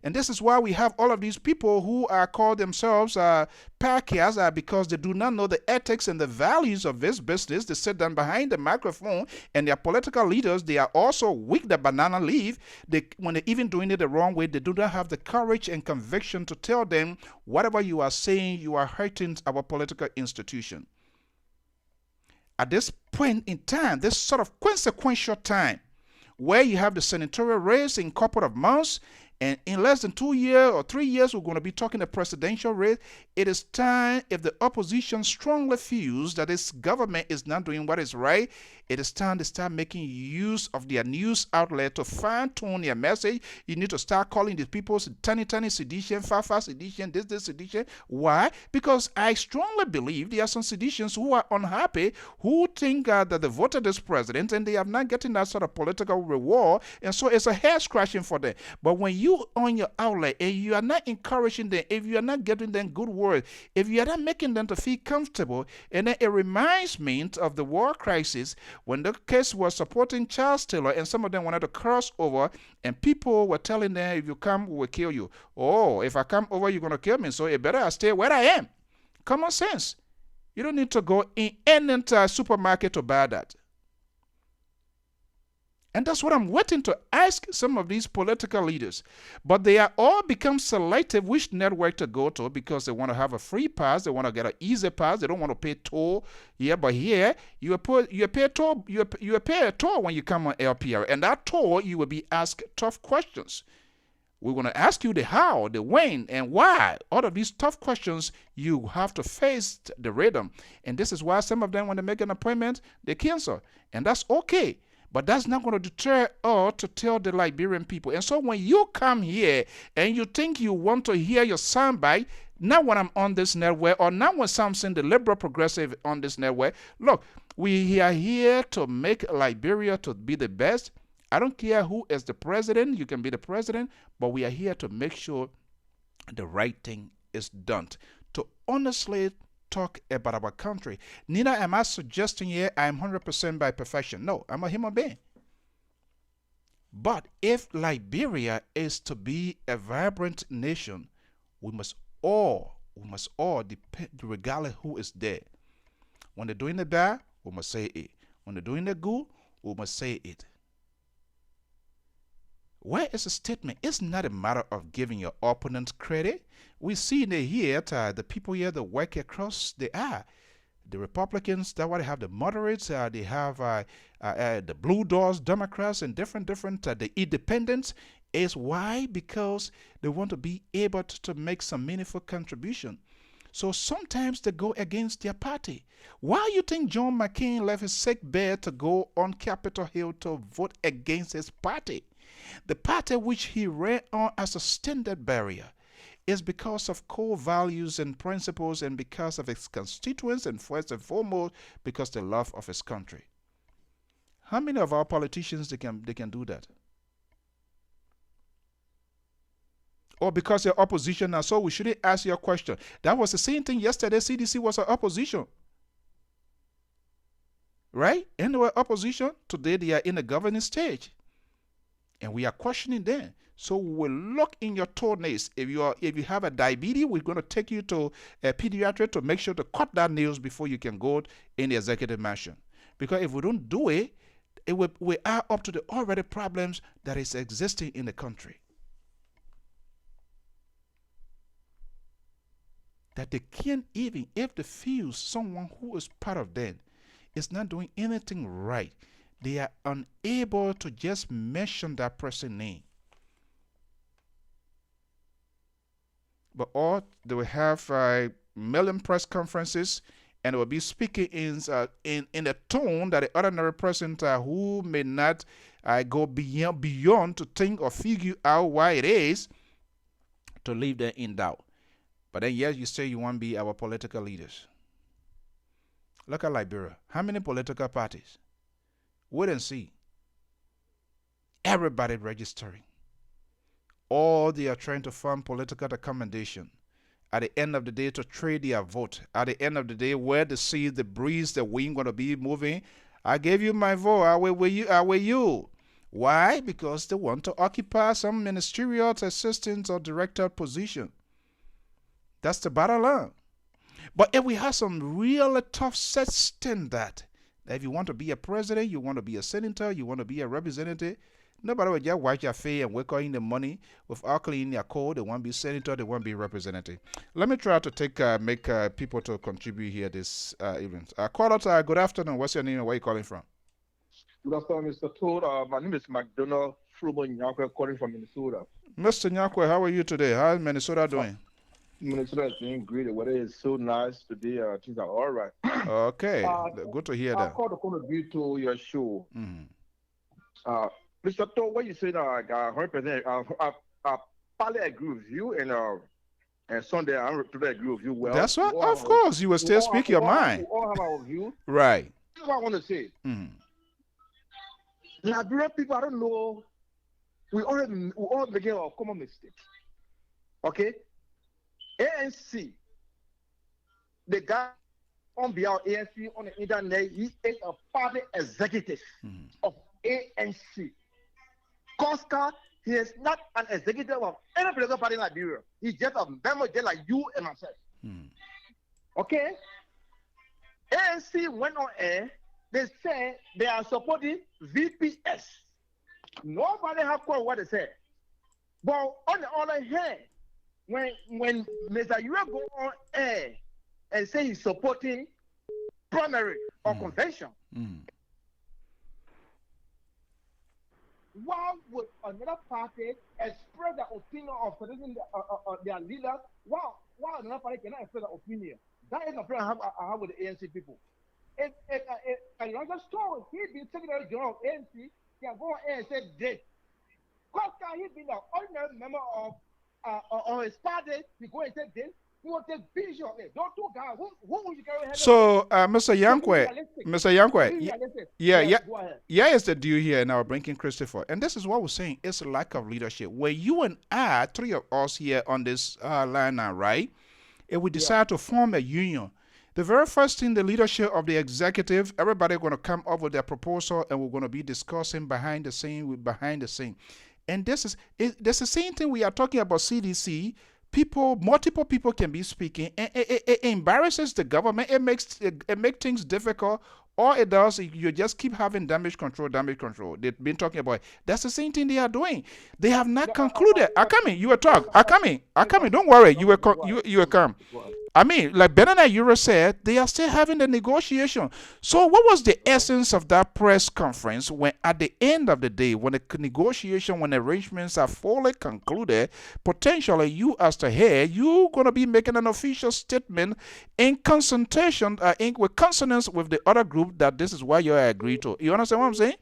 And this is why we have all of these people who are called themselves packers because they do not know the ethics and the values of this business. They sit down behind the microphone, and their political leaders, they are also weak, the banana leaf. When they're even doing it the wrong way, they do not have the courage and conviction to tell them, whatever you are saying, you are hurting our political institution. At this point in time, this sort of consequential time, where you have the senatorial race in a couple of months, and in less than 2 years or 3 years, we're going to be talking the presidential race. It is time, if the opposition strongly feels that this government is not doing what is right, it is time to start making use of their news outlet to fine-tune their message. You need to start calling these people tiny sedition, far sedition, this sedition. Why? Because I strongly believe there are some seditionists who are unhappy, who think that they voted this president and they have not getting that sort of political reward, and so it's a hair scratching for them. But when you on your outlet and you are not encouraging them, if you are not giving them good words, if you are not making them to feel comfortable, and then it reminds me of the war crisis when the case was supporting Charles Taylor, and some of them wanted to cross over, and people were telling them, if you come, we will kill you. Oh, if I come over, you're going to kill me, so it better I stay where I am. Common sense. You don't need to go in any supermarket to buy that. And that's what I'm waiting to ask some of these political leaders. But they are all become selective which network to go to because they want to have a free pass. They want to get an easy pass. They don't want to pay toll. Yeah, but here you pay a toll. You pay a toll when you come on LPR, and that toll you will be asked tough questions. We're going to ask you the how, the when, and why. All of these tough questions, you have to face the rhythm. And this is why some of them, when they make an appointment, they cancel. And that's okay. But that's not going to deter us to tell the Liberian people. And so when you come here and you think you want to hear your soundbite, not when I'm on this network or not when something the liberal progressive on this network, look, we are here to make Liberia to be the best. I don't care who is the president. You can be the president. But we are here to make sure the right thing is done. To honestly talk about our country. Neither am I suggesting here I'm 100% by perfection. No, I'm a human being. But if Liberia is to be a vibrant nation, we must all depend, regardless who is there. When they're doing the bad, we must say it. When they're doing the good, we must say it. Where is a statement? It's not a matter of giving your opponent credit. We see in here the people here that work across the aisle. The Republicans, that's why they have the moderates, they have the Blue Doors, Democrats, and different the independents. Is why? Because they want to be able to make some meaningful contribution. So sometimes they go against their party. Why you think John McCain left his sick bed to go on Capitol Hill to vote against his party? The party which he ran on as a standard barrier is because of core values and principles and because of his constituents and first and foremost because the love of his country. How many of our politicians they can do that? Or because they're opposition now, so we shouldn't ask your question. That was the same thing yesterday. CDC was an opposition. Right? And they were opposition. Today they are in the governing stage. And we are questioning them. So we will look in your toenails. If you have a diabetes, we're going to take you to a pediatric to make sure to cut that nails before you can go in the executive mansion. Because if we don't do it, we are up to the already problems that is existing in the country. That they can't even, if they feel someone who is part of them is not doing anything right, they are unable to just mention that person's name. But all they will have a million press conferences, and they will be speaking in a tone that the ordinary person who may not go beyond to think or figure out why it is to leave them in doubt. But then yes, you say you want to be our political leaders. Look at Liberia. How many political parties? Wait and see. Everybody registering. All they are trying to form political accommodation. At the end of the day, to trade their vote. At the end of the day, where they see the breeze, the wind going to be moving. I gave you my vote. I will you. Why? Because they want to occupy some ministerial assistant or director position. That's the bottom line. But if we have some really tough set standard, that if you want to be a president, you want to be a senator, you want to be a representative, nobody will just wipe your face and wake up in the money without cleaning their code. They want to be senator, they want to be representative. Let me try to make people to contribute here this evening. Caller, good afternoon. What's your name and where are you calling from? Good afternoon, Mr. Toad. My name is McDonald Frubo Nyakwe, calling from Minnesota. Mr. Nyakwe, how are you today? How is Minnesota doing? Minnesota is doing great. The weather is so nice today. Things are all right. Okay, good to hear that. I called to contribute to your show. Mr. Toad, what you said, 100%. I partly agree with you, and Sunday I totally agree with you. Well, that's what, of course, you will still speak your mind. We all have our view. Right. This is what I want to say. Liberian people, I don't know. We all begin our common mistake. Okay? ANC, the guy on behalf of ANC on the internet, he is a party executive of ANC. Koska, he is not an executive of any political party in Liberia. He's just a member just like you and myself. Okay? ANC went on air. They say they are supporting VPS. Nobody have called what they said. But on the other hand, when Mr. Yura go on air and say he's supporting primary or convention, why would another party express the opinion of their leader? Why another party cannot express their opinion? That is the problem I have with the ANC people. If Elijah Stone, he'd be Secretary General of ANC, can go on air and say this. Costa, he'd be the ordinary member of his party, he go and say this. He will take vision of it. Don't two guys. Who would you carry? So, Mr. Yankwe, yeah, is the deal here in our Brinking Christopher. And this is what we're saying. It's a lack of leadership. Where you and I, three of us here on this line now, right? If we decide to form a union, the very first thing, the leadership of the executive, everybody going to come up with their proposal and we're going to be discussing behind the scene. And this is the same thing we are talking about CDC. Multiple people can be speaking, and it embarrasses the government. It makes things difficult. All it does is you just keep having damage control. They've been talking about it. That's the same thing they are doing. They have not concluded. Akami, you were talking. Akami, don't worry. You were calm. I mean, like Ben and Euro said, they are still having the negotiation. So what was the essence of that press conference when at the end of the day, when the negotiation, when arrangements are fully concluded, potentially you as the head, you're going to be making an official statement in consultation, with consonance with the other group that this is what you agree to. You understand what I'm saying?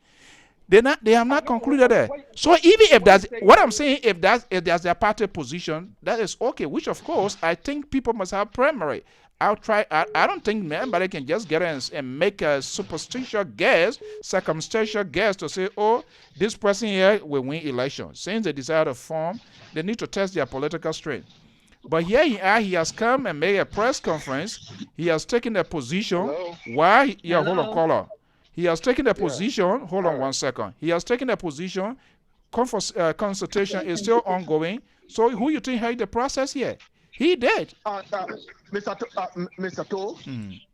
They have not concluded that. So even if that's what I'm saying, if that's their party position, that is okay. Which of course I think people must have primary. I don't think anybody can just get in and make a circumstantial guess to say, oh, this person here will win election. Since they decide to form, they need to test their political strength. But here he has come and made a press conference. He has taken a position. Why? Yeah, hold on, caller. He has taken a position. Hold on 1 second. He has taken a position. Consultation is still ongoing. So who you think had the process here? He did. Mr. Toll,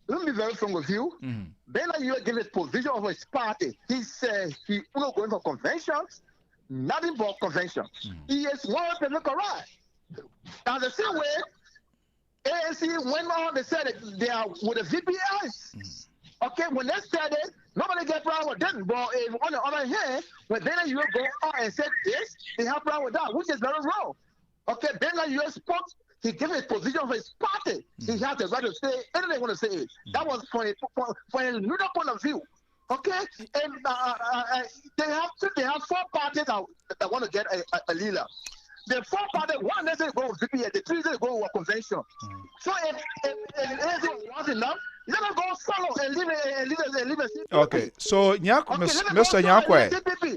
let me be very frank with you. Ben you gave his position of his party. He said he will going for conventions, nothing but convention. He is 100% correct. Now the same way, ANC went on, they said they are with the VPS. Okay, when they said it, nobody get problem with them. But on the other hand, when Ben you go on and said this, they have problem with that, which is very wrong. Okay, Ben you spoke, he gave his position of his party. He has the right to say anything he want to say. That was for a neutral point of view. Okay, and they have 4 parties that want to get a leader. The 4 parties, one they say go with VPS, the 3 they go with a convention. So if anything was enough, let us go solo and leave it. Okay, so Mr. Nyakwe,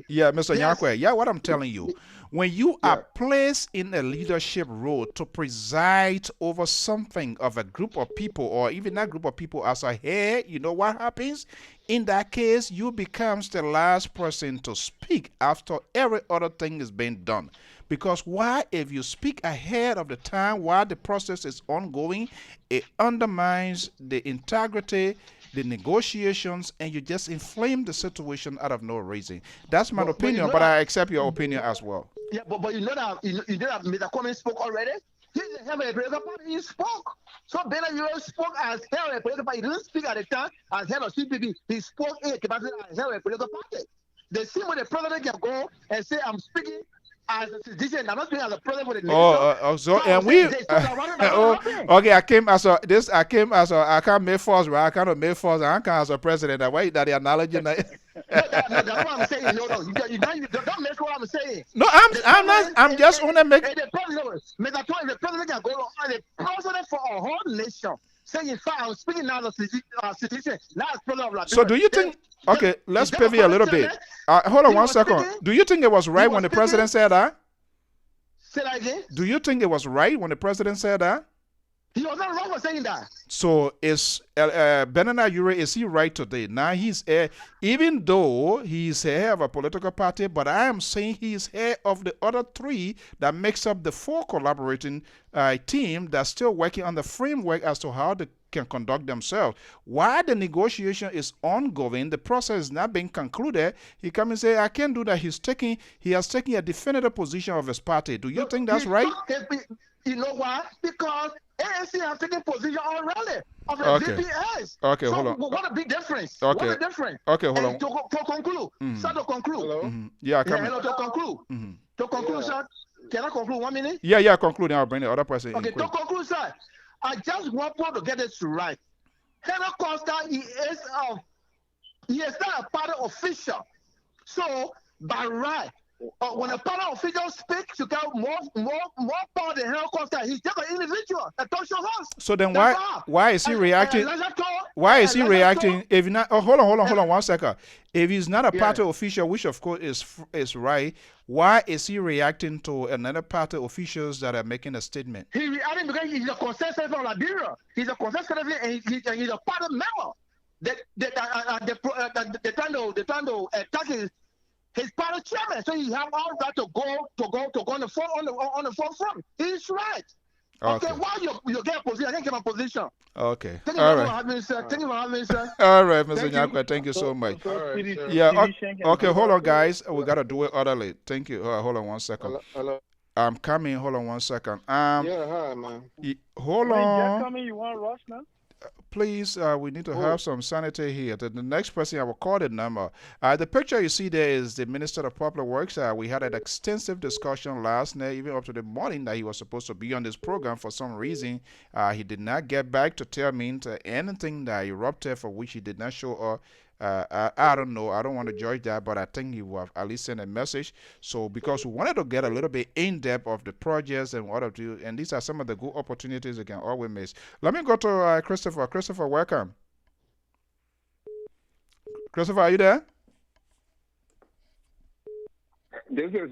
Yeah, Mr. Yes. Nyakwe. Yeah, what I'm telling you. When you Yeah. are placed in a leadership role to preside over something of a group of people, or even that group of people as a head, you know what happens? In that case, you becomes the last person to speak after every other thing is being done. Because why? If you speak ahead of the time while the process is ongoing, it undermines the integrity, the negotiations, and you just inflame the situation out of no reason. That's my opinion, but I accept your opinion as well. Yeah, but you know that Mr. Kwame spoke already. He's the head of a political party. He spoke. So Bernard Uriel spoke as head of a political party. He didn't speak at the time as head of CPP. He spoke in capacity as head of a political party. The same way the president can go and say, I'm speaking as a citizen. I'm not speaking as a president for the nation. So and we okay. I came as a this. I came as a. I can't make force, right? I can't make force. I can't as a president. That way that the analogy. No, that's what I'm saying. No, you don't mess what I'm saying. No, I'm not. I'm just want to make. The president can go on the president for a whole nation. Saying, in fact, I'm speaking now as a citizen, not as president of Liberia. So do you think? Okay, let's pivot a little bit. Hold on one second. Do you think it was right when the president said that? Say that again. Do you think it was right when the president said that? He was not wrong for saying that. So is Bernard Ure, is he right today? Now he's even though he's head of a political party, but I am saying he's head of the other three that makes up the four collaborating team that's still working on the framework as to how they can conduct themselves. While the negotiation is ongoing, the process is not being concluded, he come and say, I can't do that. He has taken a definitive position of his party. Do you think that's right? You know why? Because ANC have taken position already of the VPS. Okay, so hold on. What a big difference. Okay. What a difference. Okay, hold on. To conclude. Sir, to conclude. Hello? Yeah, hello, to conclude. To conclude, sir. Can I conclude 1 minute? Yeah, concluding. I'll bring the other person Okay, in. to conclude, sir. I just want to get this right. Henry Costa, he is not a party official. So, by right, when a party official speaks, you got more power than Henry Costa. He's just an individual. That don't show us. So then why is he reacting? Why is he reacting? If not, hold on 1 second. If he's not a party official, which of course is right, why is he reacting to another party officials that are making a statement? He's reacting because he's a consensus from Liberia. He's a consensus and he's a party member. They're trying to attack his party chairman, so he have all that to go on the forefront. He's right. Okay, why you get a position? I can't get my position. Okay. Thank you for having me, sir. Thank you for having me, sir. All right, Mr. Nyakwe, thank you so much. Yeah, okay, hold on, guys. We got to do it orderly. Thank you. Hold on 1 second. Hello? I'm coming. Hold on 1 second. Yeah, hi, man. Hold on. Coming, you want rush now? Please, we need to have some sanity here. The next person, I will call the number. The picture you see there is the Minister of Public Works. We had an extensive discussion last night, even up to the morning that he was supposed to be on this program. For some reason, he did not get back to tell me anything that erupted for which he did not show up. I don't know. I don't want to judge that, but I think he will have at least send a message. So because we wanted to get a little bit in depth of the projects and what of you, and these are some of the good opportunities you can always miss. Let me go to Christopher. Christopher, welcome. Christopher, are you there? This is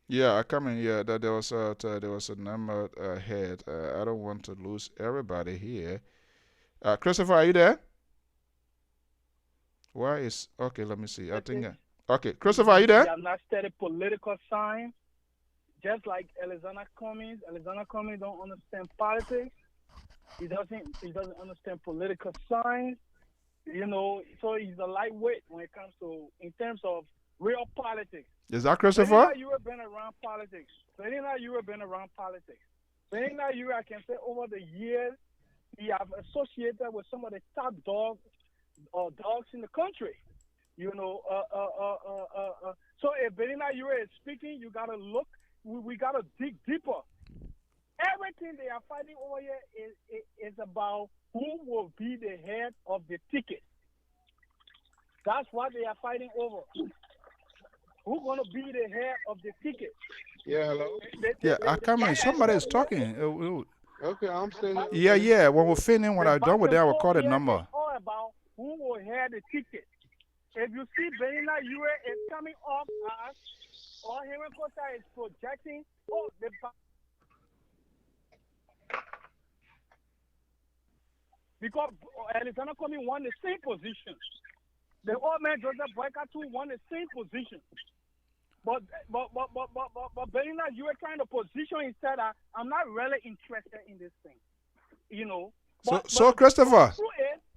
Yeah, I come in. Yeah, there was a number ahead. I don't want to lose everybody here. Christopher, are you there? Why is okay? Let me see. I think okay. Christopher, are you there? They have not studied political science, just like Alexander Cummings. Alexander Cummings don't understand politics. He doesn't understand political science. You know, so he's a lightweight when it comes to in terms of real politics. Is that Christopher? You have been around politics. I can say over the years, he have associated with some of the top dogs in the country, you know. So if Benina Yure is speaking, you gotta look. We gotta dig deeper. Everything they are fighting over here is about who will be the head of the ticket. That's what they are fighting over. Who's gonna be the head of the ticket? Yeah, hello. Yeah, I come in. Somebody is talking. Okay, I'm saying. Yeah. When we're finished, when I'm done with that, I will call the number. All about who will head the ticket. If you see Benina Ure is coming off as, or Henry Costa is projecting, oh, the because Alexander Coming won the same position. The old man Joseph Boyka too won the same position. But Benina Ure trying to position instead that I'm not really interested in this thing. You know. So Christopher.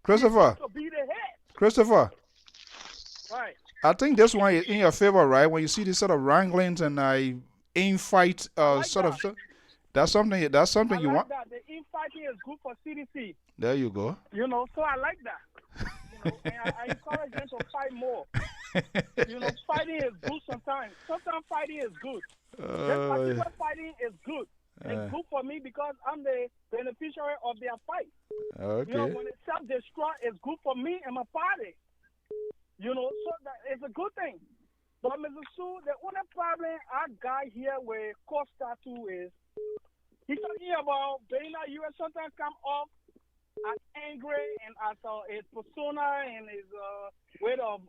Christopher. To be the head. Christopher. Right. I think this one is in your favor, right? When you see this sort of wranglings and infight sort of stuff. That's something you want. That. The infighting is good for CDC. There you go. You know, so I like that. You know, and I encourage them to fight more. You know, fighting is good sometimes. Sometimes fighting is good. This particular fighting is good. It's good for me because I'm the beneficiary of their fight. Okay. You know, when it's self-destruct, it's good for me and my party. You know, so that it's a good thing. But Mr. Sue, the only problem I got here with Costa too is he's talking about Benina U.S. sometimes come off as angry and as his persona and his way of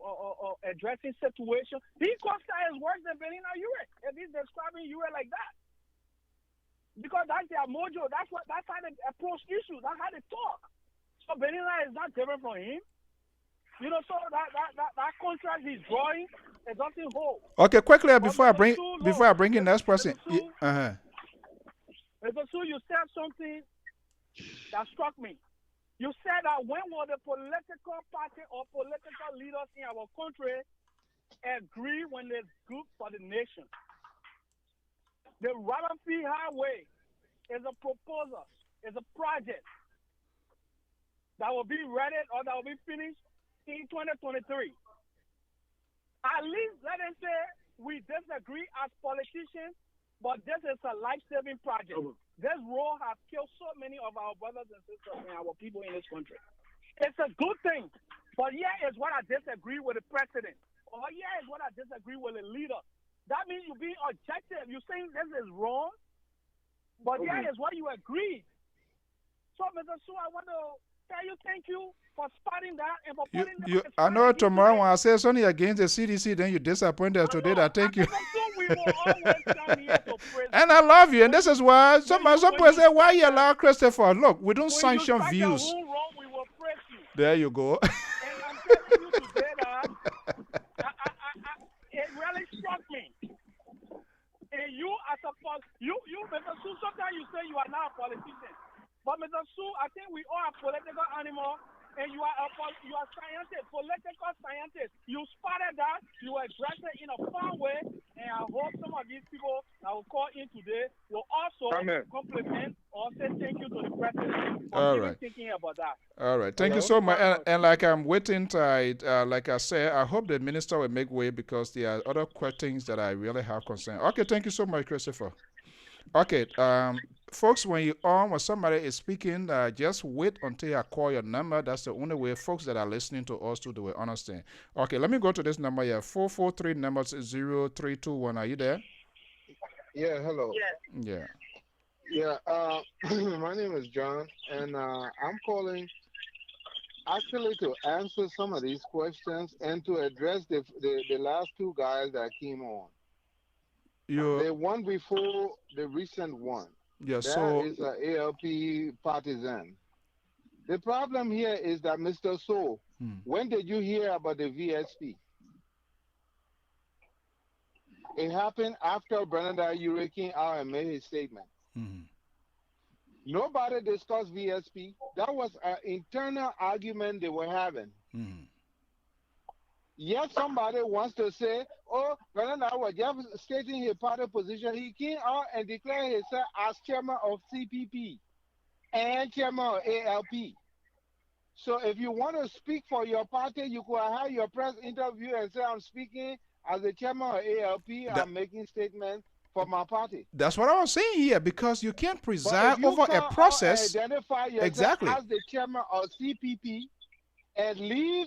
addressing situation. He Costa is worse than Benina U.S. if he's describing U.S. like that. Because that's their mojo. That's how they approach issues. That's how they talk. So Benina is not different from him. You know, so that contract he's drawing, it doesn't hold. Okay, quickly before I bring in next person. Mr. Sue, you said something that struck me. You said that when will the political party or political leaders in our country agree when it's good for the nation? The Ravenfield Highway is a proposal, is a project that will be ready or that will be finished in 2023. At least let them say we disagree as politicians, but this is a life-saving project. This road has killed so many of our brothers and sisters and our people in this country. It's a good thing, but yeah, it's what I disagree with the president, or yeah, it's what I disagree with the leader. That means you're being objective. You're saying this is wrong, but yeah, it's what you agreed. So, Mr. Sue, I want to tell you thank you for spotting that and for putting that. I know tomorrow when I say something against the CDC, then you disappointed today. That thank you. We will always come here to praise. And I love you, and this is why some people say, "Why you allow Christopher?" Look, we don't sanction views. Wrong, we will praise you. There you go. And I'm telling you today that it really struck me. And you as a you Mr. Sue, sometimes you say you are not a politician. But Mr. Sue, I think we all are political animals, and you are scientist, political scientist. You spotted that, you addressed it in a fun way, and I hope some of these people that will call in today will also compliment or say thank you to the president for thinking about that. All right. Thank you so much. And like I'm waiting to, like I said, I hope the minister will make way because there are other things that I really have concern. Okay, thank you so much, Christopher. Okay, folks, when somebody is speaking, just wait until I call your number. That's the only way folks that are listening to us they will understand. Okay, let me go to this number here. 443 numbers 0321. Are you there? Yeah, hello. Yeah. Yeah, my name is John, and I'm calling actually to answer some of these questions and to address the last two guys that came on. The one before the recent one. Yeah, that is an ALP partisan. The problem here is that, Mr. So, when did you hear about the VSP? It happened after Bernard Ure came out and made his statement. Nobody discussed VSP. That was an internal argument they were having. Yet somebody wants to say, oh, Bernard was just stating his party position. He came out and declared himself as chairman of CPP and chairman of ALP. So if you want to speak for your party, you could have your press interview and say, I'm speaking as the chairman of ALP. I'm making statements for my party. That's what I was saying here, because you can't preside over a process. Identify yourself as the chairman of CPP and leave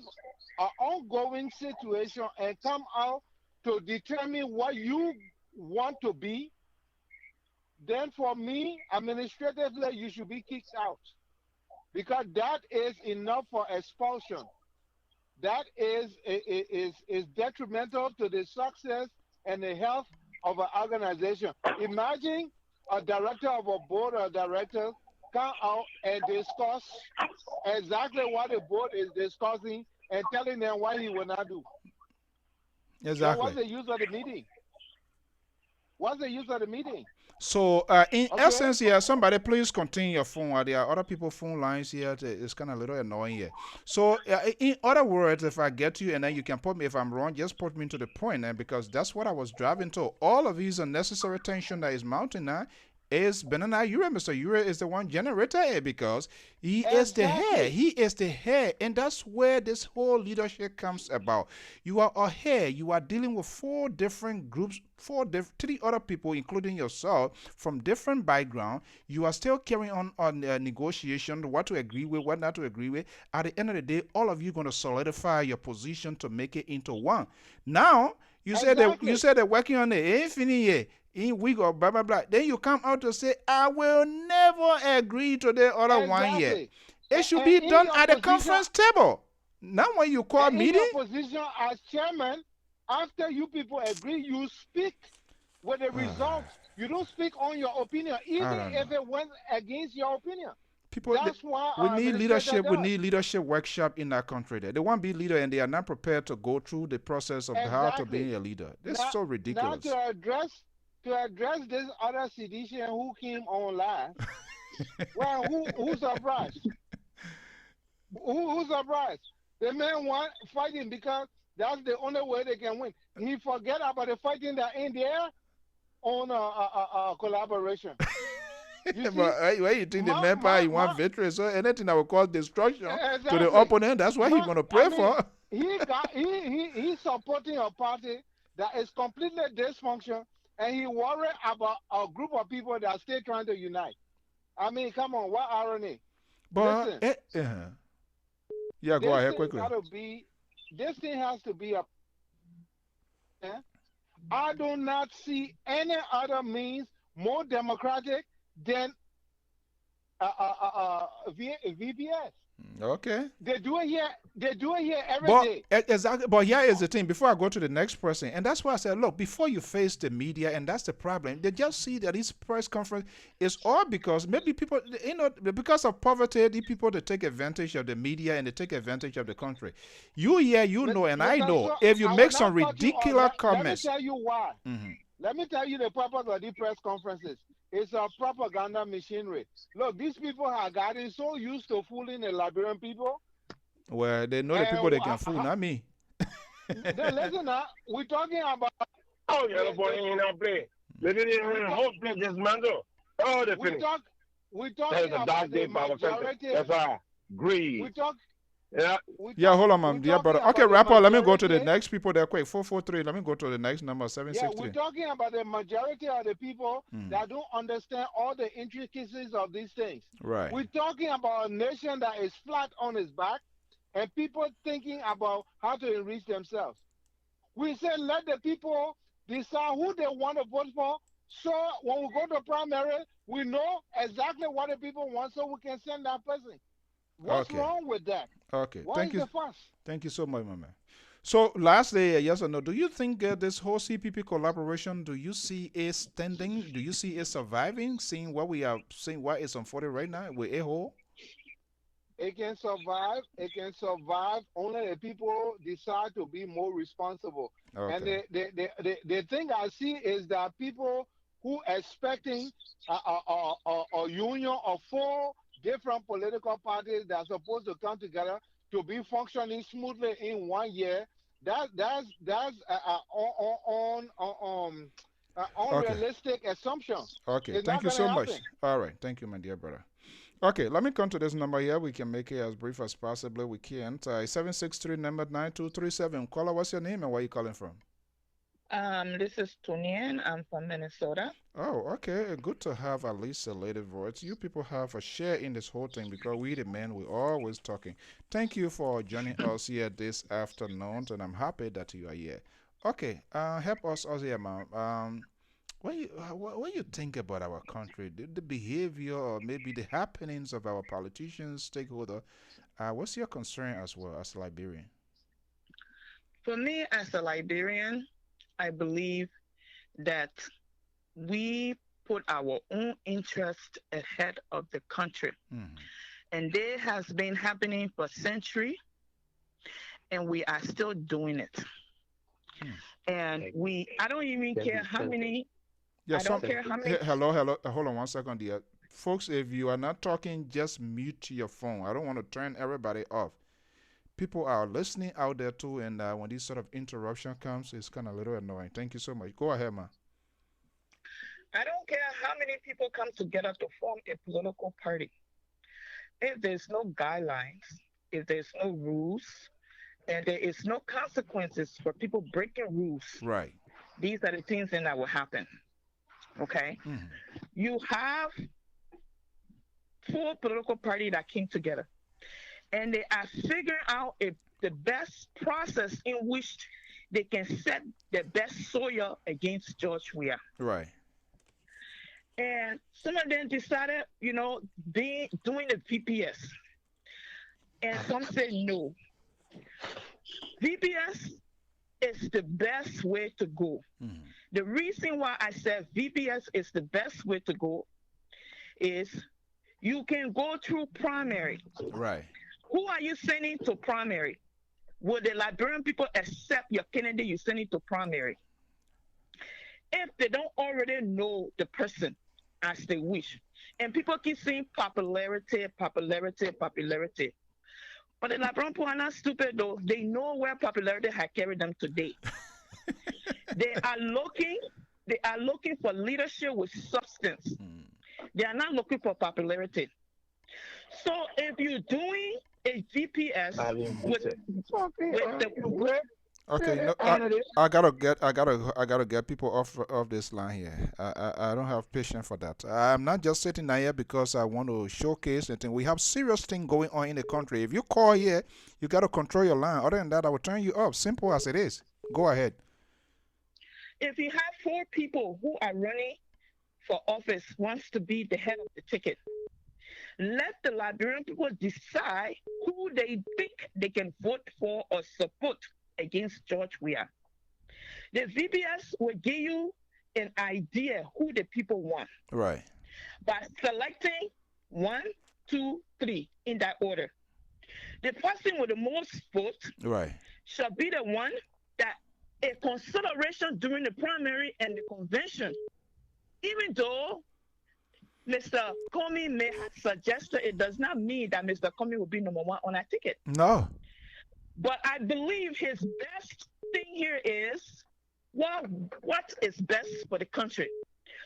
an ongoing situation and come out to determine what you want to be, then for me, administratively, you should be kicked out. Because that is enough for expulsion. that is detrimental to the success and the health of an organization. Imagine a director of a board or director come out and discuss exactly what the board is discussing and telling them what he will not do. Then Exactly. what's the use of the meeting? What's the use of the meeting? So, in Okay. essence, here, somebody please continue your phone. There are other people phone lines here. It's kind of a little annoying here. So, in other words, if I get you and then you can put me, if I'm wrong, just put me to the point, because that's what I was driving to. All of these unnecessary tension that is mounting now is Benana Ure. Mr. Ure is the one generator here because he is the head. He is the head. And that's where this whole leadership comes about. You are a head. You are dealing with four different groups, three other people, including yourself, from different background. You are still carrying on negotiation, what to agree with, what not to agree with. At the end of the day, all of you going to solidify your position to make it into one. Now, you said they're working on the infinite in week or blah blah blah. Then you come out to say, I will never agree to the other 1 year. It should be done at the conference table. Not when you call meeting. In your position as chairman, after you people agree, you speak with the results. You don't speak on your opinion, even if it went against your opinion. That's why we need leadership. We need leadership workship in that country. They want to be leader and they are not prepared to go through the process of how to be a leader. This is so ridiculous. Now to address this other sedition who came on live. Well, who's surprised? Who's surprised? The man want fighting because that's the only way they can win. He forget about the fighting that in there on collaboration. But where you think the member you want victory? So anything that will cause destruction to the opponent, that's what he's gonna pray for. He's supporting a party that is completely dysfunctional, and he worried about a group of people that are still trying to unite. I mean, come on, what irony? But listen, yeah, go ahead quickly. This thing has to be a. I do not see any other means more democratic than VPS. Okay. They do it here. They do it here every day. Exactly. But here is the thing. Before I go to the next person, and that's why I said, look, before you face the media, and that's the problem. They just see that this press conference is all because maybe people, because of poverty, the people that take advantage of the media and they take advantage of the country. You know, and I know. If you make some ridiculous comments, let me tell you why. Let me tell you the purpose of these press conferences. It's a propaganda machinery. Look, these people have gotten so used to fooling the Liberian people. Well, they know the people they can fool, not me. Then listen now, we're talking about. Oh, you're boy in a play. They didn't even hope to dismantle. Oh, the finish. We're talking about the majority. That's why. Greed. Yeah, hold on, ma'am. Yeah, but okay, wrap up. Let me go to the next people there quick. 443. Let me go to the next number, 763. Yeah, we're talking about the majority of the people that don't understand all the intricacies of these things. Right. We're talking about a nation that is flat on its back and people thinking about how to enrich themselves. We say let the people decide who they want to vote for. So when we go to primary, we know exactly what the people want so we can send that person. What's wrong with that? Okay, thank you. Thank you so much, my man. So, lastly, yes or no, do you think this whole CPP collaboration, do you see it standing? Do you see it surviving, seeing what we are seeing, what is unfolding right now with AHO? It can survive. It can survive only if people decide to be more responsible. Okay. And the thing I see is that people who are expecting a union of 4 different political parties that are supposed to come together to be functioning smoothly in 1 year. That's unrealistic assumption. Okay, thank you so much. All right, thank you, my dear brother. Okay, let me come to this number here. We can make it as brief as possibly we can. 763 number 9237. Caller, what's your name and where are you calling from? This is Tunian. I'm from Minnesota. Oh, okay. Good to have at least a lady voice. You people have a share in this whole thing because we the men, we're always talking. Thank you for joining us here this afternoon, and I'm happy that you are here. Okay, help us here, ma'am. What you think about our country, the behavior or maybe the happenings of our politicians, stakeholder? What's your concern as well as Liberian? For me, as a Liberian, I believe that we put our own interest ahead of the country. And this has been happening for centuries, and we are still doing it. And I don't even care how many, I don't care how many. Hello. Hold on 1 second, dear. Folks, if you are not talking, just mute your phone. I don't want to turn everybody off. People are listening out there too, and when this sort of interruption comes, it's kind of a little annoying. Thank you so much. Go ahead, ma. I don't care how many people come together to form a political party. If there's no guidelines, if there's no rules, and there is no consequences for people breaking rules, right? These are the things that will happen. Okay? You have 4 political parties that came together, and they are figuring out the best process in which they can set the best soil against George Weah. Right. And some of them decided, doing the VPS. And some said no. VPS is the best way to go. The reason why I said VPS is the best way to go is you can go through primary. Right. Who are you sending to primary? Will the Liberian people accept your candidate you sending to primary? If they don't already know the person as they wish, and people keep saying popularity. But the Liberian people are not stupid though. They know where popularity has carried them today. They are looking for leadership with substance. They are not looking for popularity. So if you're doing a GPS with the Okay, no, I gotta get people off this line here. I don't have patience for that. I'm not just sitting here because I want to showcase anything. We have serious thing going on in the country. If you call here, you gotta control your line. Other than that, I will turn you off. Simple as it is. Go ahead. If you have 4 people who are running for office wants to be the head of the ticket, let the Liberian people decide who they think they can vote for or support against George Weah. The VBS will give you an idea who the people want. Right. By selecting 1, 2, 3 in that order. The person with the most votes shall be the one that a consideration during the primary and the convention, even though Mr. Comey may have suggested, it does not mean that Mr. Comey will be number 1 on that ticket. No. But I believe his best thing here is what is best for the country,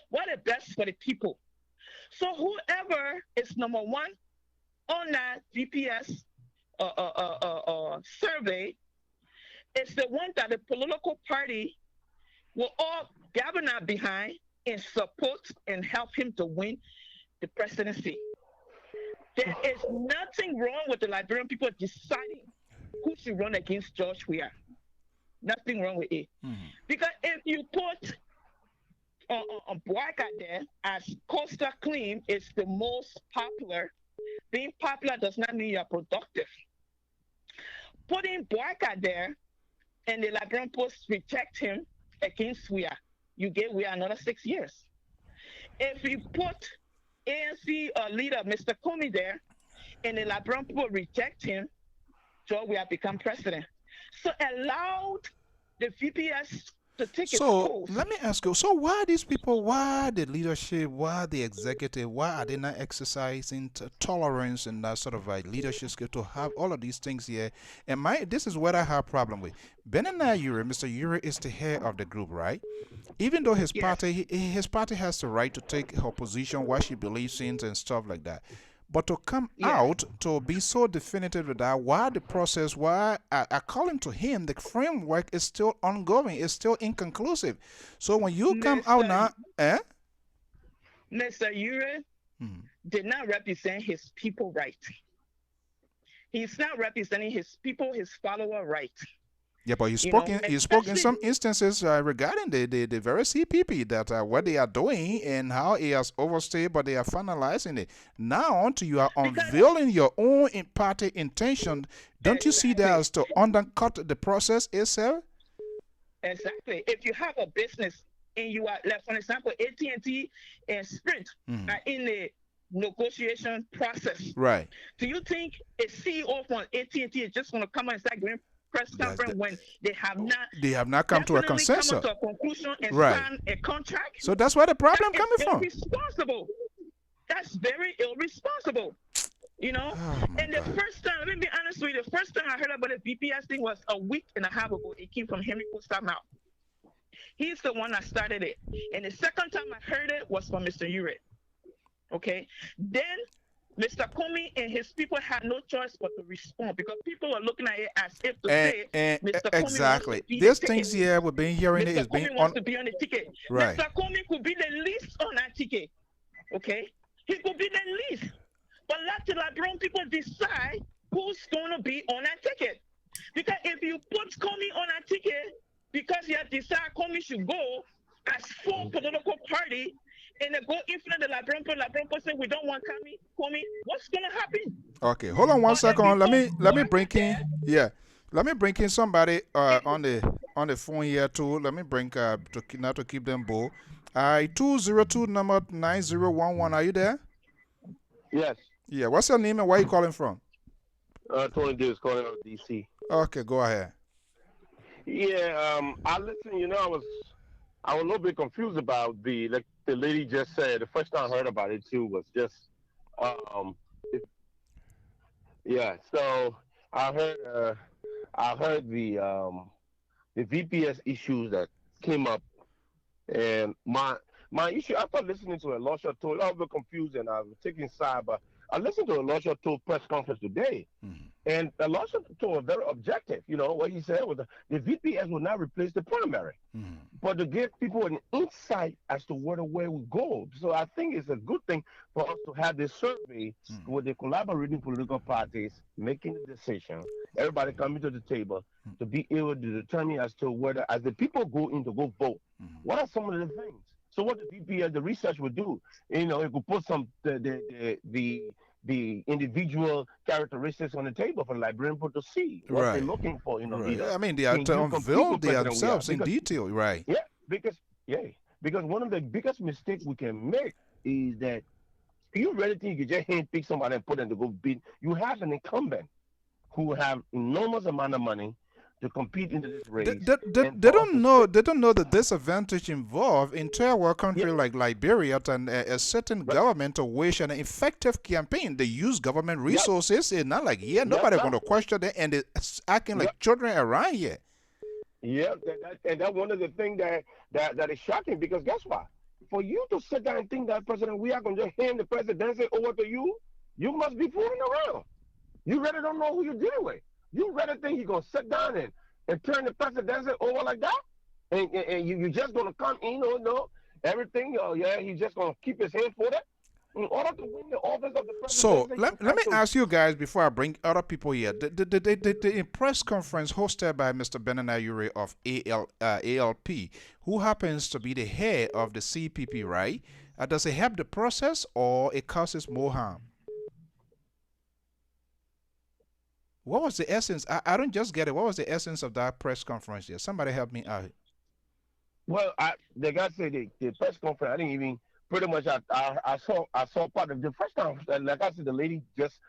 what is best for the people. So whoever is number 1 on that VPS survey is the one that the political party will all gather behind and support and help him to win the presidency. There is nothing wrong with the Liberian people deciding who should run against George Weah. Nothing wrong with it. Because if you put Boyka there as Costa Clean is the most popular, being popular does not mean you're productive. Putting Boyka there and the Liberian Post reject him against Weah, you give Weah another 6 years. If you put ANC leader Mr. Comey there and the Liberian people reject him, George Weah become president. So allowed the VPS to take its course. Let me ask you, so why these people, why the leadership, why the executive, why are they not exercising tolerance and that sort of leadership skill to have all of these things here? And this is what I have problem with. Benana Ure, Mr. Ure is the head of the group, right? Even though his party has the right to take her position, what she believes in and stuff like that. But to come out to be so definitive with that, why the process, why according to him, the framework is still ongoing, it's still inconclusive. So when you come out now, Mr. Ure did not represent his people right. He's not representing his people, his follower right. Yeah, but you spoke in some instances regarding the very CPP that what they are doing and how it has overstayed, but they are finalizing it. Now, until you are unveiling your own party intention, don't you see that as to undercut the process itself? Exactly. If you have a business and you are, like for example, AT&T and Sprint are in the negotiation process. Right. Do you think a CEO from AT&T is just going to come and start giving press conference when they have not come to a consensus, come to a conclusion and right, sign a contract? So that's where the problem coming from. Irresponsible. That's very irresponsible. You know, and the first time, let me be honest with you, the first time I heard about the VPS thing was a week and a half ago. It came from Henry Costa mouth. He's the one that started it. And the second time I heard it was from Mr. Ure. Okay. Then Mr. Comey and his people had no choice but to respond because people are looking at it as if to say Mr. Comey exactly. wants to be These the things ticket. here we've been hearing Mr. it is being Comey wants to be on the ticket. Right. Mr. Comey could be the least on that ticket. Okay? He could be the least. But let the Liberian people decide who's going to be on that ticket. Because if you put Comey on that ticket because you have decided Comey should go as full political party and they go in front of the Liberian people say we don't want Comey, what's going to happen? Okay, hold on one second. Let me bring in let me bring in somebody on the phone here too. Let me bring not to keep them both. 202 number 9011. Are you there? Yes. Yeah. What's your name and where are you calling from? Tony Davis calling out DC. Okay, go ahead. Yeah. I listened. You know, I was a little bit confused about the lady just said. The first time I heard about it too was just yeah. So I heard the VPS issues that came up, and my issue. After listening to a Lusha told, I was a bit confused and I was taking side, but I listened to a Lusha told press conference today, and the Lusha told was very objective. You know what he said was the VPS will not replace the primary, but to give people an insight as to where we go. So I think it's a good thing for us to have this survey with the collaborating political parties making the decision, everybody coming to the table to be able to determine as to whether, as the people go in to go vote, what are some of the things. So what the VPS, the research would do, you know, it could put some the individual characteristics on the table for the Liberian people to see what they're looking for. You know, I mean, they are to unveil themselves in detail, right? Yeah, because one of the biggest mistakes we can make is that you really think you can just handpick somebody and put them to go bid. You have an incumbent who have enormous amount of money to compete into this race. They don't know the disadvantage involved in third world country like Liberia and a certain government to wage an effective campaign. They use government resources. It's not like nobody going to question them, and they're acting like children around here. Yeah, and that's one of the things that is shocking, because guess what? For you to sit down and think that President, we are going to just hand the presidency over to you, you must be fooling around. You really don't know who you're dealing with. You really think he's going to sit down and turn the presidency over like that? And you just going to come in, everything, he's just going to keep his hand folded? In order to win the office of the president. So let me ask you guys before I bring other people here. The press conference hosted by Mr. Benana Ure of ALP, who happens to be the head of the CPP, right? Does it help the process or it causes more harm? What was the essence? I don't just get it. What was the essence of that press conference here? Somebody help me out. Well, the guy said the press conference, I didn't even, pretty much I saw part of the first time, like I said, the lady just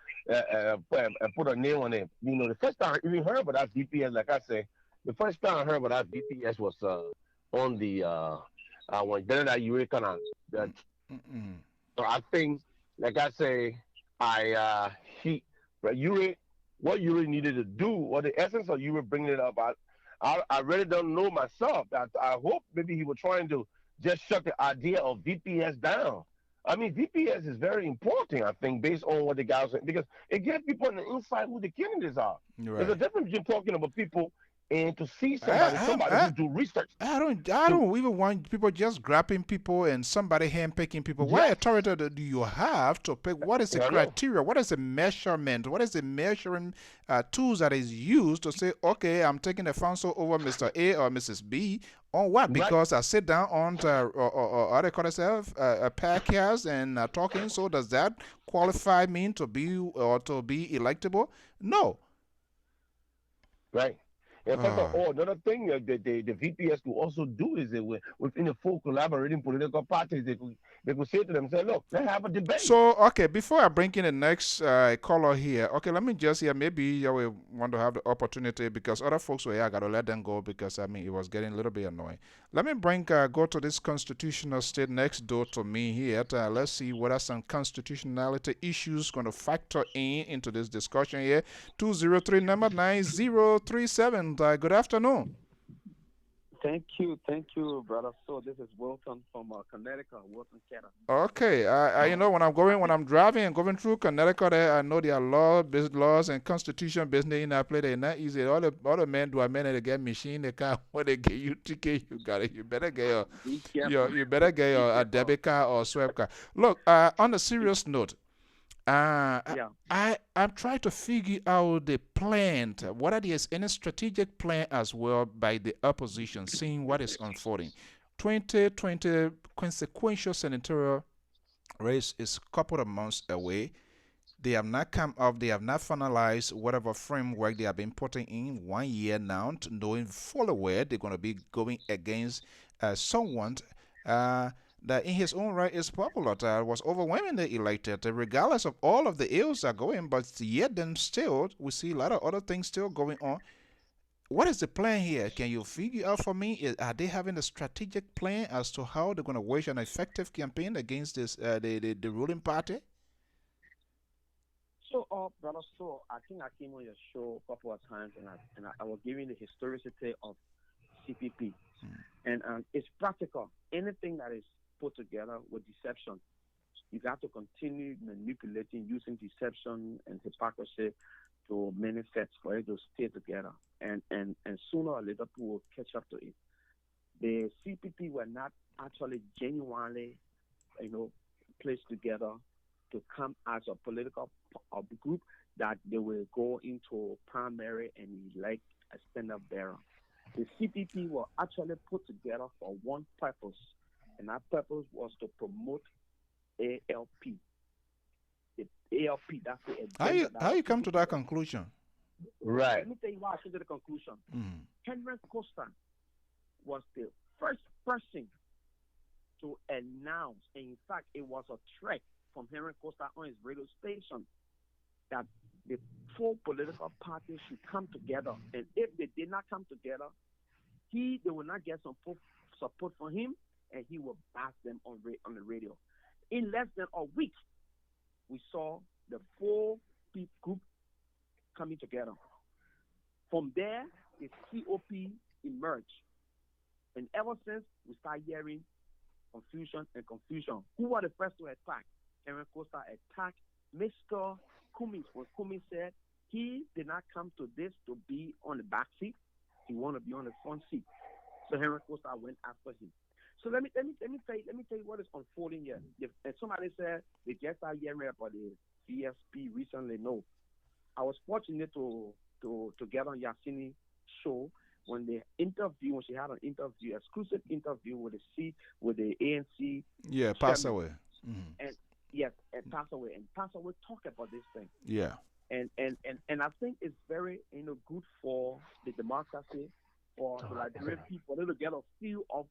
put a nail on it. You know, the first time I even heard about that VPS, like I said, the first time I heard about that VPS was on the when Benedict Ure kind of. So I think, like I say, what Ure needed to do, or the essence of Ure bringing it up, I really don't know myself. I hope maybe he was trying to just shut the idea of VPS down. I mean, VPS is very important, I think, based on what the guys said, because it gives people on the inside who the candidates are. Right. There's a difference between talking about people and to see somebody who do research. I don't even want people just grabbing people and somebody handpicking people. What authority do you have to pick? What is the criteria? What is the measurement? What is the measuring tools that is used to say, okay, I'm taking a Fonso over Mr. A or Mrs. B on what? Because I sit down on how they call themselves a podcast and talking. So does that qualify me to be electable? No. Right. And first of all, another thing that the VPS could also do is that within the full collaborating political parties, they could say to themselves, look, let's have a debate. So, okay, before I bring in the next caller here, okay, let me just hear, maybe you will want to have the opportunity because other folks were here, I got to let them go because, I mean, it was getting a little bit annoying. Let me go to this constitutional state next door to me here. Let's see what are some constitutionality issues going to factor into this discussion here. 203 number 9037. Good afternoon. Thank you, brother. So this is Wilton from Connecticut, Wilton, Canada. Okay, you know when I'm driving and going through Connecticut, I know there are laws and constitution business in that place. They're not easy. All the men do a man and they get machine. They can't when they get you ticket. You got it. You better get your debit card or swipe card. Look, on a serious note. I'm trying to figure out the plan, whether there's any strategic plan as well by the opposition, seeing what is unfolding. 2020 consequential senatorial race is a couple of months away. They have not come up, they have not finalized whatever framework they have been putting in 1 year now, knowing fully well they're going to be going against someone that in his own right is popular, was overwhelmingly elected, regardless of all of the ills are going, but yet then still, we see a lot of other things still going on. What is the plan here? Can you figure out for me? Are they having a strategic plan as to how they're going to wage an effective campaign against this the ruling party? So, brother, I think I came on your show a couple of times, and I was giving the historicity of CPP, and it's practical. Anything that is put together with deception, you got to continue manipulating, using deception and hypocrisy to manifest for it to stay together, and sooner or later people will catch up to it. The CPP were not actually genuinely, placed together to come as a political group that they will go into primary and elect a stand-up bearer. The CPP were actually put together for one purpose, and that purpose was to promote ALP. The ALP, that's the agenda. How you come to that conclusion? Right. Let me tell you why I came to the conclusion. Henry Costa was the first person to announce, and in fact, it was a threat from Henry Costa on his radio station that the four political parties should come together, and if they did not come together, they will not get some support from him, and he will bash them on the radio. In less than a week, we saw the four group coming together. From there, the COP emerged, and ever since we started hearing confusion. Who were the first to attack? Henry Costa attacked Mr. Cummings. When Cummings said he did not come to this to be on the back seat, he wanted to be on the front seat. So Henry Costa went after him. So let me tell you what is unfolding here. If somebody said they just started hearing about the CSP recently, no. I was fortunate to get on Yasini's show when she had an exclusive interview with the ANC. Yeah, pass away. And yes, and pass away. And pass away talk about this thing. Yeah. And I think it's very good for the democracy, for the Liberian people to get a feel of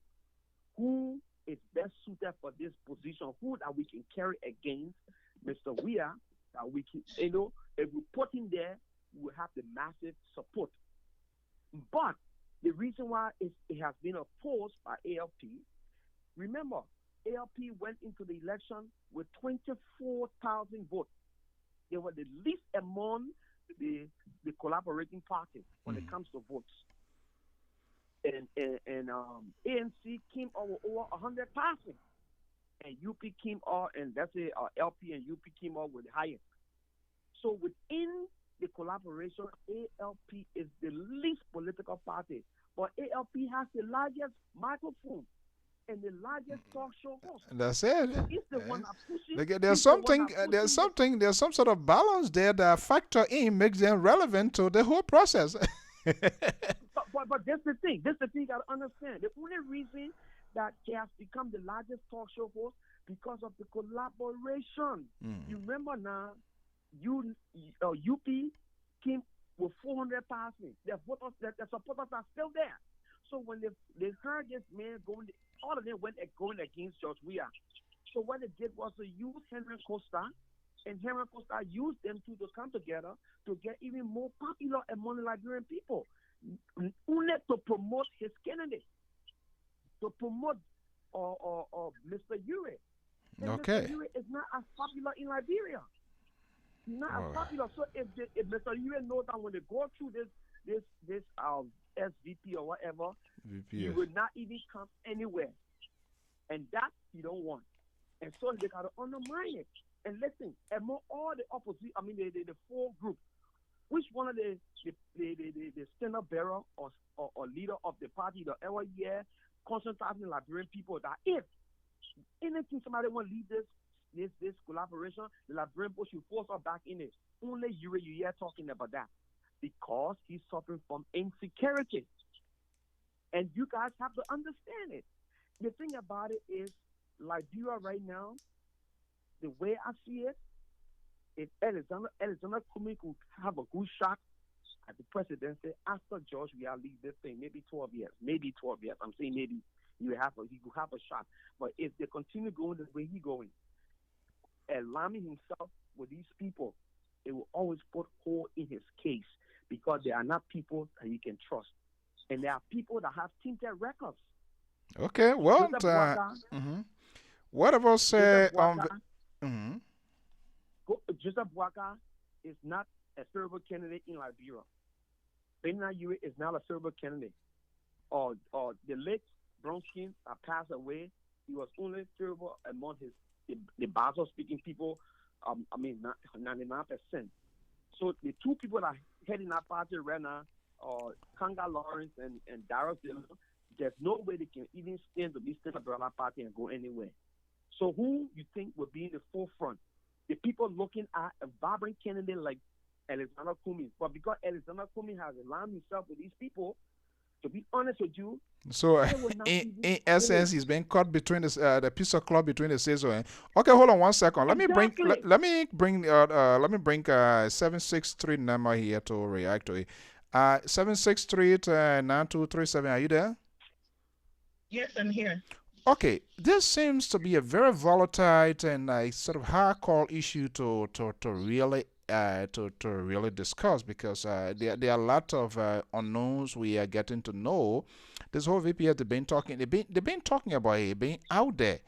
who is best suited for this position, who that we can carry against Mr. Weir, that we can, if we put him there, we will have the massive support. But the reason why it has been opposed by ALP, remember, ALP went into the election with 24,000 votes. They were the least among the collaborating parties when it comes to votes. And ANC came over 100,000, and UP came out, and that's it. LP and UP came out with the highest. So within the collaboration, ALP is the least political party. But ALP has the largest microphone and the largest talk show host. That's it. So it's the one that pushing. There's some sort of balance there that factor in makes them relevant to the whole process. But that's the thing. That's the thing you gotta understand. The only reason that he has become the largest talk show host because of the collaboration. You remember now, UP came with 400,000. Their voters, their supporters are still there. So when they heard this man going, all of them went going against George Weah. So what they did was to use Henry Costa, and Henry Costa used them to come together to get even more popular among the Liberian people. Only to promote his candidate, to promote Mr. Ure. And Okay. Mr. Ure is not as popular in Liberia. He's not as popular. So if Mr. Ure knows that when they go through this SVP or whatever, he will not even come anywhere. And that you don't want. And so they got to undermine it. And listen, among all the opposition, I mean the four groups, which one of the standard bearer or leader of the party the every year concentrating Liberian people that if anything somebody want to lead this collaboration, the Liberian people should force us back in it. Only you hear talking about that because he's suffering from insecurity. And you guys have to understand it. The thing about it is Liberia right now, the way I see it, if Alexander Kumi could have a good shot at the presidency after George Weah leaves this thing, maybe 12 years. I'm saying maybe he could have a shot. But if they continue going the way he's going, aligning himself with these people, it will always put hole in his case because they are not people that he can trust. And there are people that have tinted records. Okay, well, what about say on the... Joseph Waka is not a favorable candidate in Liberia. Benina Ure is not a favorable candidate. Or the late Bronskin that passed away, he was only favorable among the Basel speaking people. 99%. So the two people that are heading that party right now, Kanga Lawrence and Darius Dillon, there's no way they can even stand to be stand up around that party and go anywhere. So who you think would be in the forefront? The people looking at a vibrant candidate like Alexander Kumi. But because Alexander Kumi has aligned himself with these people, to be honest with you, so in essence, he's been caught between the piece of cloth between the scissors. Okay, hold on 1 second. Let me bring 763 number here to react to it. 763-9237. Are you there? Yes, I'm here. Okay, this seems to be a very volatile and sort of hardcore issue to really discuss because there are a lot of unknowns we are getting to know. This whole VPS they've been talking about it being out there,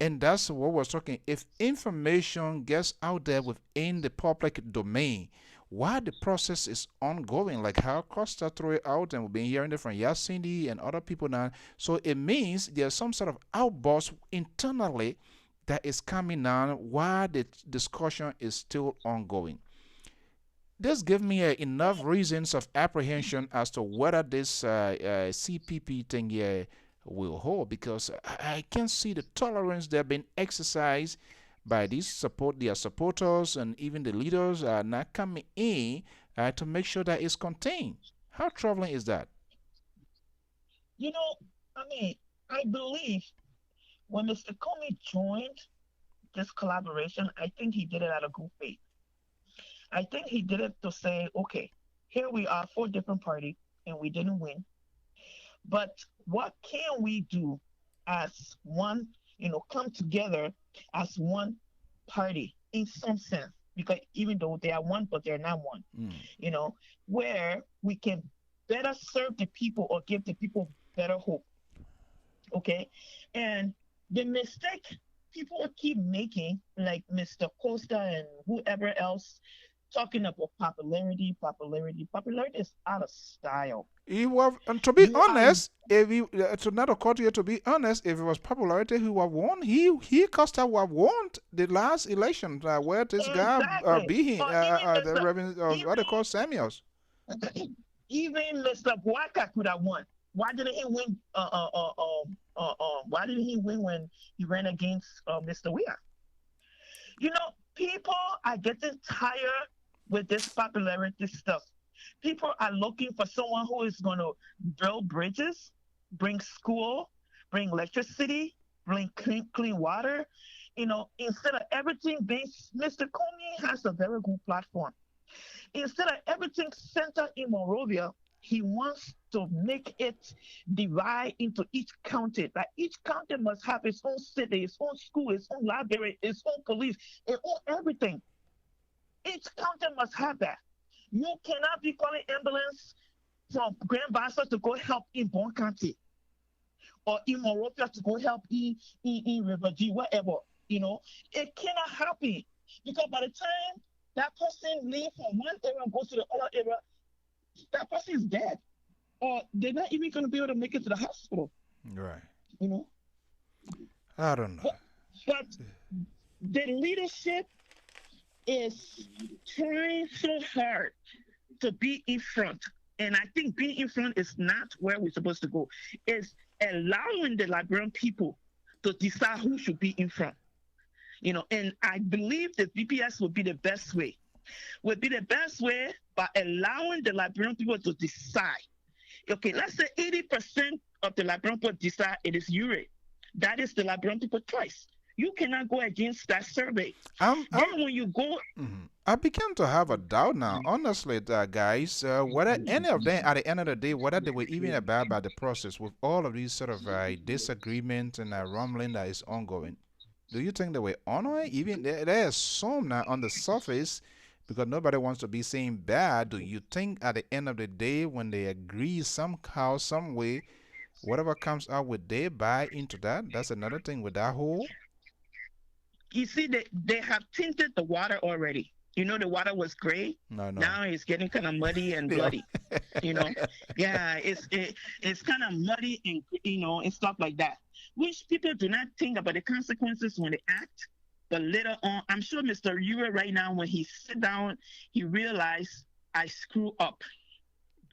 and that's what we're talking. If information gets out there within the public domain, while the process is ongoing, like how Costa threw it out, and we've been hearing it from Yasindi and other people now. So it means there's some sort of outburst internally that is coming on while the discussion is still ongoing. This gives me enough reasons of apprehension as to whether this CPP thing here will hold, because I can see the tolerance that have been exercised by their supporters and even the leaders are not coming in to make sure that it's contained. How troubling is that? I believe when Mr. Comey joined this collaboration, I think he did it out of good faith. I think he did it to say, okay, here we are, 4 different parties, and we didn't win. But what can we do as one, come together as one party in some sense? Because even though they are one, but they're not one, where we can better serve the people or give the people better hope. Okay? And the mistake people keep making, like Mr. Costa and whoever else, talking about popularity is out of style. And to be honest, if it was popularity who would have won, Costa would have won the last election where this guy being the Reverend what they call Samuels. Even Mr. Boaka could have won. Why didn't he win? Why didn't he win when he ran against Mr. Weah? You know, people are getting tired with this popularity stuff. People are looking for someone who is going to build bridges, bring school, bring electricity, bring clean water. You know, instead of everything being, Mr. Comey has a very good platform. Instead of everything centered in Monrovia, he wants to make it divide into each county. Like each county must have its own city, its own school, its own library, its own police, its own everything. Each county must have that. You cannot be calling ambulance from Grand Bassa to go help in Bon County or in Monrovia to go help in River G, whatever. You know, it cannot happen because by the time that person leave from one area and goes to the other area, that person is dead, or they're not even going to be able to make it to the hospital. Right. You know. I don't know. But the leadership is trying so hard to be in front, and I think being in front is not where we're supposed to go. It's allowing the Liberian people to decide who should be in front. You know, and I believe the VPS would be the best way. Would be the best way by allowing the Liberian people to decide. Okay, let's say 80% of the Liberian people decide it is Ure. That is the Liberian people choice. You cannot go against that survey. Then when you go... I began to have a doubt now, honestly, guys, whether any of them, at the end of the day, whether they were even about the process with all of these sort of disagreements and rumbling that is ongoing. Do you think they were honoring? Even there's some now on the surface, because nobody wants to be seen bad. Do you think at the end of the day, when they agree somehow, some way, whatever comes out, would they buy into that? That's another thing with that whole. You see, they have tinted the water already. You know, the water was gray. No. Now it's getting kind of muddy and bloody. You know, yeah, it's kind of muddy and and stuff like that. Which people do not think about the consequences when they act. But later on, I'm sure Mr. Ure right now, when he sit down, he realized I screw up.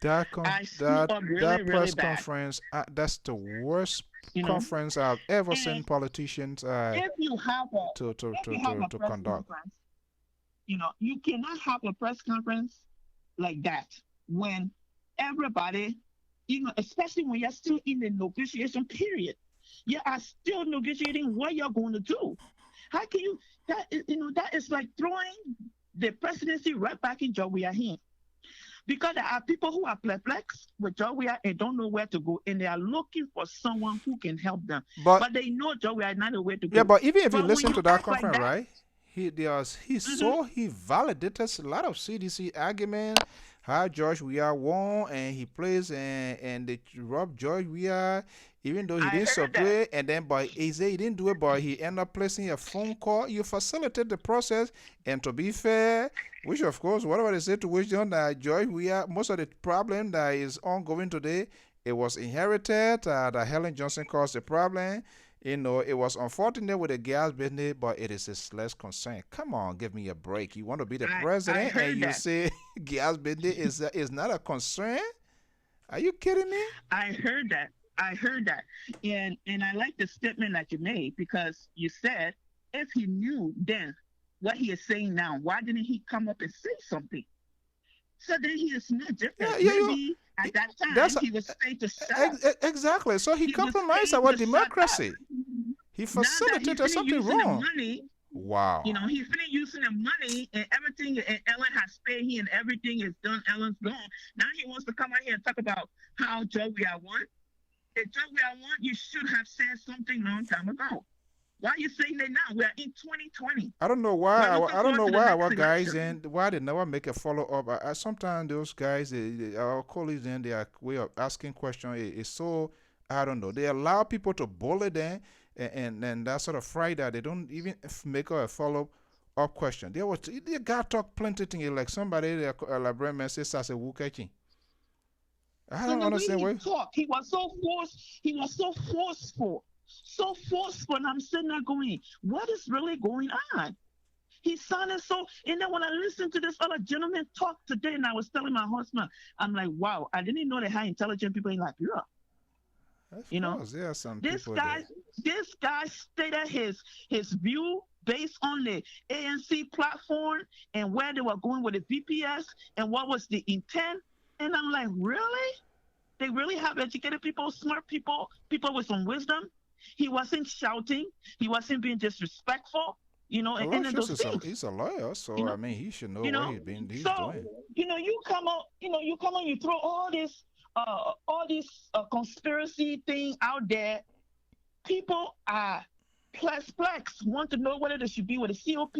That really press bad. conference, that's the worst conference I've ever seen politicians if you have a to press conduct. Conference, you cannot have a press conference like that when everybody, especially when you're still in the negotiation period, you are still negotiating what you're going to do. How can you? That is like throwing the presidency right back in Jowia's hand. Because there are people who are perplexed with Jowia and don't know where to go, and they are looking for someone who can help them. But they know Jowia is not the way to go. Yeah, but even if you listen to that conference, right? He validated a lot of CDC argument. How George Weah won, and he plays and they robbed George Weah, even though he didn't support, and then but he said he didn't do it, but he ended up placing a phone call. You facilitate the process, and to be fair, which of course, whatever they say to which that George Weah, most of the problem that is ongoing today, it was inherited. That Helen Johnson caused the problem. It was unfortunate with the gas business, but it is his less concern. Come on, give me a break. You want to be the president and you say gas business is not a concern? Are you kidding me? I heard that. And I like the statement that you made, because you said if he knew then what he is saying now, why didn't he come up and say something? So then he is not different. Maybe at that time he was saying to shut up. Exactly. So he compromised our democracy. He facilitated something wrong. Wow. He's finished using the money and everything, and Ellen has paid him and everything is done. Ellen's gone. Now he wants to come out here and talk about how Jowia won. If Jowia won, you should have said something long time ago. Why are you saying that now? We are in 2020. I don't know why. Our guys and why they never make a follow up. Sometimes those guys, our colleagues, and their way of asking questions is so, I don't know. They allow people to bully them, and that sort of fright that they don't even make a follow up question. They got talk plenty things like somebody a librarian message says a wukachi. I don't understand why. He was so forceful. So forceful, and I'm sitting there going, what is really going on? He sounded so. And then when I listened to this other gentleman talk today, and I was telling my husband, I'm like, wow, I didn't know that how intelligent people in Liberia. Of You know, course, there are some this people guy, there. this guy stated his view based on the ANC platform and where they were going with the VPS and what was the intent. And I'm like, really? They really have educated people, smart people, people with some wisdom. He wasn't shouting. He wasn't being disrespectful. You know, and any of Aloysius those is things. he's a lawyer, so You I know, mean he should know you what know. he's So doing. you come out, you come on, you throw all this conspiracy thing out there. People are perplexed, want to know whether they should be with the COP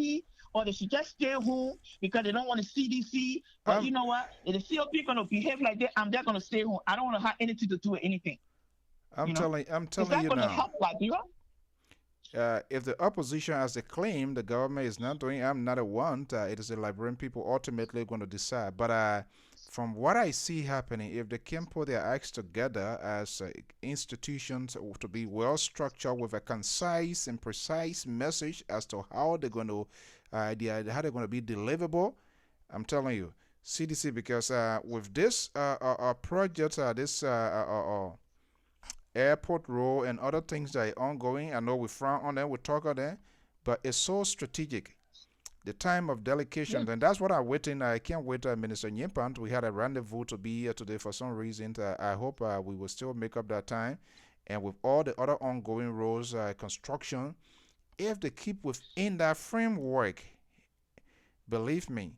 or they should just stay home because they don't want the CDC. But you know what? If the COP going to behave like that, I'm just going to stay home. I don't want to have anything to do with anything. I'm telling Is that you going to now. help Liberia? If the opposition has a claim the government is not doing, I'm not a one. It is the Liberian people ultimately going to decide. But from what I see happening, if they can put their acts together as institutions to be well structured with a concise and precise message as to how they're going to, how they're going to be deliverable, I'm telling you, CDC, because with this project, this airport role and other things that are ongoing. I know we frown on them, we talk on them, but it's so strategic. The time of delegation, and that's what I'm waiting. I can't wait. Minister Nyimpant, we had a rendezvous to be here today for some reason. I hope we will still make up that time. And with all the other ongoing roles, construction, if they keep within that framework, believe me,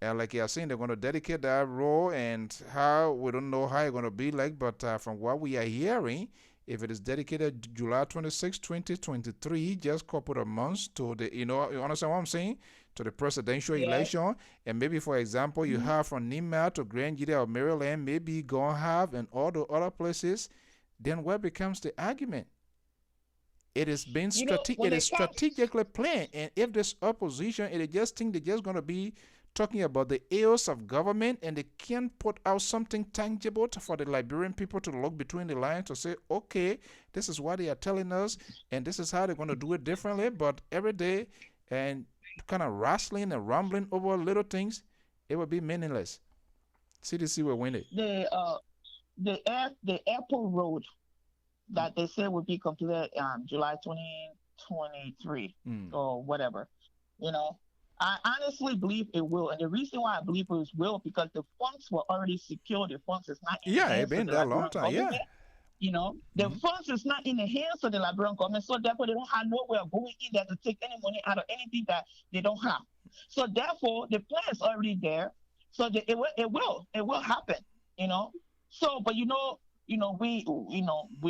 like you're saying, they're going to dedicate that role, and how we don't know how it's going to be like, but from what we are hearing, if it is dedicated July 26, 2023, just a couple of months to the, you understand what I'm saying? To the presidential election, and maybe, for example, you have from Nima to Grand Gida or Maryland, maybe go have and all the other places, then what becomes the argument? It is being strategically planned, and if this opposition, it just think they're just going to be talking about the ills of government, and they can't put out something tangible for the Liberian people to look between the lines to say, okay, this is what they are telling us, and this is how they're going to do it differently. But every day, and kind of wrestling and rumbling over little things, it will be meaningless. CDC will win it. The airport road that they said would be completed July 2023 or whatever, I honestly believe it will, and the reason why I believe it will because the funds were already secured. The funds is not in the hands it's been of the that Liberian long time. government. The funds is not in the hands of the Liberian government, so therefore they don't have nowhere going in there to take any money out of anything that they don't have. So therefore the plan is already there. So it will happen. So but we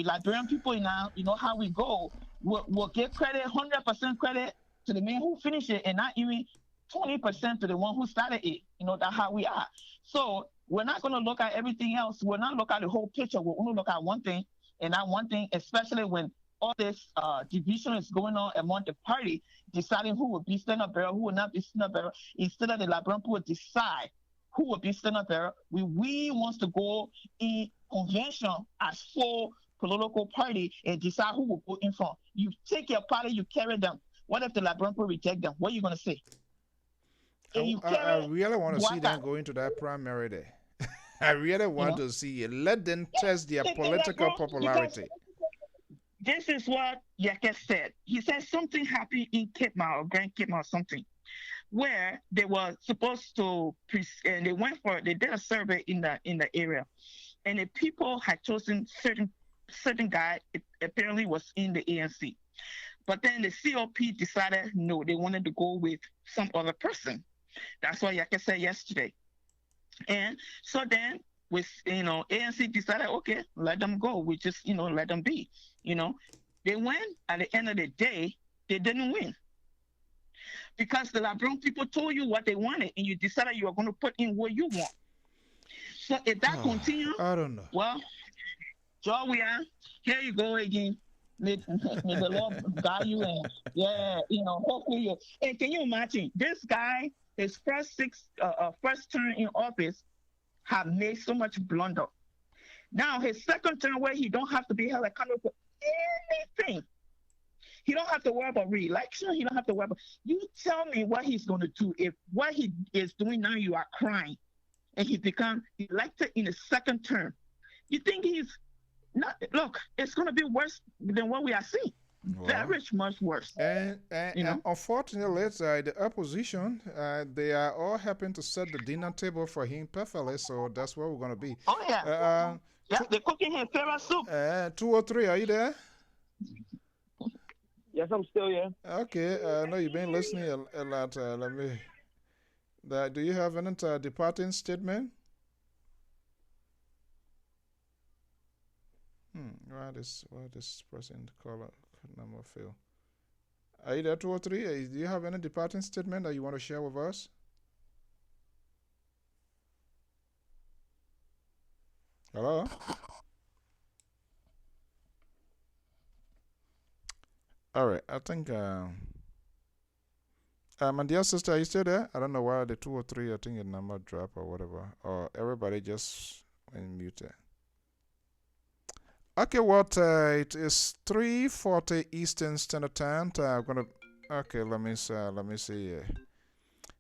Liberian people now, how we go. We'll give credit, 100% credit to the man who finished it, and not even 20% to the one who started it. That's how we are. So we're not going to look at everything else. We're not look at the whole picture. We're going to look at one thing, and that one thing, especially when all this division is going on among the party, deciding who will be stand-up bearer, who will not be stand-up bearer, instead of the Liberian people decide who will be stand-up bearer. We want to go in convention as full political party and decide who will go in front. You take your party, you carry them. What if the Liberian people reject them? What are you going to say? I really want to see them go into that primary there. I really want to see it. Let them test their political popularity. This is what Yake said. He said something happened in Cape Mount or Grand Cape Mount or something, where they were supposed to, and they did a survey in the area, and the people had chosen certain guy. It apparently was in the ANC. But then the COP decided no, they wanted to go with some other person. That's what Yake said yesterday. And so then with ANC decided, okay, let them go. We just let them be. They went. At the end of the day, they didn't win. Because the Liberian people told you what they wanted and you decided you are going to put in what you want. So if that continues, I don't know. Well, Joe, we are. Here you go again. May the Lord guide you, and hopefully you. And can you imagine this guy? His first term in office have made so much blunder. Now his second term, where he don't have to be held accountable for anything, He don't have to worry about re-election. He don't have to worry about. You tell me what he's going to do if what he is doing now you are crying, and he become elected in a second term. You think he's not? Look, it's going to be worse than what we are seeing. Very much worse. And unfortunately, the opposition, they are all helping to set the dinner table for him perfectly. So that's where we're going to be. Oh yeah. Yeah, they're cooking him favorite soup. 203, are you there? Yes, I'm still here. Okay, I know you've been listening a lot. Let me. Do you have any departing statement? Why this person caller number fail? Are you there, 203? Do you have any departing statement that you want to share with us? Hello? All right, I think, my dear sister, are you still there? I don't know why the 203, I think the number dropped or whatever. Or everybody just went muted. Okay, it is 3:40 Eastern Standard Time. I'm gonna. Okay, let me see.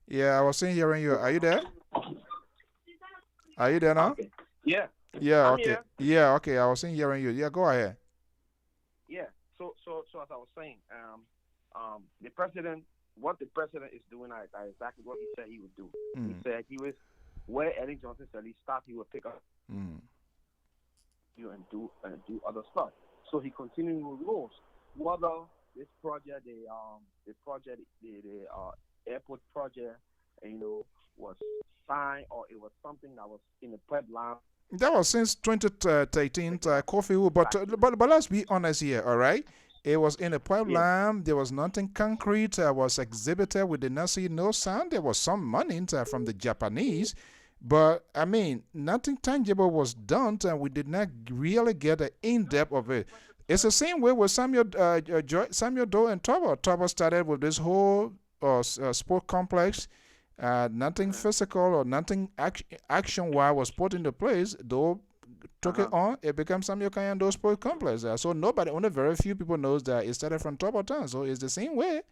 Yeah, I was hearing you. Are you there? Are you there now? Okay. Yeah. Yeah. I'm Okay. here. Yeah. Okay. I was hearing you. Yeah. Go ahead. Yeah. So as I was saying, the president, what the president is doing is exactly what he said he would do. He said he was where Ellen Johnson said he stopped, he would pick up. And do other stuff. So he continued with rules. Whether this project, the airport project, was signed or it was something that was in the pipeline. That was since 2013, Coffee. But let's be honest here, all right? It was in a pipeline. There was nothing concrete. Was exhibited. We did not see no sign. There was some money from the Japanese. But, I mean, nothing tangible was done, and we did not really get an in-depth of it. It's the same way with Samuel Doe and Toba. Toba started with this whole sport complex. Nothing physical or nothing action-wise was put into place. Doe took it on. It became Samuel Doe Sport Complex. So nobody, only very few people knows that it started from Toba Town. So it's the same way.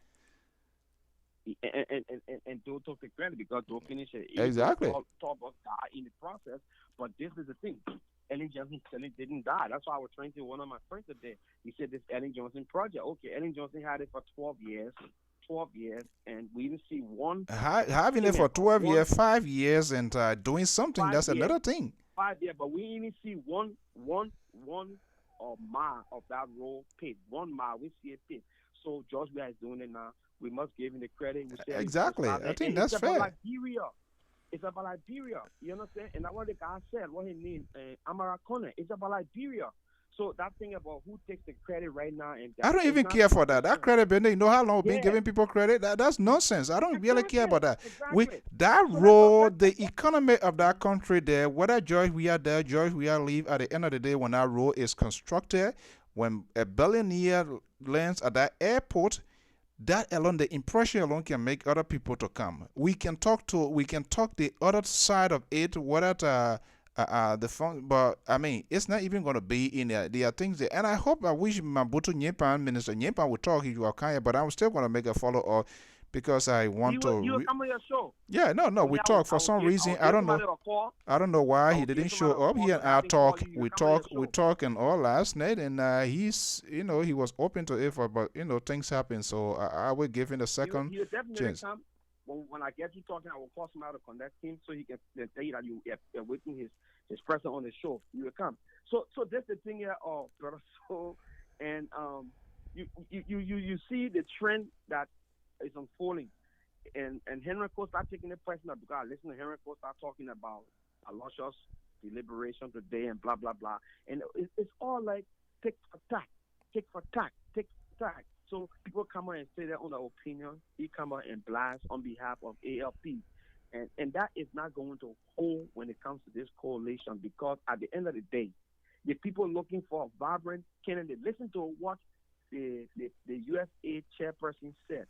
And Doe took the credit because Doe finished it. Exactly. Top of died in the process, but this is the thing. Ellen Johnson didn't die. That's why I was trying to one of my friends today. He said this Ellen Johnson project. Okay, Ellen Johnson had it for 12 years. 12 years, and we didn't see one. Having it for 12 years, 5 years, and doing something, that's another thing. 5 years, but we didn't see one mile of that road paved. 1 mile, we see it paved. So George Weah is doing it now. We must give him the credit. Exactly. I think that's fair. It's about Liberia. You understand? And that's what the guy said, what he means, Amara Kone. It's about Liberia. So that thing about who takes the credit right now. And I don't even care for that. That credit, you know how long we've been giving people credit? That's nonsense. I don't really care about that. That road, the economy of that country there, whether George Weah there, George Weah leave, at the end of the day, when that road is constructed, when a billionaire lands at that airport, that alone, the impression alone can make other people to come. We can talk the other side of it, whether the fund, but I mean, it's not even going to be in there. There are things there, and I wish Mabutu Nyepan, Minister Nyepan, would talk. You are kind, but I'm still going to make a follow up because I want to. You come on your show. Yeah, no, we talk for some reason. I don't know why he didn't show up here. I talk, we talk and all last night, and he's, he was open to it, but things happen, so I will give him a second chance. Come. When I get you talking, I will call somebody to connect him so he can tell you that you're waiting his presence on the show. You will come. So that's the thing here, brother. So, and you see the trend that is unfolding, and Henry Costa taking the president because I listen to Henry Costa talking about Aloysius, the liberation today, and blah blah blah, and it's all like tick for tack. So people come out and say their own opinion. He come out and blast on behalf of ALP. And that is not going to hold when it comes to this coalition because at the end of the day, the people looking for a vibrant candidate, listen to what the USA chairperson said.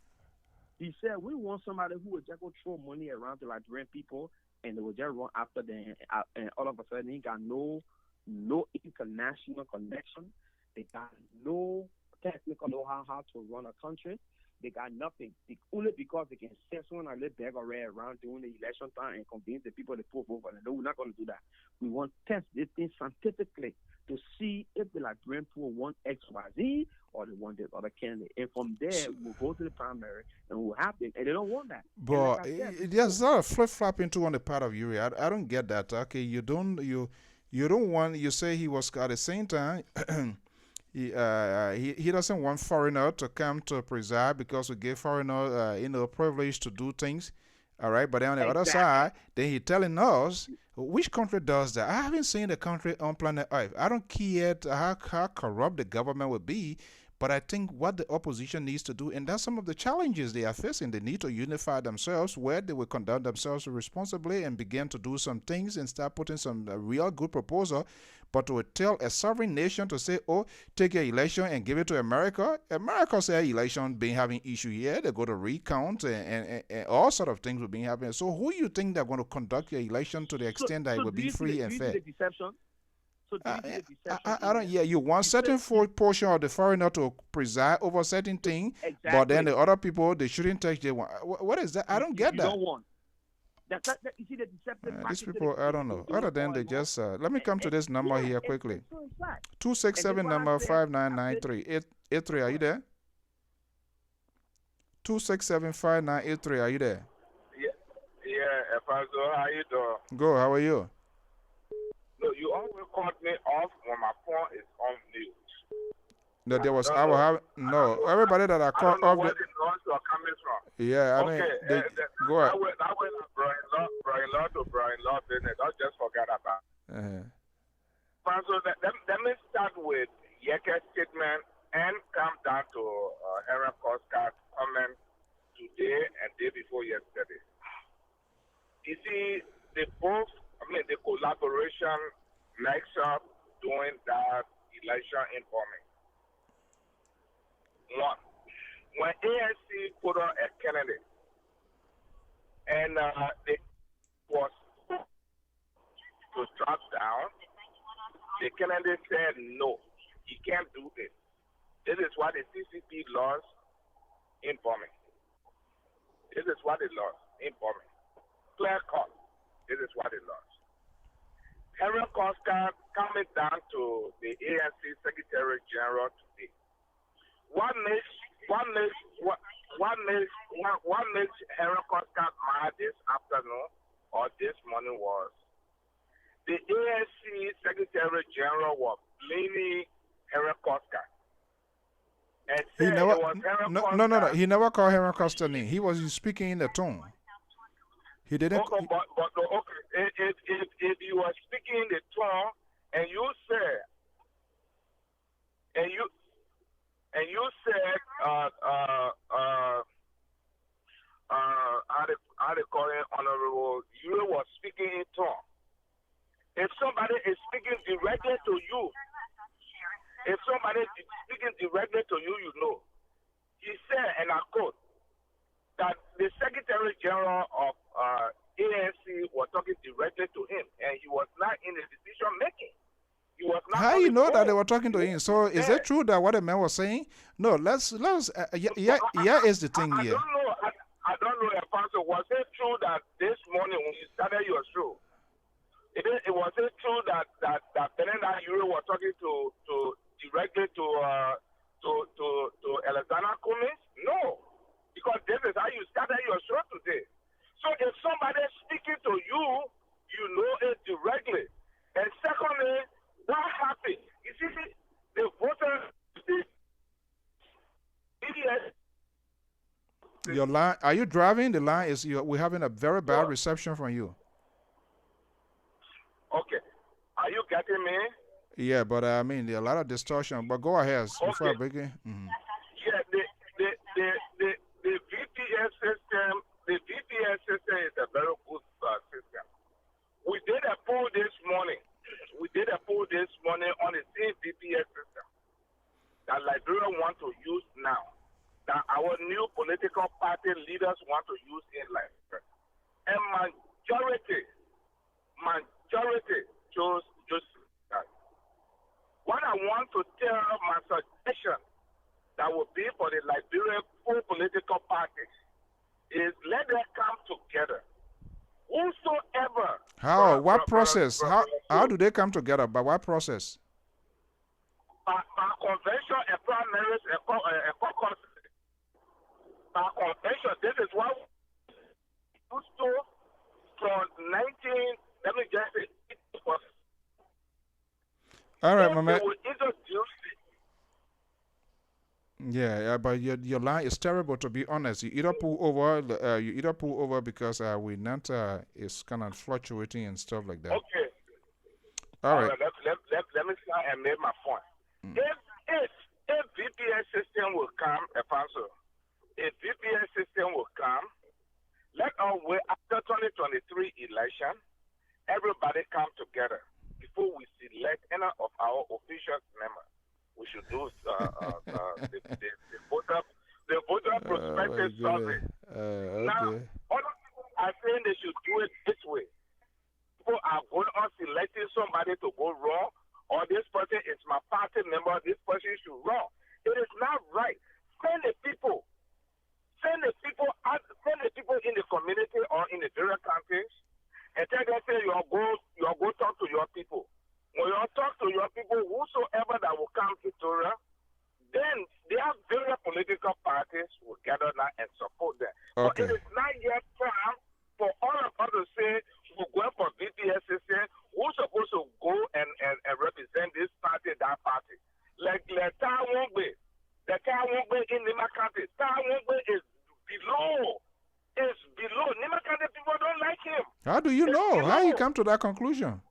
He said, we want somebody who will just go throw money around to Liberian people and they will just run after them. And all of a sudden, he got no international connection. They got no technical know how to run a country. They got nothing. Only because they can send someone a little bag or red around during the election time and convince the people to vote for them. No, we're not going to do that. We want to test this thing scientifically to see if the Liberian people want XYZ or they want this other candidate. And from there, we'll go to the primary and we'll have them. And they don't want that. But like there's a flip flopping too on the part of Yuri. I don't get that. Okay, you don't want. You say he was at the same time. He doesn't want foreigner to come to preside because we give foreigner privilege to do things. All right, but then on the other side, then he telling us which country does that. I haven't seen a country on planet Earth. I don't care how corrupt the government would be, but I think what the opposition needs to do, and that's some of the challenges they are facing. They need to unify themselves, where they will conduct themselves responsibly and begin to do some things and start putting some real good proposal. But to tell a sovereign nation to say, oh, take your election and give it to America. America say election been having issue here. They go to recount and all sort of things will be happening. So who you think they're going to conduct your election to the extent that it will be free and fair? I don't. Yeah, you want certain portion of the foreigner to preside over certain thing, but then the other people they shouldn't touch. They want. What is that? I don't get that. You don't want. You see the deceptive these people, I don't know. Other than they just let me come to this number here quickly. 267 number 5993 83. Are you there? 267-5983. Are you there? Yeah, Alfonso, how you doing? Go. How are you? No, you always cut me off when my phone is on mute. No, there was everybody that I called off. Where the noise are coming from? Yeah, I mean, go ahead. That way, Brian Law to Brian Law business. Don't just forget about it. So let me start with Yeke's statement and come down to Aaron Koska's comment today and day before yesterday. You see, the collaboration makes up doing that election informing. One, when ANC put on a candidate and it was to drop down, the candidate said no, he can't do this. This is what the CCP lost informing. This is what it lost informing. Clear cut. This is what it lost. Henry Koska coming down to the ANC Secretary General today. What makes Henry Koska mad this afternoon or this morning was the ANC Secretary General was blaming Henry Koska. He never he never called Henry Koska name. He was speaking in the tone. He didn't. Okay, but if you are speaking in the tone and you said how they call it, Honorable, you was speaking in tone. If somebody is speaking directly to you, you know. He said, and I quote, that the Secretary General of ANC was talking directly to him, and he was not in the decision making. He was not. How you know that they were talking to him? So is it true that what the man was saying? No, let's is the thing here. I don't know, Alfonso. Was it true that this morning when you started your show, it was it true that Benenda Yuri was talking to directly to Alexander Cummings? No, because this is how you started your show today. So if somebody is speaking to you, you know it directly. And secondly, what happened? You see, the voters, your line, are you driving? The line is, we're having a very bad reception from you. Okay. Are you getting me? Yeah, but I mean, there are a lot of distortion. But go ahead before I begin. Yeah, the VPS system. The VPS system is a very good system. We did a poll this morning. On the same VPS system that Liberia want to use now, that our new political party leaders want to use in Liberia. And majority chose that. What I want to tell my suggestion that will be for the Liberian full political parties is let them come together. Whosoever. How? What process? How do they come together? By what process? By convention and primaries and caucus. By convention, this is what we used to from 19. Let me just say, it was. All right, Mama. They will introduce it. Yeah, but your line is terrible, to be honest. You either pull over, because we not it's kind of fluctuating and stuff like that. Okay. All right. Let me start and make my point. If VPS system will come, Afonso, if VPS system will come, let us wait after 2023 election. Everybody come together before we select any of our official members. We should do the voter prospectus survey. Now, I think they should do it this way. People are going on selecting somebody to go wrong, or this person is my party member, this person should run. It is not right. Send the people in the community or in the various countries and tell them, say, you go talk to your people. When you talk to your people, whosoever that will come to Torah, then they have various political parties will gather now and support them. Okay. But it is not yet time for all of us to say we're going for VPS system. Who's supposed to go and represent this party, that party? Like Tai Wongbe. The Tai Wongbe in Nima County. Tai Wongbe is below. Nima County people don't like him. How do you know? How you come to that conclusion?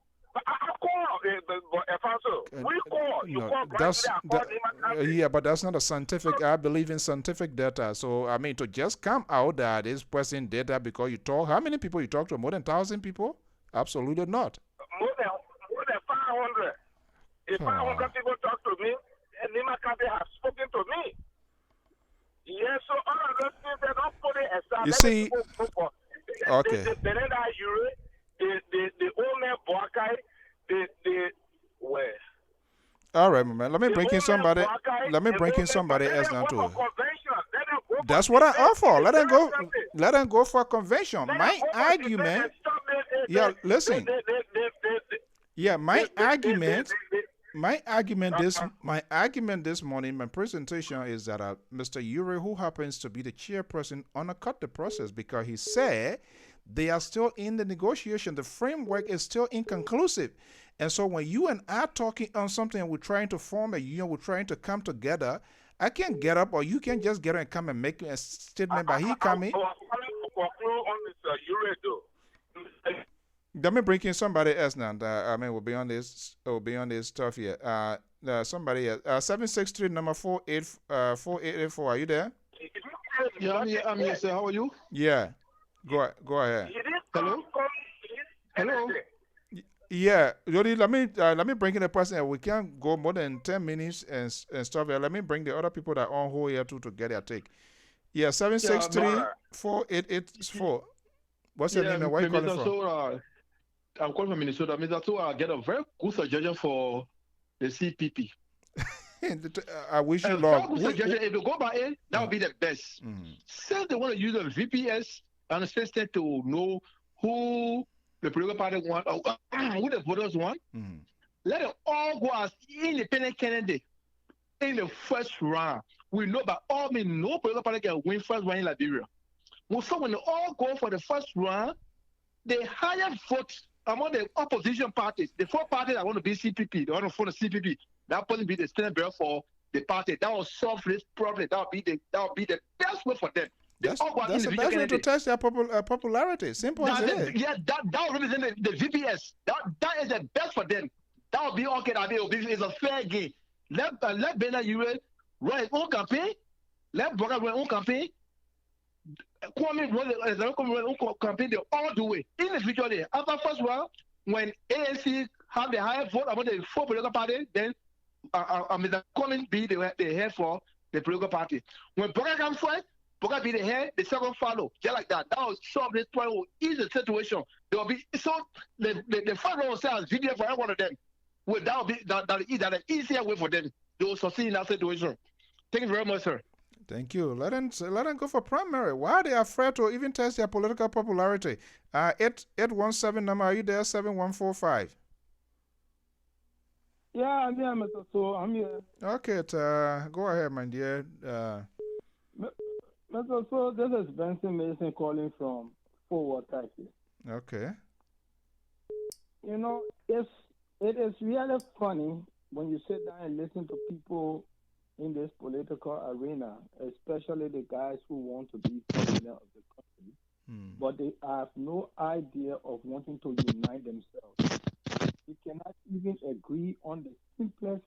Yeah, but that's not a scientific. I believe in scientific data. So I mean, to just come out that this person did that because you talk. How many people you talk to? More than 1,000 people? Absolutely not. More than 500. If 500 people talk to me, and Nima County has spoken to me. Yes, so all of those things they don't put it aside. You see, okay. The old man Boakai, where? All right, man. Let me bring in somebody. Else now too. That's what I offer. Let them go. Let them go for a convention. My argument. Yeah, listen. Yeah, my argument. My argument this morning, my presentation is that Mr. Ure, who happens to be the chairperson, undercut the process because he said they are still in the negotiation. The framework is still inconclusive. And so when you and I are talking on something and we're trying to form a union, we're trying to come together, I can't get up or you can just get up and come and make a statement by he coming. Let me bring in somebody else now. I mean, we'll be on this stuff here. Somebody else. 763 number 4884. Are you there? Yeah, I'm here, sir. How are you? Yeah. Go ahead. Hello. Yeah, Jody, let me bring in a person. We can't go more than 10 minutes and stuff here. Let me bring the other people that are on hold here too to get their take. Yeah, 763-4884. What's your name and where you calling from? I'm calling from Minnesota. Mr. So I get a very good suggestion for the CPP. I wish you luck. If you go by it, that would be the best. Since they want to use a VPS and a system to know who the political party want, or who the voters want, let them all go as independent candidate in the first round. We know by all means no political party can win first round in Liberia. So when they all go for the first round, the highest vote among the opposition parties, the four parties that want to be CPP, they want to form the CPP, that person be the standard bearer for the party. That will solve this problem. That will be the best way for them. That's the best way to test their popularity. Simple as it is. Yeah, that will represent the VPS. That is the best for them. That will be okay. It's a fair game. Let Bernard Ure run his own campaign. Let Boga run his own campaign. Kwame run his own campaign the all the way. Individually, after first round, when ANC have the highest vote among the four political parties, then Mr. Kwame be the head for the political party. When Boga comes first, Boga be the head, the second follow, just like that. That will solve this problem, will ease the situation. There will be so the first round will say as VDF for every one of them. Well, that will be that easier way for them. They will succeed in that situation. Thank you very much, sir. Thank you. Let them go for primary. Why are they afraid to even test their political popularity? 817 number, are you there? 7145. Yeah, I'm here, Mr. So I'm here. Okay, go ahead, my dear. Mr. So this is Benson Mason calling from Fort Worth, Texas. Okay. You know, it is really funny when you sit down and listen to people in this political arena, especially the guys who want to be president of the country, but they have no idea of wanting to unite themselves. They cannot even agree on the simplest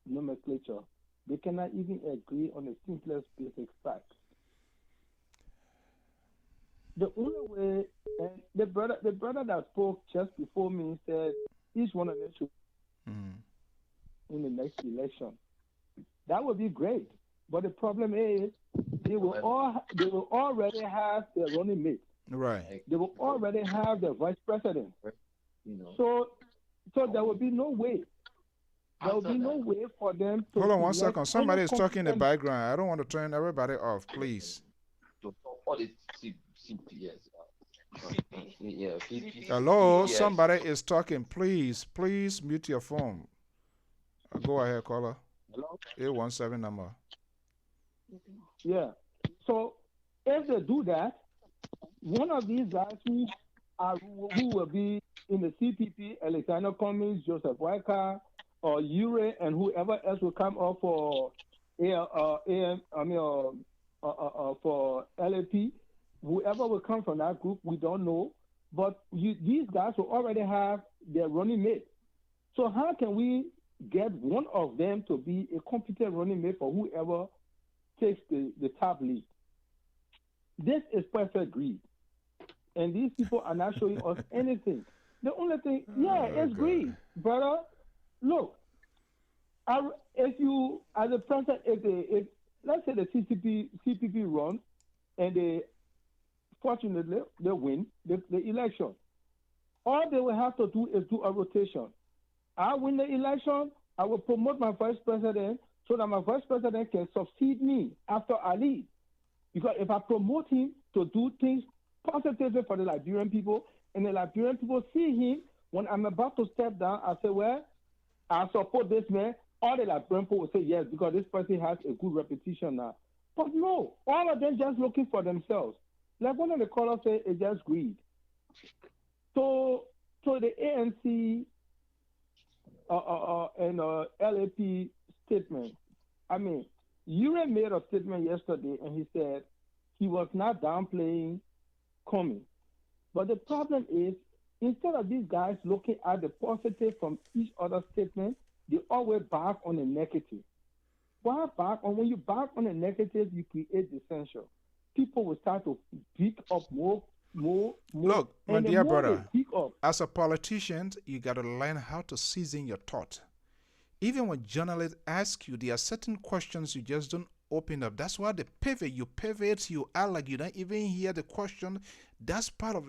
nomenclature. They cannot even agree on the simplest basic facts. The only way, and the brother that spoke just before me said each one of them should in the next election. That would be great, but the problem is they will already have their running mate. Right. They will already have their vice president. So there will be no way. There will be no way for them to. Hold on 1 second. Somebody is talking in the background. I don't want to turn everybody off, please. Hello, somebody is talking. Please mute your phone. Go ahead, caller. Hello? 817 number. Yeah. So if they do that, one of these guys who will be in the CPP, Alexander Cummings, Joseph Weicker, or Ure, and whoever else will come up for for LAP, whoever will come from that group, we don't know. But these guys will already have their running mate. So how can we get one of them to be a competent running mate for whoever takes the top lead? This is perfect greed. And these people are not showing us anything. The only thing, it's greed, brother. Look, if you, as a president, if let's say the CPP runs and fortunately they win the election, all they will have to do is do a rotation. I win the election, I will promote my vice president so that my vice president can succeed me after I leave. Because if I promote him to do things positively for the Liberian people, and the Liberian people see him, when I'm about to step down, I say, well, I support this man. All the Liberian people will say yes, because this person has a good reputation now. But no, all of them just looking for themselves. Like one of the callers said, it's just greed. So the ANC and LAP statement, I mean, Ure made a statement yesterday, and he said he was not downplaying Cummings. But the problem is, instead of these guys looking at the positive from each other's statement, they always back on the negative. Why back on? When you back on the negative, you create dissension. People will start to pick up more. Look, my dear brother, as a politician, you got to learn how to season your thought. Even when journalists ask you, there are certain questions you just don't open up. That's why the pivot, you act like you don't even hear the question. That's part of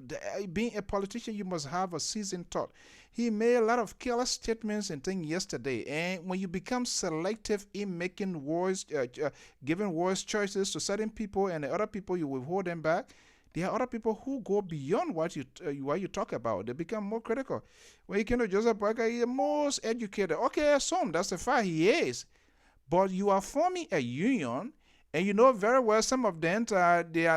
being a politician. You must have a seasoned thought. He made a lot of careless statements and things yesterday. And when you become selective in making giving voice choices to certain people, and the other people you withhold them back, there are other people who go beyond what you talk about. They become more critical. When you came to Joseph Parker, he's the most educated. Okay, I assume that's the fact, he is. But you are forming a union, and you know very well some of them,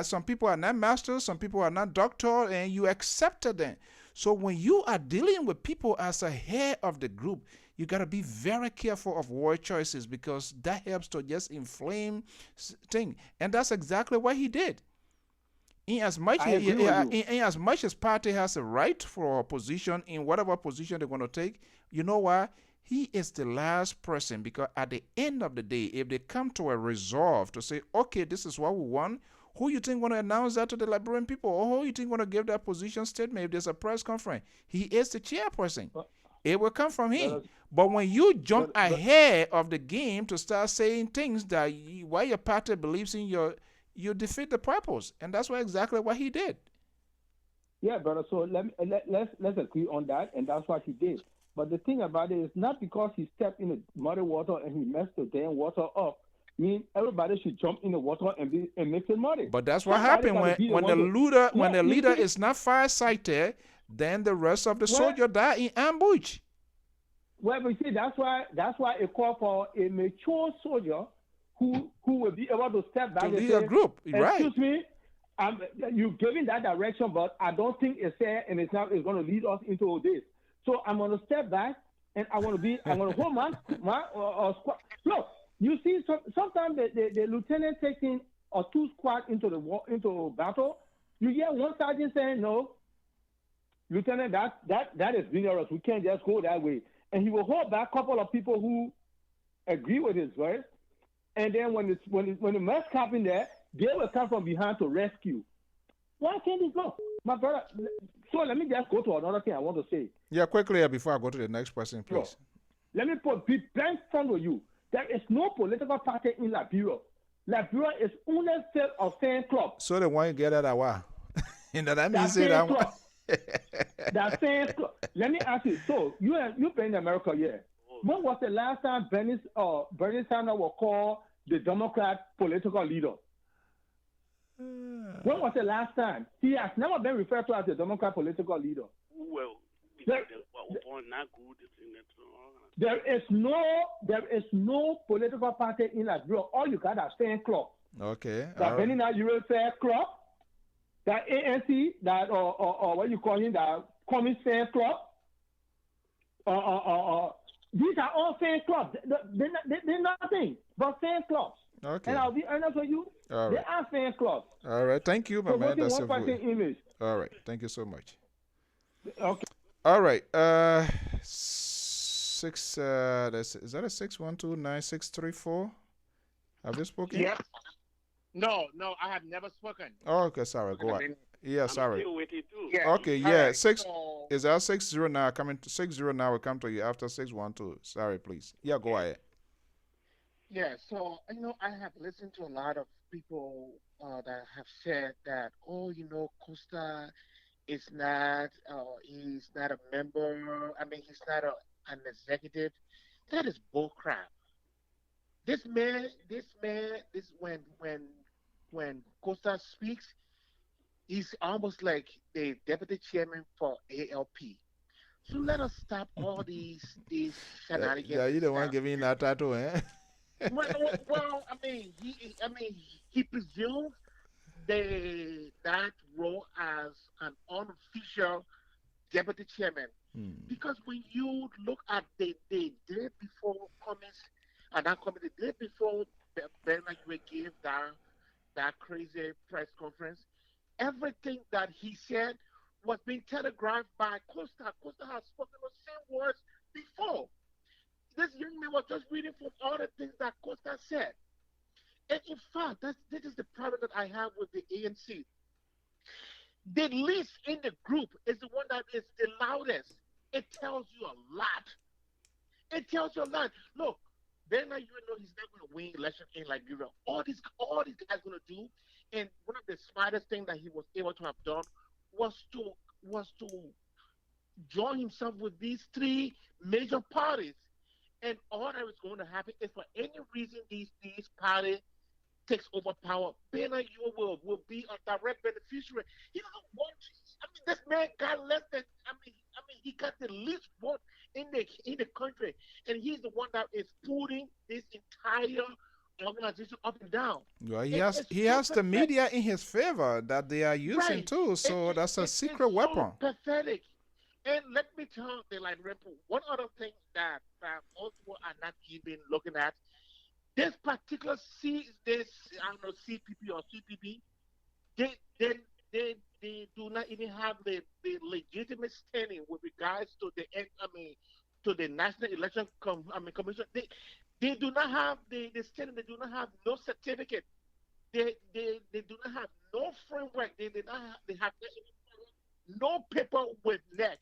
some people are not masters, some people are not doctors, and you accepted them. So when you are dealing with people as a head of the group, you got to be very careful of word choices, because that helps to just inflame things. And that's exactly what he did. In as much as party has a right for a position in whatever position they're going to take, you know what? He is the last person, because at the end of the day, if they come to a resolve to say, okay, this is what we want, who you think going to announce that to the Liberian people, or who you think going to give that position statement if there's a press conference? He is the chairperson. It will come from him. But when you jump ahead of the game to start saying things that why your party believes in, you defeat the purpose, and that's exactly what he did. Yeah, brother. So let's agree on that, and that's what he did. But the thing about it is not because he stepped in the muddy water and he messed the damn water up mean everybody should jump in the water and make some money. But that's what Somebody happened gotta be when one the you leader see, is not far-sighted, then the rest of the well, soldier die in ambush. well, but see, that's why it called for a mature soldier who will be able to step back To and lead say, a group, right? "Excuse me, you giving that direction, but I don't think it's fair, and it's going to lead us into this. So I'm going to step back, and I'm going to hold my squad. Look, you see, sometimes the lieutenant taking or two squads into battle. You hear one sergeant saying, "No, Lieutenant, that is dangerous. We can't just go that way." And he will hold back a couple of people who agree with his words. And then when the mess happen there, they will come from behind to rescue. Why can't this go? My brother, so let me just go to another thing I want to say. Yeah, quickly before I go to the next person, please. So, let me be blunt front with you. There is no political party in Liberia. Liberia is only set of fan club. So the one you get at a while. That means that club. That fan club. Let me ask you. So you've been in America, yeah. When was the last time Bernie Sanders was called the Democrat political leader? When was the last time? He has never been referred to as the Democrat political leader. Well, there is no political party in Liberia. All you got is fan club. Okay. That Benin Euro Fair Club, that ANC, that or what you call him, that Communist Fair Club. These are all fan clubs. They're nothing but fan clubs. Okay. And I'll be honest with you, all they right. are fan clubs. All right. Thank you, my so man. That's one image. All right. Thank you so much. Okay. All right. Is that a 612-9634? Have you spoken? Yes. No, I have never spoken. Oh, okay, sorry. Go on. Yeah, sorry. Yeah. Okay, yeah. Right, So, is that 60 now coming to 60 now will come to you after 612. Sorry, please. Yeah, go ahead. Yeah, so I have listened to a lot of people that have said that, Costa is not he's not a member. I mean, he's not an executive. That is bullcrap. This when Costa speaks, he's almost like the deputy chairman for ALP. So let us stop all these shenanigans. Yeah, you don't want giving that title, eh? well, he presumes that role as an unofficial deputy chairman. Because when you look at the day before comments and that committee, the day before Bernard gave that crazy press conference, everything that he said was being telegraphed by Costa. Costa has spoken the same words before. This young man was just reading from all the things that Costa said. And in fact, this is the problem that I have with the ANC. The least in the group is the one that is the loudest. It tells you a lot. It tells you a lot. Look, Bernard, he's not going to win election in Liberia. All these guys going to do, and one of the smartest things that he was able to have done was to join himself with these three major parties. And all that is going to happen is for any reason these parties takes over power, Bernard will be a direct beneficiary. He doesn't want. This man got less than. He got the least vote in the country, and he's the one that is putting this entire organization up and down. Well, he has the media in his favor that they are using too. So that's a secret weapon. So pathetic. And let me tell the people one other thing that most people are not even looking at. This particular CPP or CPP, they do not even have the legitimate standing with regards to the National Election Commission. They do not have the standing. They do not have no certificate. They do not have no framework. They have no paper with neck.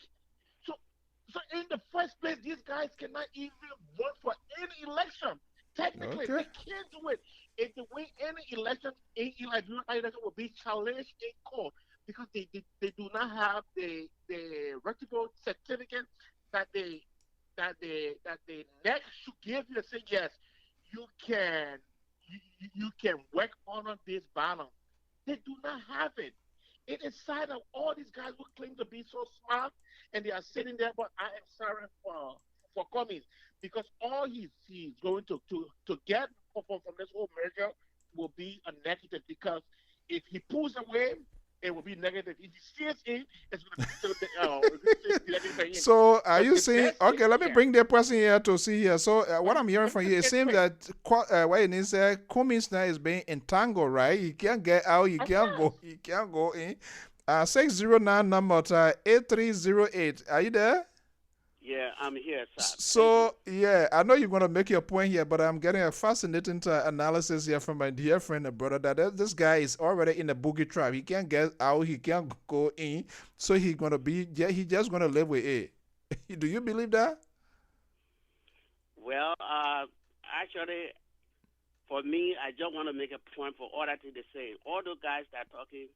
So in the first place, these guys cannot even run for any election. Technically, they can't do it. If they win any election, Liberia election will be challenged in court because they do not have the reputable certificate that the NEC should give you to say yes, you can you can work under this banner. They do not have it. It is side of all these guys who claim to be so smart, and they are sitting there. But I am sorry for coming, because all he's going to get from this whole merger will be a negative. Because if he pulls away, it will be negative. If he stays in, it's going to be negative for him. So are But you the saying, best okay, thing let me here- bring the person here to see here. So what I'm hearing from you, it seems that what it is, Cummins now is being entangled, right? He can't get out, he can't go in. 609 number 8308. Are you there? Yeah, I'm here, sir. So, yeah, I know you're going to make your point here, but I'm getting a fascinating analysis here from my dear friend and brother that this guy is already in the boogie trap. He can't get out, he can't go in, so he's going to be, he's just going to live with it. Do you believe that? Well, actually, for me, I just want to make a point for all that they say. All those guys that are talking,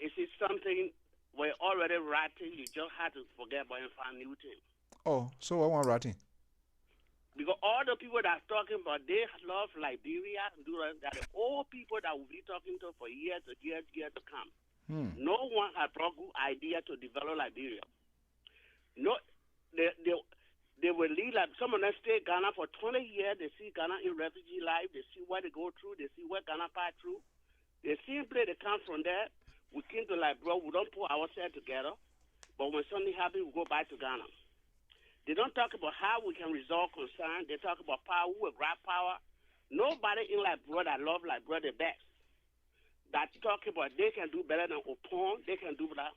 is it something we're already writing? You just have to forget about and find new things. Oh, so I want writing. Because all the people that are talking about, they love Liberia and do that. The old people that we'll be talking to for years and years to come. No one has brought good idea to develop Liberia. No, they will leave. Like some of them stay Ghana for 20 years. They see Ghana in refugee life. They see what they go through. They see what Ghana pass through. They simply they come from there. We came to Liberia. We don't put ourselves together. But when something happens, we go back to Ghana. They don't talk about how we can resolve concern. They talk about power, who will grab power. Nobody in Liberia that love Liberia the best. That talk about they can do better than Opon. They can do that.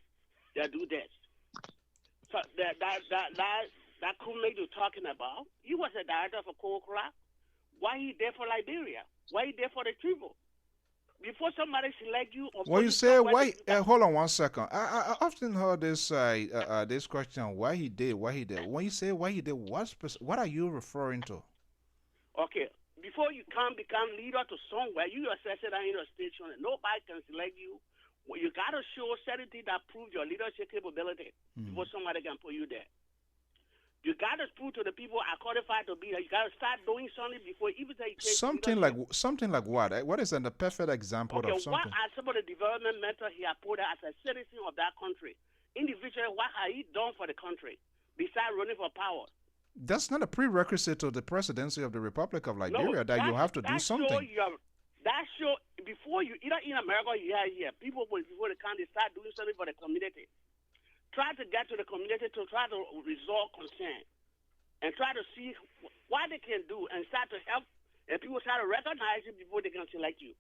They do this. So that crewmate you're talking about, he was a director for Kokra. Why he there for Liberia? Why he there for the tribal? Before somebody select you, or when you say why, hold on 1 second. I often heard this this question: why he did. When you say why he did, what are you referring to? Okay, before you can become leader to somewhere, you yourself sit down in a station, and nobody can select you. Well, you got to show certain things that prove your leadership capability before somebody can put you there. You got to prove to the people are qualified to be there. You got to start doing something before even say something like what? What is a perfect example of something? What are some of the development methods he has put as a citizen of that country? Individually, what has he done for the country besides running for power? That's not a prerequisite to the presidency of the Republic of Liberia that you have to do something. That show before you either in America or here, people before they can they start doing something for the community. Try to get to the community to try to resolve concern and try to see what they can do and start to help, and people start to recognize it before they can select you.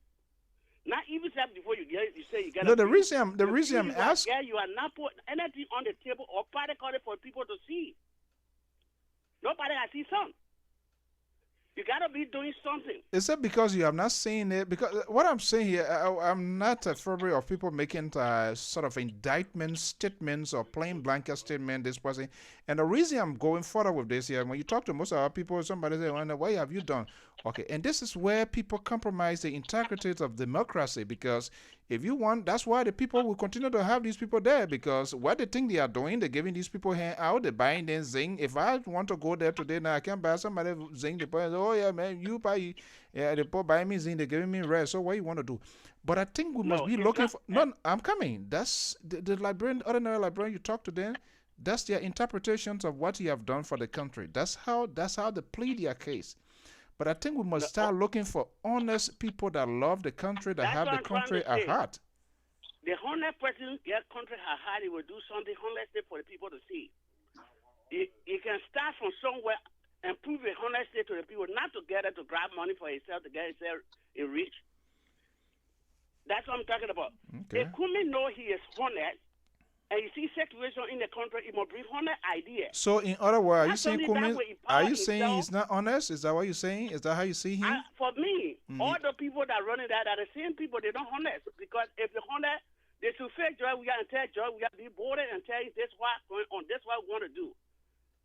Not even before you say you get. No, the reason I'm asking. Yeah, you are not putting anything on the table or particularly for people to see. Nobody has seen some. You gotta be doing something. Is that because you have not seen it? Because what I'm saying here, I'm not a favorite of people making sort of indictment statements or plain blanket statement. This person, and the reason I'm going further with this here, when you talk to most of our people, somebody say, "Well, what have you done?" Okay, and this is where people compromise the integrity of democracy, because if you want, that's why the people will continue to have these people there, because what they think they are doing, they're giving these people hand out, they're buying them zing. If I want to go there today now, I can buy somebody zing. The person, oh yeah, man, you buy, yeah, they buy me zing, they're giving me red. So what you want to do? But I think we must be looking for. No, I'm coming. That's the librarian, ordinary librarian. You talk to them. That's their interpretations of what you have done for the country. That's how they plead their case. But I think we must start looking for honest people that love the country, that have the country at heart. The honest person, your country at heart, he will do something honestly for the people to see. He can start from somewhere and prove a honesty to the people, not together to grab money for himself, to get himself rich. That's what I'm talking about. Okay. If Kumi know he is honest, and you see situation in the country, it must bring honest idea. So, in other words, are you saying Kumi? Are you saying he's not honest? Is that what you're saying? Is that how you see him? For me, all the people that running that are the same people. They don't honest, because if they're honest, they should say, "Joy, we got to tell Joy, we got to be bolded and tell you this what's going on, this what we want to do."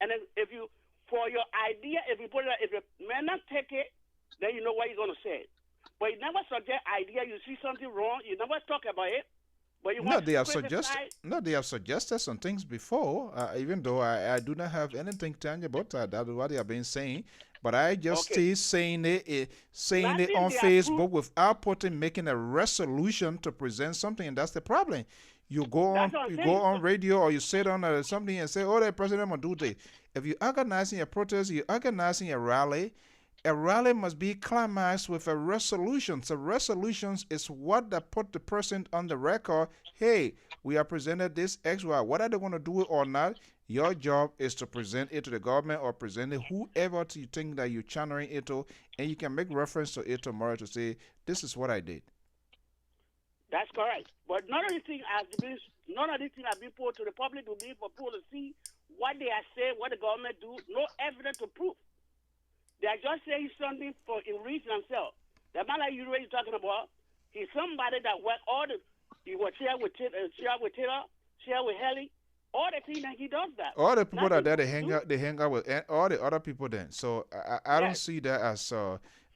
And then if you, for your idea, if you put it, if the man not take it, then you know what you're gonna say. But you never suggest idea. You see something wrong, you never talk about it. No, they have suggested some things before, even though I do not have anything tangible. That's what they have been saying. But I just stay saying it on Facebook without making a resolution to present something, and that's the problem. You go on radio or you sit on something and say, "Oh, the president will do this." If you're organizing a protest, you're organizing a rally. A rally must be climaxed with a resolution. So resolutions is what that put the person on the record. Hey, we have presented this XY. Whether they want to do it or not, your job is to present it to the government or present it whoever you think that you're channeling it to, and you can make reference to it tomorrow to say, "This is what I did." That's correct. But none of these things have been put to the public to be for people to see what they are saying, what the government do. No evidence to prove. They are just saying something for enrich themselves. The man like you were talking about, he's somebody that work he was share with Taylor, share with Haley, all the things that he does that. All the people that there, they hang out with all the other people then. So I don't see that as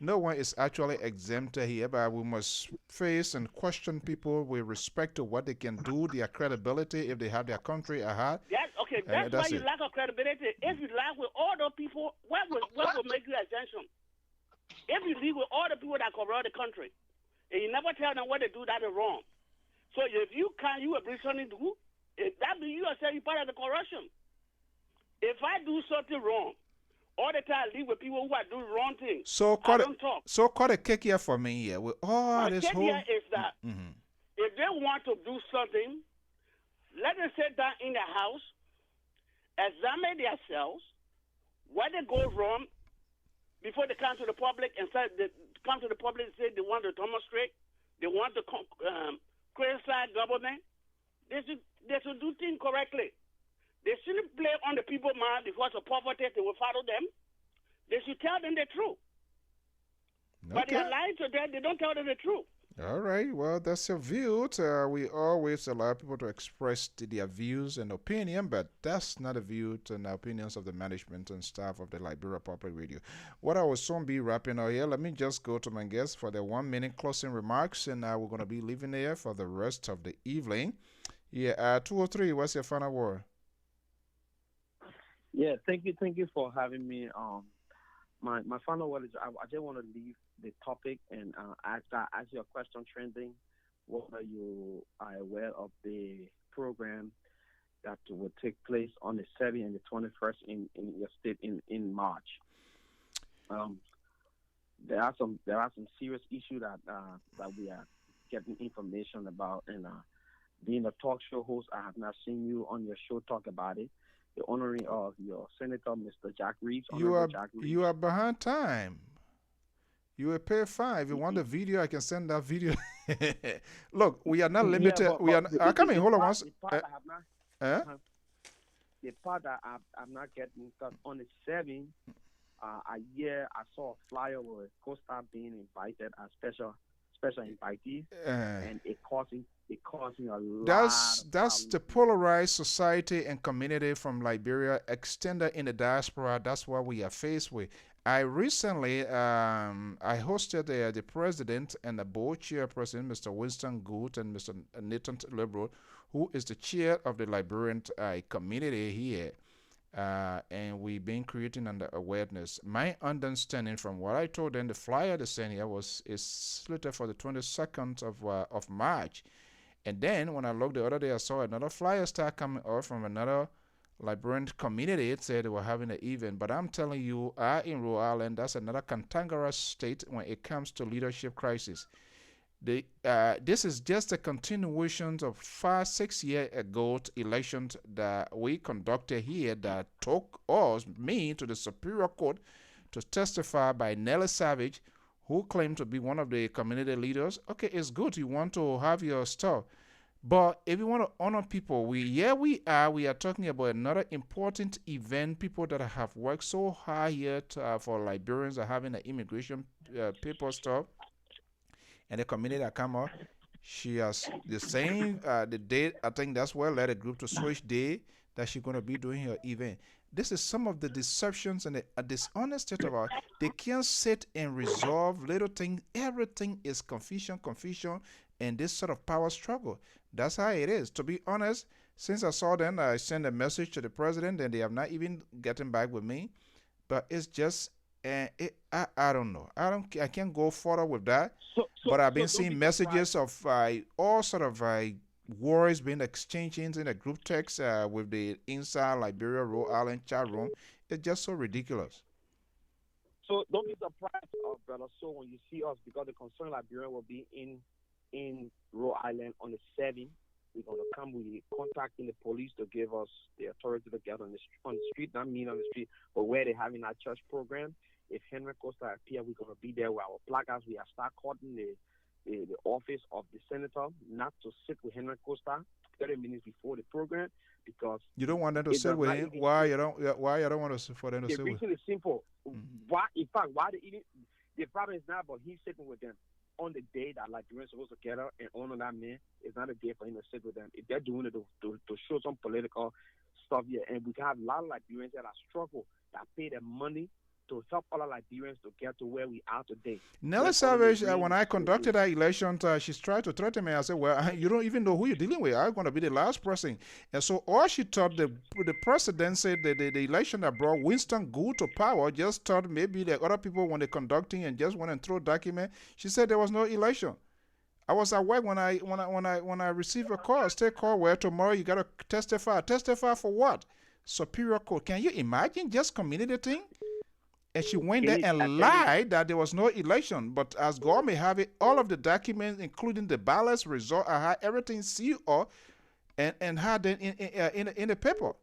no one is actually exempted here, but we must face and question people with respect to what they can do, their credibility, if they have their country at heart. That's why you lack of credibility. If you lack with all the people, what will make you exemption? If you live with all the people that corrupt the country, and you never tell them what they do that is wrong. So if you can't, you will bring something to do, that means you yourself you're part of the corruption. If I do something wrong, all the time I live with people who are doing wrong things. I don't talk. So call a cake here for me here. With all this whole... here is that if they want to do something, let them sit down in the house, examine themselves, what they go wrong before they come to the public and say they want to demonstrate, they want to criticize government. They should do things correctly. They shouldn't play on the people's mind because of poverty. They will follow them. They should tell them the truth. Okay. But they are lying to them. They don't tell them the truth. All right. Well, that's your view. We always allow people to express their views and opinion, but that's not a view and opinions of the management and staff of the Liberia Public Radio. What I will soon be wrapping up here, let me just go to my guests for the 1 minute closing remarks, and we're going to be leaving here for the rest of the evening. Yeah, 203, what's your final word? Yeah, thank you for having me. My final word is I just want to leave the topic and ask you a question trending. Whether you are aware of the program that will take place on the 7th and the 21st in your state in March. There are some serious issues that we are getting information about, and being a talk show host, I have not seen you on your show talk about it. The honoring of your Senator, Mr. Jack Reeves. You are behind time. You will pay fine. If you want the video, I can send that video. Look, we are not limited. Come in, hold on once. The part that I'm not getting, because on the 7th, I saw a flyer with Costa being invited as special invitees, and it causing a lot. That's the polarized society and community from Liberia extended in the diaspora. That's what we are faced with. I recently I hosted the president and the board chairperson, Mr. Winston Good, and Mr. Nathan Liberal, who is the chair of the Liberian community here. And we've been creating under awareness. My understanding from what I told them, the flyer they sent here is slated for the 22nd of March. And then when I looked the other day, I saw another flyer start coming off from another Liberian community. It said they were having an event. But I'm telling you, in Rhode Island, that's another cantankerous state when it comes to leadership crisis. This is just a continuation of 5-6 years ago elections that we conducted here that took me to the Superior Court to testify by Nelly Savage, who claimed to be one of the community leaders. Okay, it's good. You want to have your stuff. But if you want to honor people, we are talking about another important event. People that have worked so hard here for Liberians are having an immigration paper stuff. And the community that come up, she has the same the date. I think that's where led a group to switch day that she's going to be doing her event. This is some of the deceptions and the dishonest state of our. They can't sit and resolve little things. Everything is confusion, and this sort of power struggle. That's how it is. To be honest, since I saw them, I sent a message to the president, and they have not even gotten back with me. But it's just And I don't know. I can't go further with that. But I've been seeing messages of all sort of words being exchanged in the group text with the inside Liberia, Rhode Island chat room. It's just so ridiculous. So don't be surprised, brother. So when you see us, because the concerned Liberian will be in Rhode Island on the 7th, we're gonna come. We contacting the police to give us the authority to get on the street. Not mean on the street, but where they having our church program. If Henry Costa appear, we're gonna be there with our placards. We have start calling the office of the senator not to sit with Henry Costa 30 minutes before the program, because you don't want them to sit with him. Why you don't want to sit for them to sit with? The reason is simple. Why? In fact, why the problem is not, but he's sitting with them on the day that Liberians supposed to get up and honor that man. It's not a day for him to sit with them. If they're doing it to show some political stuff here, and we have a lot of Liberians that are struggle, that pay their money to help other Liberians to get to where we are today. Nelly Savage, when I conducted that election, she's tried to threaten me. I said, well, you don't even know who you're dealing with. I'm going to be the last person. And so all she thought, the president said that the election that brought Winston Good to power, just thought maybe the other people when they're conducting and just went and throw document. She said there was no election. I was at work when I received a call, a state call where tomorrow you got to testify. Testify for what? Superior Court. Can you imagine just community thing? And she went there and lied that there was no election. But as God may have it, all of the documents, including the ballots, result, I had everything sealed and had it in the paper.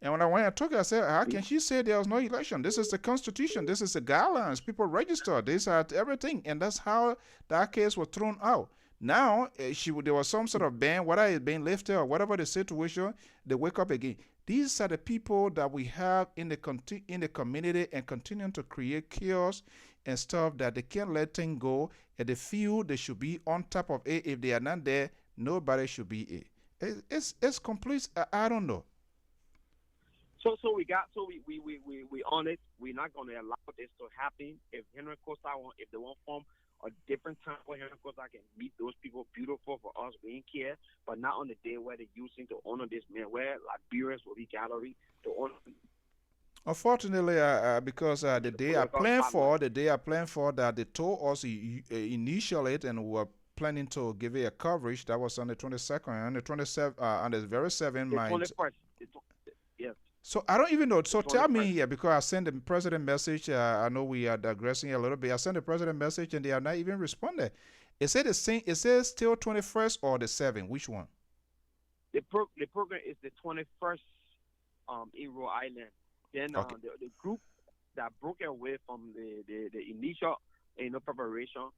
And when I went and took her, I said, how can she say there was no election? This is the Constitution. This is the guidelines. People register. These are everything. And that's how that case was thrown out. Now, there was some sort of ban, whether it's being lifted or whatever the situation, they wake up again. These are the people that we have in the community and continuing to create chaos and stuff that they can't let things go, and they feel they should be on top of it. If they are not there, nobody should be it. It's complete. I don't know. So we on it. We're not going to allow this to happen. If Henry Costa if they won't form a different time where Henry Costa can meet those people, beautiful for us, we ain't care, but not on the day where they're using to honor this man, where Liberians will be gathering to honor. Unfortunately, because the day I planned for, that they told us initially, and we were planning to give it a coverage. That was on the 22nd, on the 27th, on the very 7th. The 21st. Yes. So I don't even know. So tell me here, because I sent the president message. I know we are digressing a little bit. I sent the president message, and they have not even responded. Is it the same? Is it still 21st or the 7th? Which one? The program is the 21st in Rhode Island. Then okay. The group that broke away from the initial preparation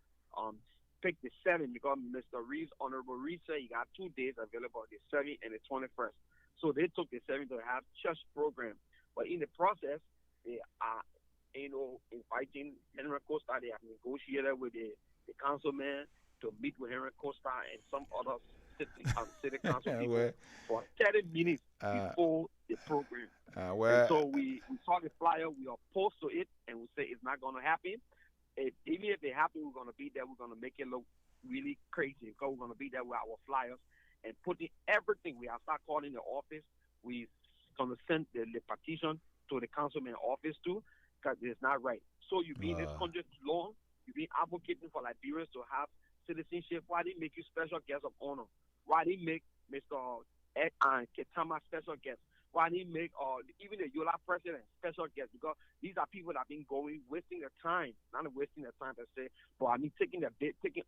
picked the 7th, because Mr. Reeves, Honorable Reeves, said he got 2 days available, the 7th and the 21st. So they took the 7th to have church program. But in the process, they are, inviting Henry Costa. They have negotiated with the councilman to meet with Henry Costa and some other city council people for 30 minutes before the program. And so we saw the flyer, we opposed to it, and we say it's not going to happen. Even if it happens, we're going to be there. We're going to make it look really crazy, because we're going to be there with our flyers and putting everything. We have started calling the office. We're going to send the petition to the councilman office too, because it's not right. So you've been in this country too long. You've been advocating for Liberians to have citizenship. Why they make you special guest of honor? Why they make Mr. Ed and Ketama special guest? Why they make even the Yola president special guest? Because these are people that have been going, wasting their time, not wasting their time per se, but taking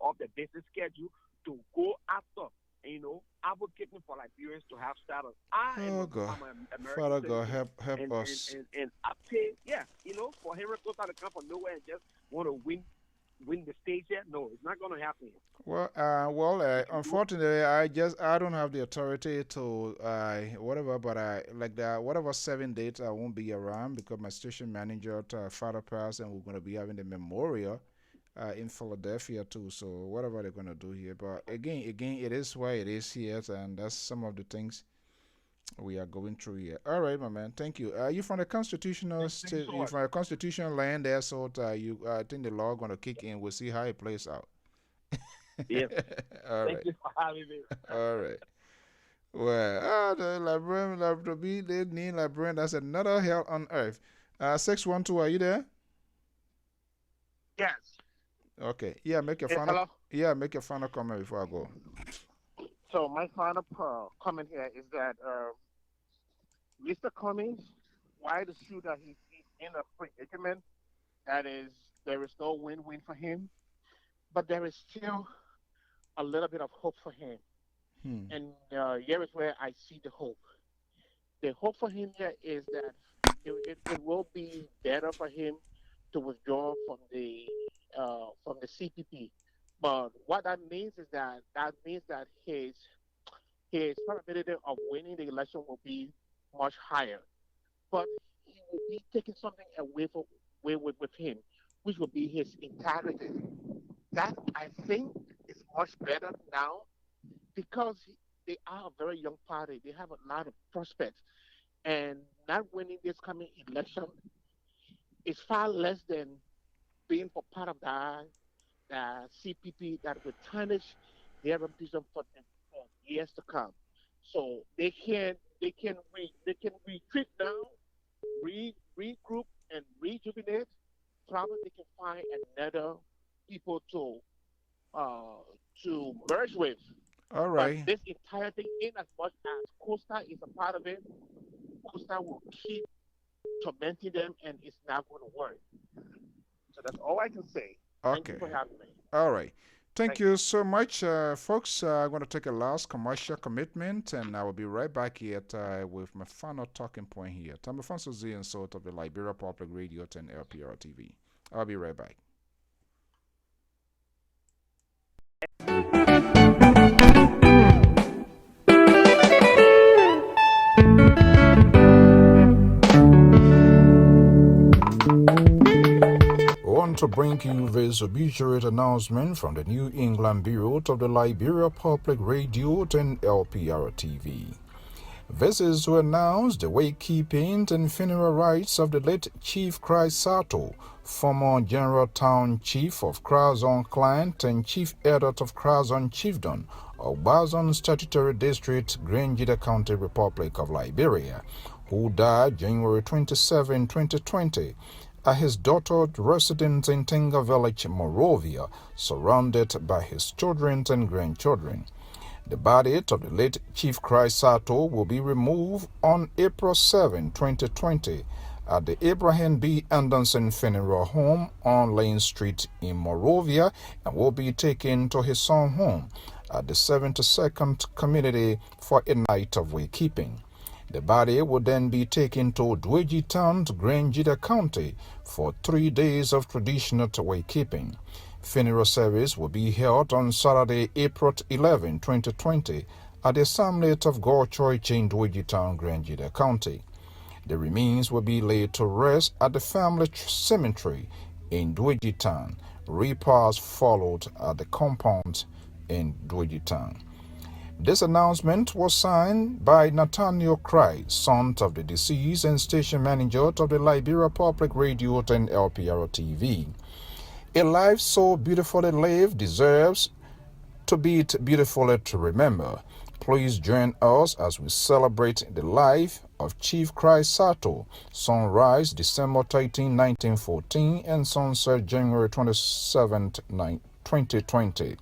off the business schedule to go after, advocating for Liberians to have status. I'm an American Father God, help us. And I pay, for Henry Costa to come from nowhere and just want to win the stage here. No, it's not going to happen. Well, unfortunately, I don't have the authority to whatever, but whatever 7 dates I won't be around, because my station manager, Father passed, and we're going to be having the memorial in Philadelphia too. So whatever they're going to do here, but again, it is why it is here, and that's some of the things we are going through here. All right, my man. Thank you. You from the constitutional state? You from a constitutional land there? So I think the law going to kick in. We'll see how it plays out. Yes. All right. Thank you for having me. All right. Well, the librarian, they need librarian. That's another hell on earth. 612, are you there? Yes. Okay. Yeah, make your final. Hello? Yeah, make your final comment before I go. So my final comment here is that Mr. Cummings, why the shoe that he's in a predicament, that is, there is no win-win for him, but there is still a little bit of hope for him. And here is where I see the hope. The hope for him here is that it will be better for him to withdraw from the CPP. But what that means is that his probability of winning the election will be much higher. But he will be taking something away with him, which will be his integrity. That, I think, is much better now because they are a very young party. They have a lot of prospects. And not winning this coming election is far less than being for part of the CPP that will tarnish their reputation for years to come. So they can retreat now, regroup and rejuvenate. Probably they can find another people to merge with. All right. But this entire thing, in as much as Costa is a part of it, Costa will keep tormenting them, and it's not going to work. So that's all I can say. Okay. Thank you for having me. All right. Thank you so much, folks. I'm going to take a last commercial commitment, and I will be right back here with my final talking point here. Tamafonso Z and Sort of the Liberia Public Radio and LPR TV. I'll be right back. To bring you this obituary announcement from the New England Bureau of the Liberia Public Radio and LPR TV. This is to announce the wakekeeping and funeral rites of the late Chief Christ Sato, former General Town Chief of Krazon Client and Chief Elder of Krazon Chiefdom of Bazon Statutory District, Grangida County, Republic of Liberia, who died January 27, 2020. At his daughter's residence in Tenga Village, Morovia, surrounded by his children and grandchildren. The body of the late Chief Christ Sato will be removed on April 7, 2020, at the Abraham B. Anderson Funeral Home on Lane Street in Morovia and will be taken to his son home at the 72nd Community for a night of wakekeeping. The body would then be taken to Dweji Town, Grangida County, for 3 days of traditional wakekeeping. Funeral service will be held on Saturday, April 11, 2020, at the Assembly of God Church in Dweji Town, Grangida County. The remains will be laid to rest at the family cemetery in Dweji Town. Repast followed at the compound in Dweji Town. This announcement was signed by Nathaniel Cry, son of the deceased and station manager of the Liberia Public Radio and LPR TV. A life so beautifully lived deserves to be beautifully to remember. Please join us as we celebrate the life of Chief Christ Sato, sunrise December 13, 1914, and sunset January 27, 2020.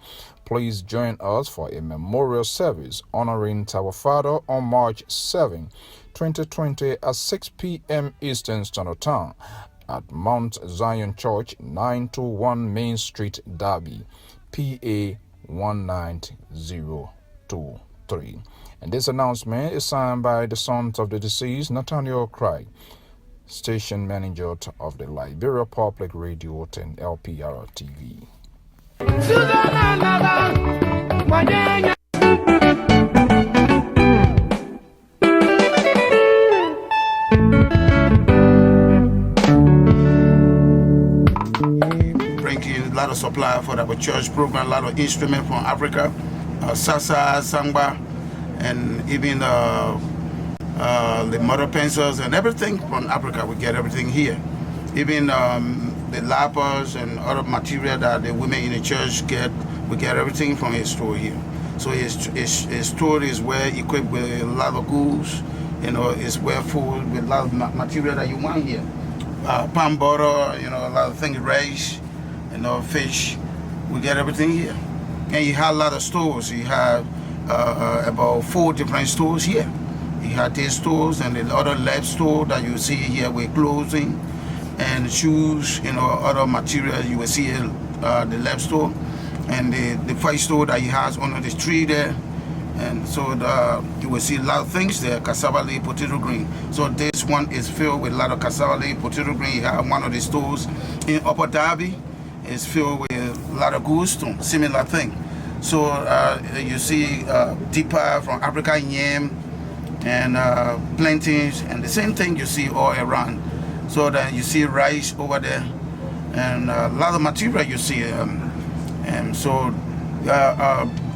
Please join us for a memorial service honoring our father on March 7, 2020 at 6 p.m. Eastern Standard Time at Mount Zion Church, 921 Main Street, Derby, PA 19023. And this announcement is signed by the son of the deceased, Nathaniel Craig, station manager of the Liberia Public Radio and LPR TV. Bringing a lot of supply for our church program, a lot of instruments from Africa, Sasa, Samba, and even the motor pencils and everything from Africa. We get everything here. Even the lappers and other material that the women in the church get, we get everything from his store here. So his store is well equipped with a lot of goods, it's well full with a lot of material that you want here. Palm butter, a lot of things, rice, fish. We get everything here. And you have a lot of stores. You have about 4 different stores here. You have these stores and the other lab store that you see here with clothing and shoes, other materials you will see the lab store. And the first store that he has under the tree there. And so you will see a lot of things there, cassava leaf, potato green. So this one is filled with a lot of cassava leaf, potato green. You have one of the stores in Upper Darby. It's filled with a lot of goldstone, similar thing. So you see deeper from African yam and plantains, and the same thing you see all around. So that you see rice over there, and a lot of material you see. And so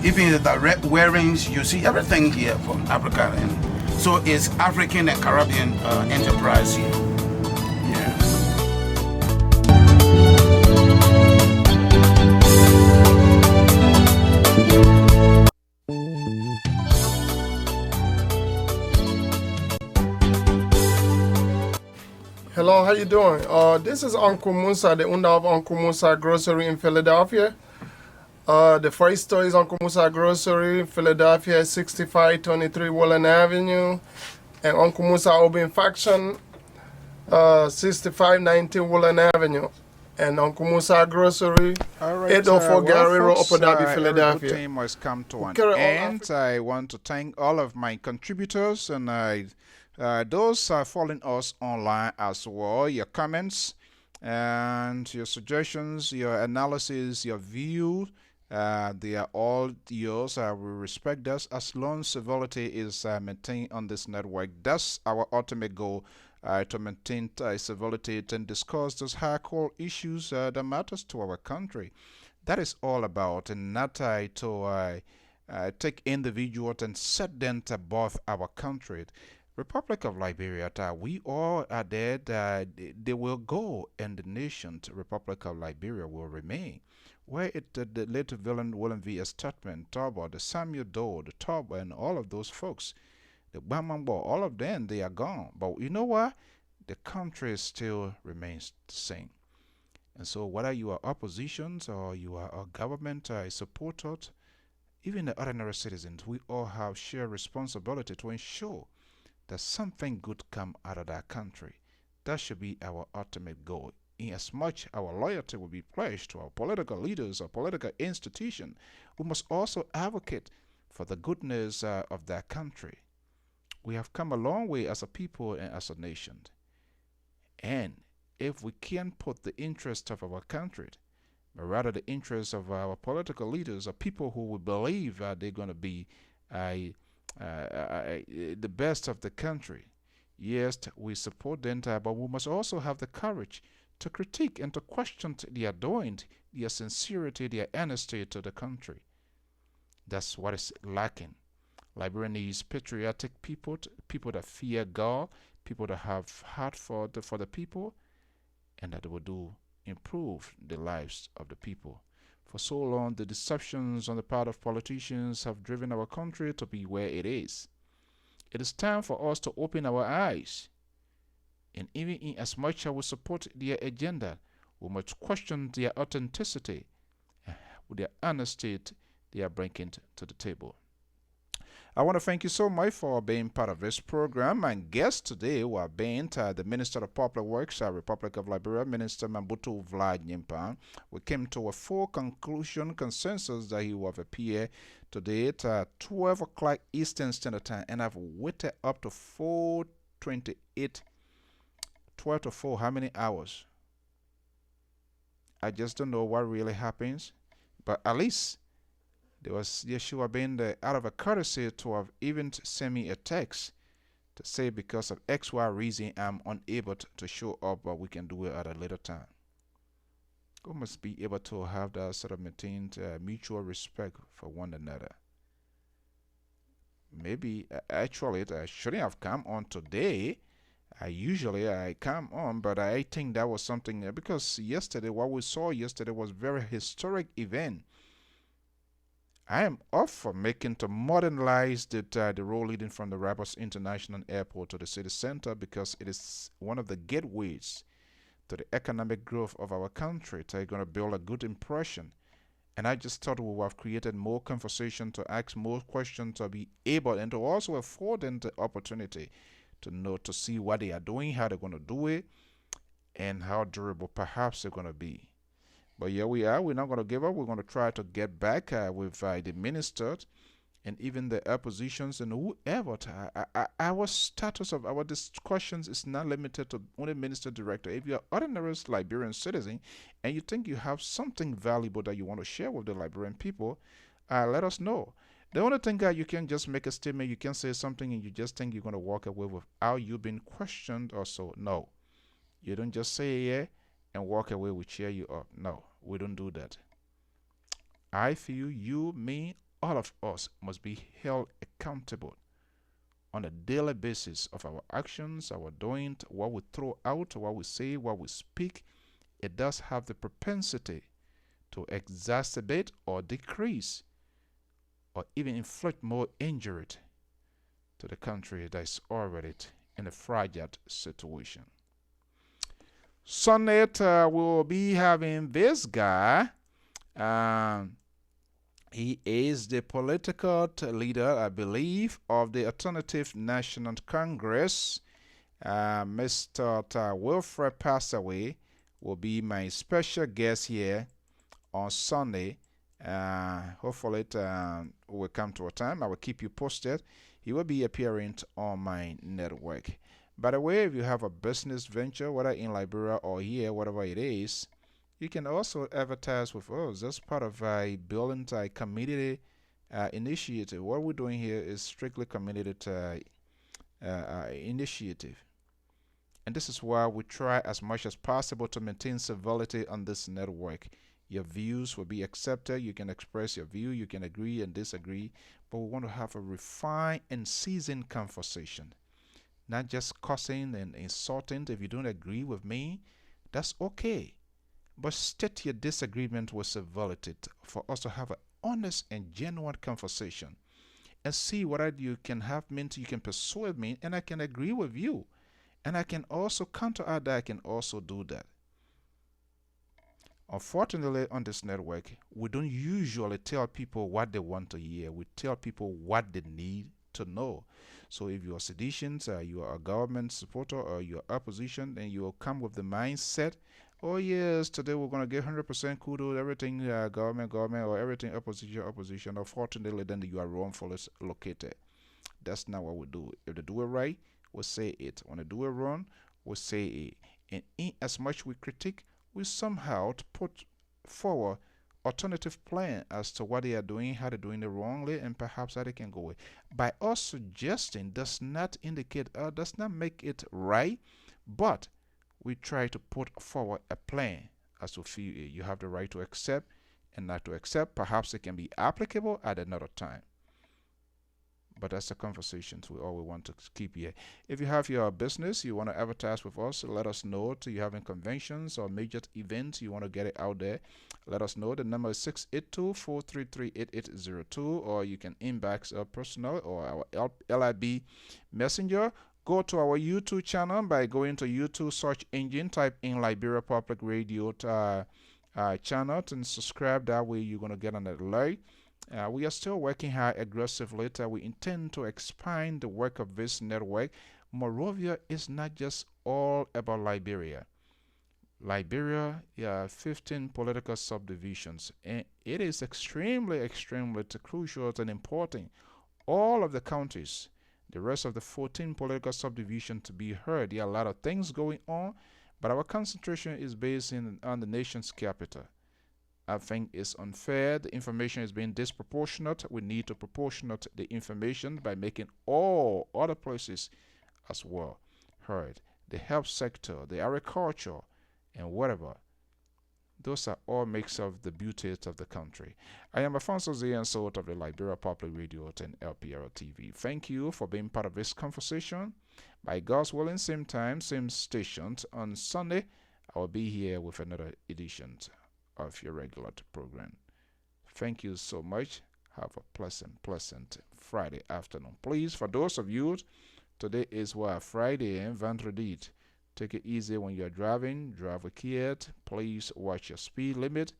even the direct wearings, you see everything here from Africa. And so it's African and Caribbean enterprise here. Hello, how you doing? This is Uncle Musa, the owner of Uncle Musa Grocery in Philadelphia. The first store is Uncle Musa Grocery, Philadelphia, 6523 Wallen Avenue. And Uncle Musa Urban Faction, 6519 Wallen Avenue. And Uncle Musa Grocery, 804 Gary Road, Upper Darby, Philadelphia. Every team has come to an end. I want to thank all of my contributors and those are following us online as well. Your comments and your suggestions, your analysis, your view, they are all yours. We respect us as long as civility is maintained on this network. That's our ultimate goal, to maintain civility and discuss those hardcore issues that matters to our country. That is all about, and not to take individuals and set them above our country. Republic of Liberia, we all are dead. They will go, and the nation, Republic of Liberia, will remain. Where the late villain William V. Stutman, Turbo, the Samuel Doe, the Turbo, and all of those folks, the Bamambo, all of them, they are gone. But you know what? The country still remains the same. And so whether you are oppositions or you are a government supporters, even the ordinary citizens, we all have shared responsibility to ensure that something good come out of that country. That should be our ultimate goal. Inasmuch our loyalty will be pledged to our political leaders or political institution, we must also advocate for the goodness of that country. We have come a long way as a people and as a nation. And if we can't put the interest of our country, but rather the interest of our political leaders or people who we believe they're going to be the best of the country, yes, we support them, but we must also have the courage to critique and to question their doing, their sincerity, their honesty to the country. That's what is lacking. Liberia needs patriotic people, people that fear God, people that have heart for the people, and that will improve the lives of the people. For so long, the deceptions on the part of politicians have driven our country to be where it is. It is time for us to open our eyes. And even in as much as we support their agenda, we must question their authenticity with their honesty they are bringing to the table. I want to thank you so much for being part of this program. My guests today were being the Minister of Public Works, Republic of Liberia, Minister Mambutu Vlad Nyimpa. We came to a full consensus that he will appear today at 12 o'clock Eastern Standard Time, and I've waited up to 4:28, 12 to 4, how many hours? I just don't know what really happens, but at least there was Yeshua being out of a courtesy to have even sent me a text to say because of XY reason I'm unable to show up, but we can do it at a later time. We must be able to have that sort of maintained mutual respect for one another. Maybe actually I shouldn't have come on today. Usually I come on, but I think that was something because yesterday, what we saw yesterday was a very historic event. I am up for making to modernize the road leading from the Rabos International Airport to the city center because it is one of the gateways to the economic growth of our country. They're going to build a good impression. And I just thought we would have created more conversation to ask more questions to be able and to also afford them the opportunity to know, to see what they are doing, how they're going to do it, and how durable perhaps they're going to be. But here we are. We're not going to give up. We're going to try to get back with the ministers and even the oppositions and whoever. Our status of our discussions is not limited to only minister director. If you're an ordinary Liberian citizen and you think you have something valuable that you want to share with the Liberian people, let us know. The only thing that you can just make a statement, you can say something and you just think you're going to walk away without you being questioned or so. No. You don't just say yeah and walk away, we cheer you up. No, we don't do that. I feel you, me, all of us must be held accountable on a daily basis of our actions, our doing, what we throw out, what we say, what we speak. It does have the propensity to exacerbate or decrease or even inflict more injury to the country that is already in a fragile situation. Sunday, we'll be having this guy. He is the political leader, I believe, of the Alternative National Congress. Mr. Wilfred Passaway will be my special guest here on Sunday. Hopefully it will come to a time. I will keep you posted. He will be appearing on my network. By the way, if you have a business venture, whether in Liberia or here, whatever it is, you can also advertise with us. That's part of a building a community initiative. What we're doing here is strictly community initiative. And this is why we try as much as possible to maintain civility on this network. Your views will be accepted. You can express your view. You can agree and disagree. But we want to have a refined and seasoned conversation. Not just cussing and insulting. If you don't agree with me, that's okay. But state your disagreement with civility for us to have an honest and genuine conversation and see whether you can have me, you can persuade me, and I can agree with you. And I can also counteract that. I can also do that. Unfortunately, on this network, we don't usually tell people what they want to hear. We tell people what they need to know. So if you are seditions, you are a government supporter, or you are opposition, then you will come with the mindset, oh yes, today we're going to get 100% kudos, everything government, or everything opposition. Unfortunately, then you are wrongfully located. That's not what we do. If they do it right, we'll say it. When they do it wrong, we'll say it. And in as much we critique, we somehow put forward alternative plan as to what they are doing, how they're doing it wrongly, and perhaps how they can go away. By us suggesting does not indicate, does not make it right, but we try to put forward a plan as to feel you have the right to accept and not to accept. Perhaps it can be applicable at another time. But that's the conversations we always want to keep here. If you have your business, you want to advertise with us, let us know. To you having conventions or major events, you want to get it out there, let us know. The number is 682-433-8802, or you can inbox our personal or our LIB messenger. Go to our YouTube channel by going to YouTube search engine, type in Liberia Public Radio channel and subscribe. That way you're going to get an alert. We are still working hard aggressively. We intend to expand the work of this network. Moreover, is not just all about Liberia. Liberia, 15 political subdivisions, and it is extremely crucial and important. All of the counties, the rest of the 14 political subdivisions to be heard. There are a lot of things going on, but our concentration is based on the nation's capital. I think it's unfair. The information is being disproportionate. We need to proportionate the information by making all other places as well heard. The health sector, the agriculture, and whatever. Those are all makes of the beauty of the country. I am Alfonso Ziensot of the Liberia Public Radio and LPR TV. Thank you for being part of this conversation. By God's willing, same time, same stations on Sunday, I will be here with another edition of your regular program. Thank you so much. Have a pleasant Friday afternoon. Please, for those of you, today is Friday and Vendredi. Take it easy when you're driving. Drive with care. Please watch your speed limit.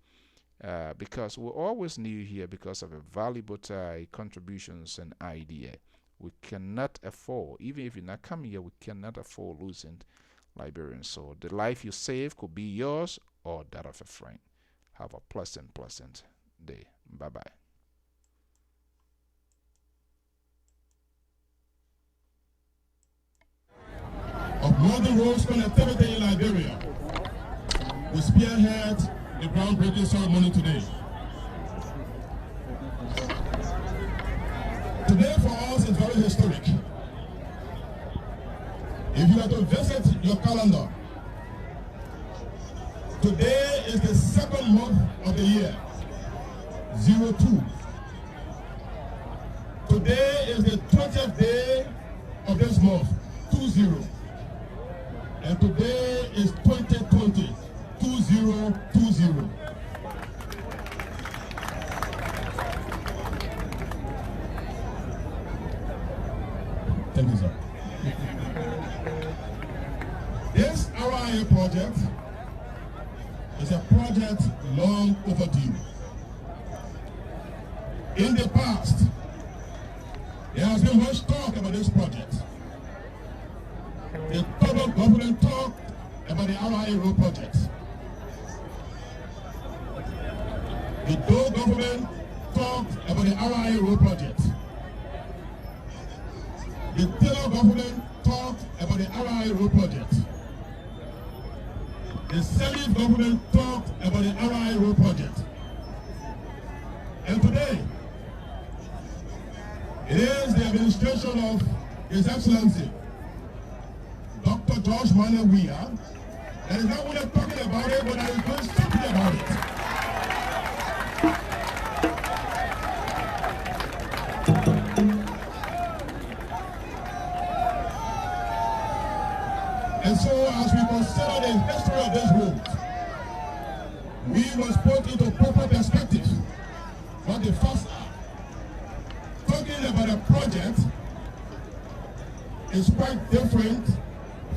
Because we always need you here because of a valuable contributions and idea. We cannot afford, even if you're not coming here, we cannot afford losing Liberians. So the life you save could be yours or that of a friend. Have a pleasant day. Bye-bye. Of modern roads connectivity in Liberia, we spearhead the groundbreaking ceremony today. Today for us is very historic. If you are to visit your calendar, today is the second month of the year, 02. Today is the 20th day of this month, 20. And today is 2020, 2020. Thank you, sir. This RIA project is a project long overdue. In the past, there has been much talk about this project. The federal government talked about the RIA road project. The Doe government talked about the RIA road project. The Taylor government talked about the RIA road project. The Salif government talked about the RIA road project. And today, it is the administration of His Excellency Dr. George Manuel Weah that is not only talking about it, but that is doing something about it. And so, as we consider the history of this road, we must put into proper perspective what the facts are. Talking about a project is quite different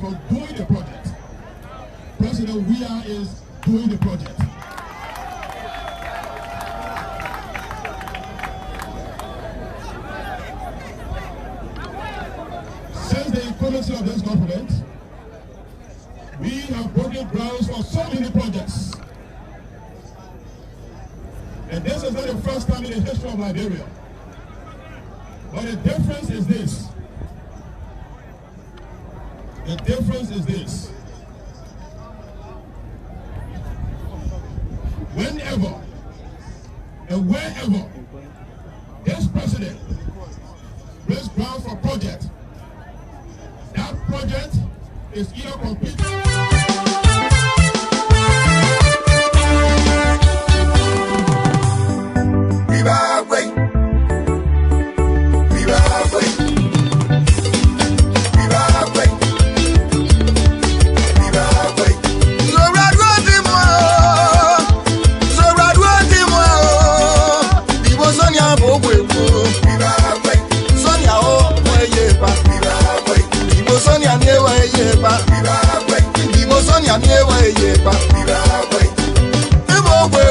from doing the project. President Weah is doing the project. Since the incumbency of this government, we have broken grounds for so many projects. And this is not the first time in the history of Liberia. But the difference is this. The difference is this. Whenever and wherever this president breaks ground for a project, that project is either completed. Sonia,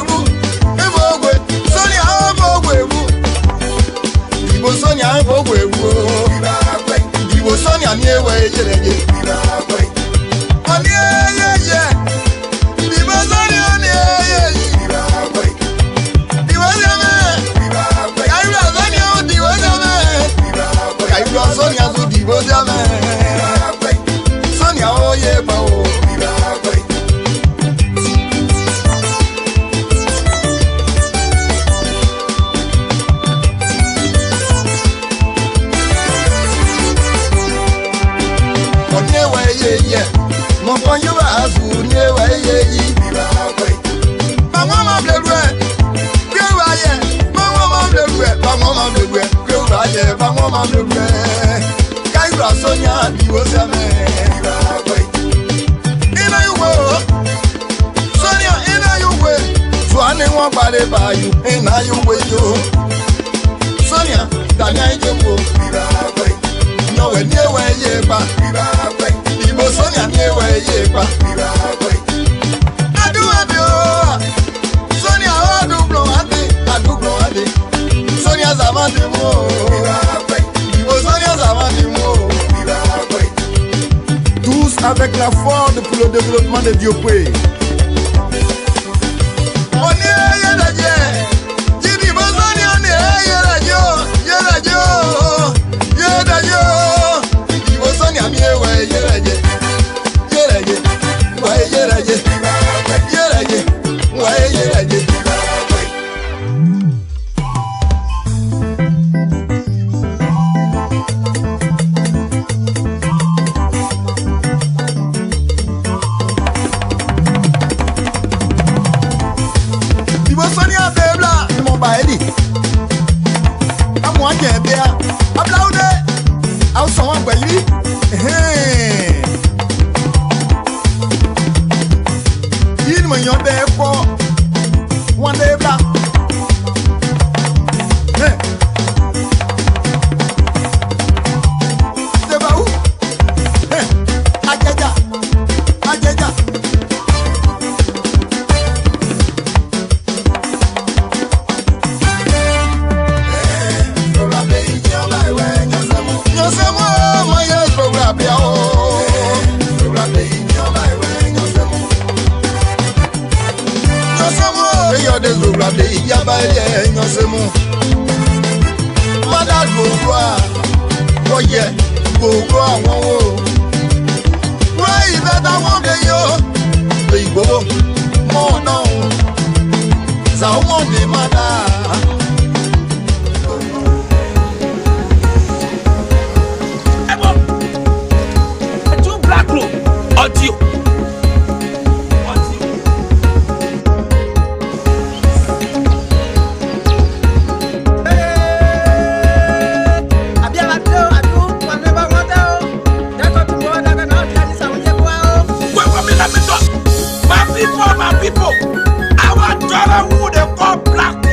Sonia Newa Yepa. I do have you. Sonia, I do blow at it. I do blow at it. Sonia Zamandi Mo. Sonia Zamandi Mo. Tous avec la foi pour le développement de Diopé. On est Yéradje. Jibi Sonia, on est Yéradjo. Yéradjo. Yéradjo. Sonia Miewa Yéradje. My people, our daughter who they call black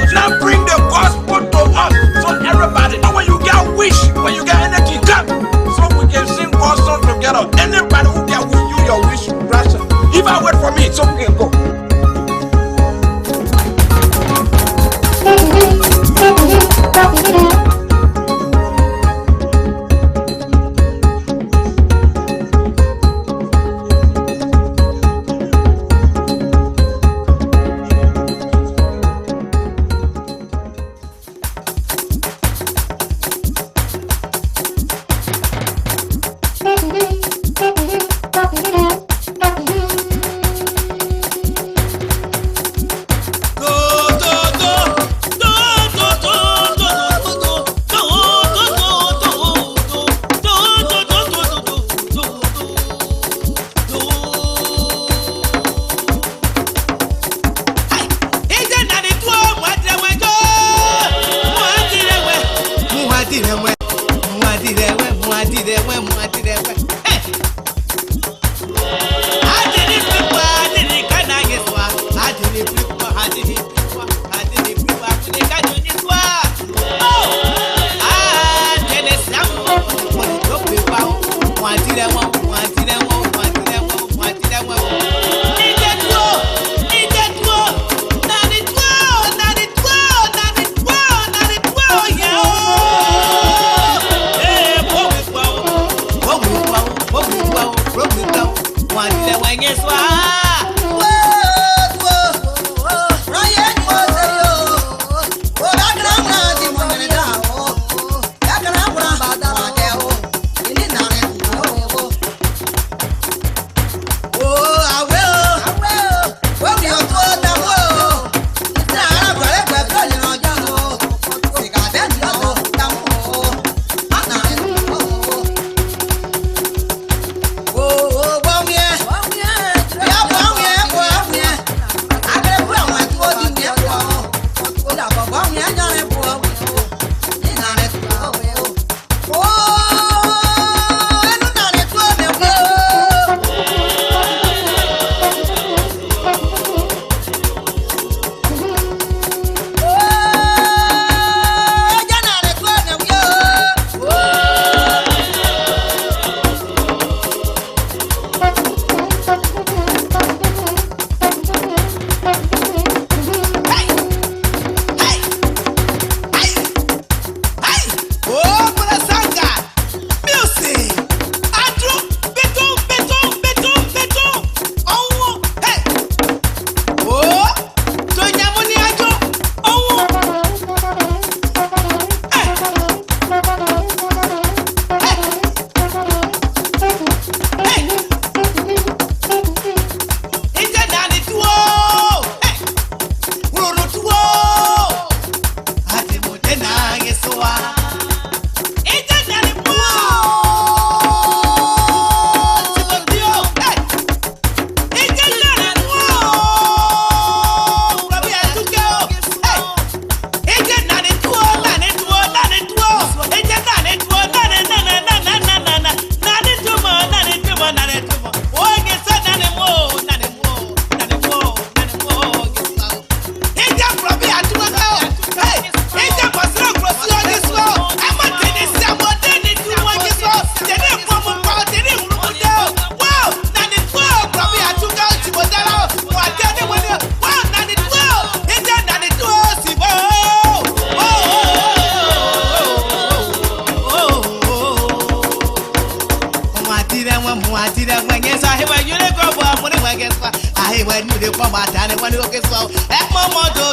the come at and when you get so. Mama do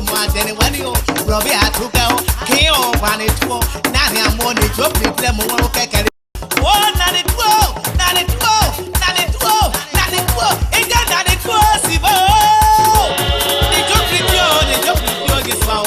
more than when you Robbie had to go. Kio Vanity, Nania Money, Job, them won't get it. Oh, not it go, not it go, not it go, not it go. It got not it possible. The job with you is wow.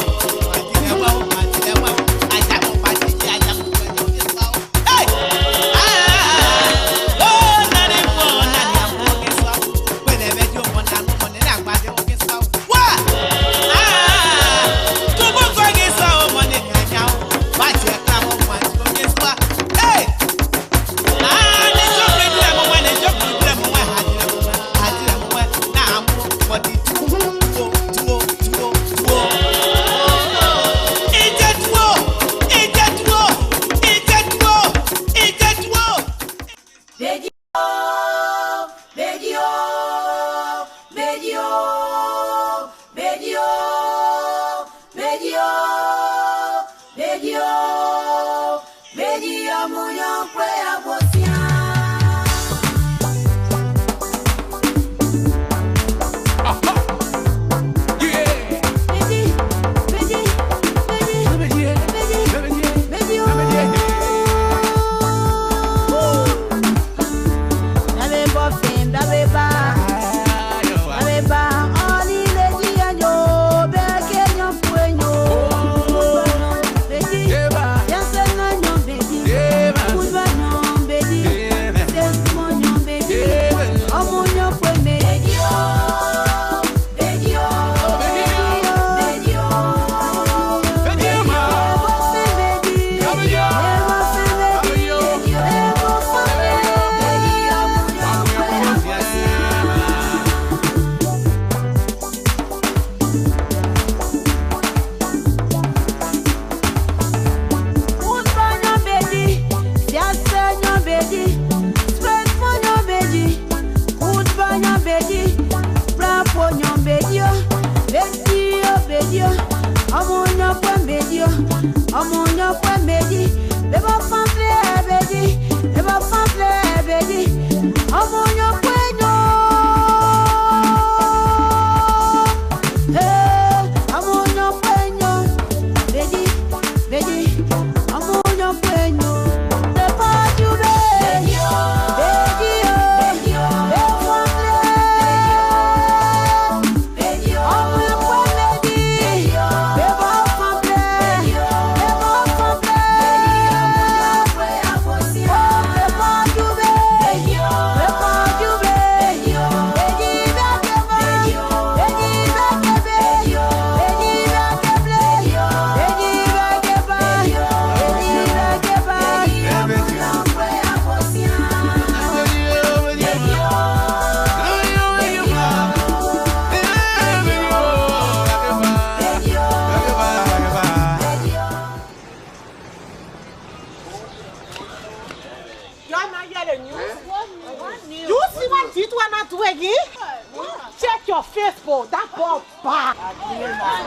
Check your Facebook, that ball back.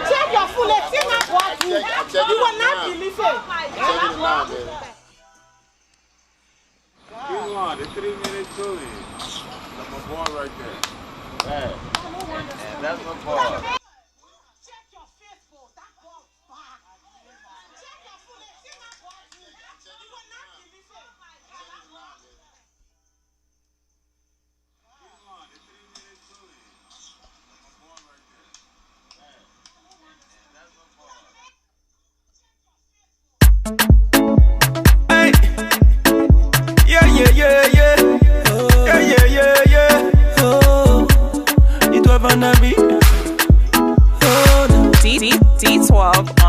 Check your full name, you will not believe it. He's on the 3 minute tooling. That's my boy right there. Right. And that's my boy. Hey, yeah. It was gonna be. Oh, no. D12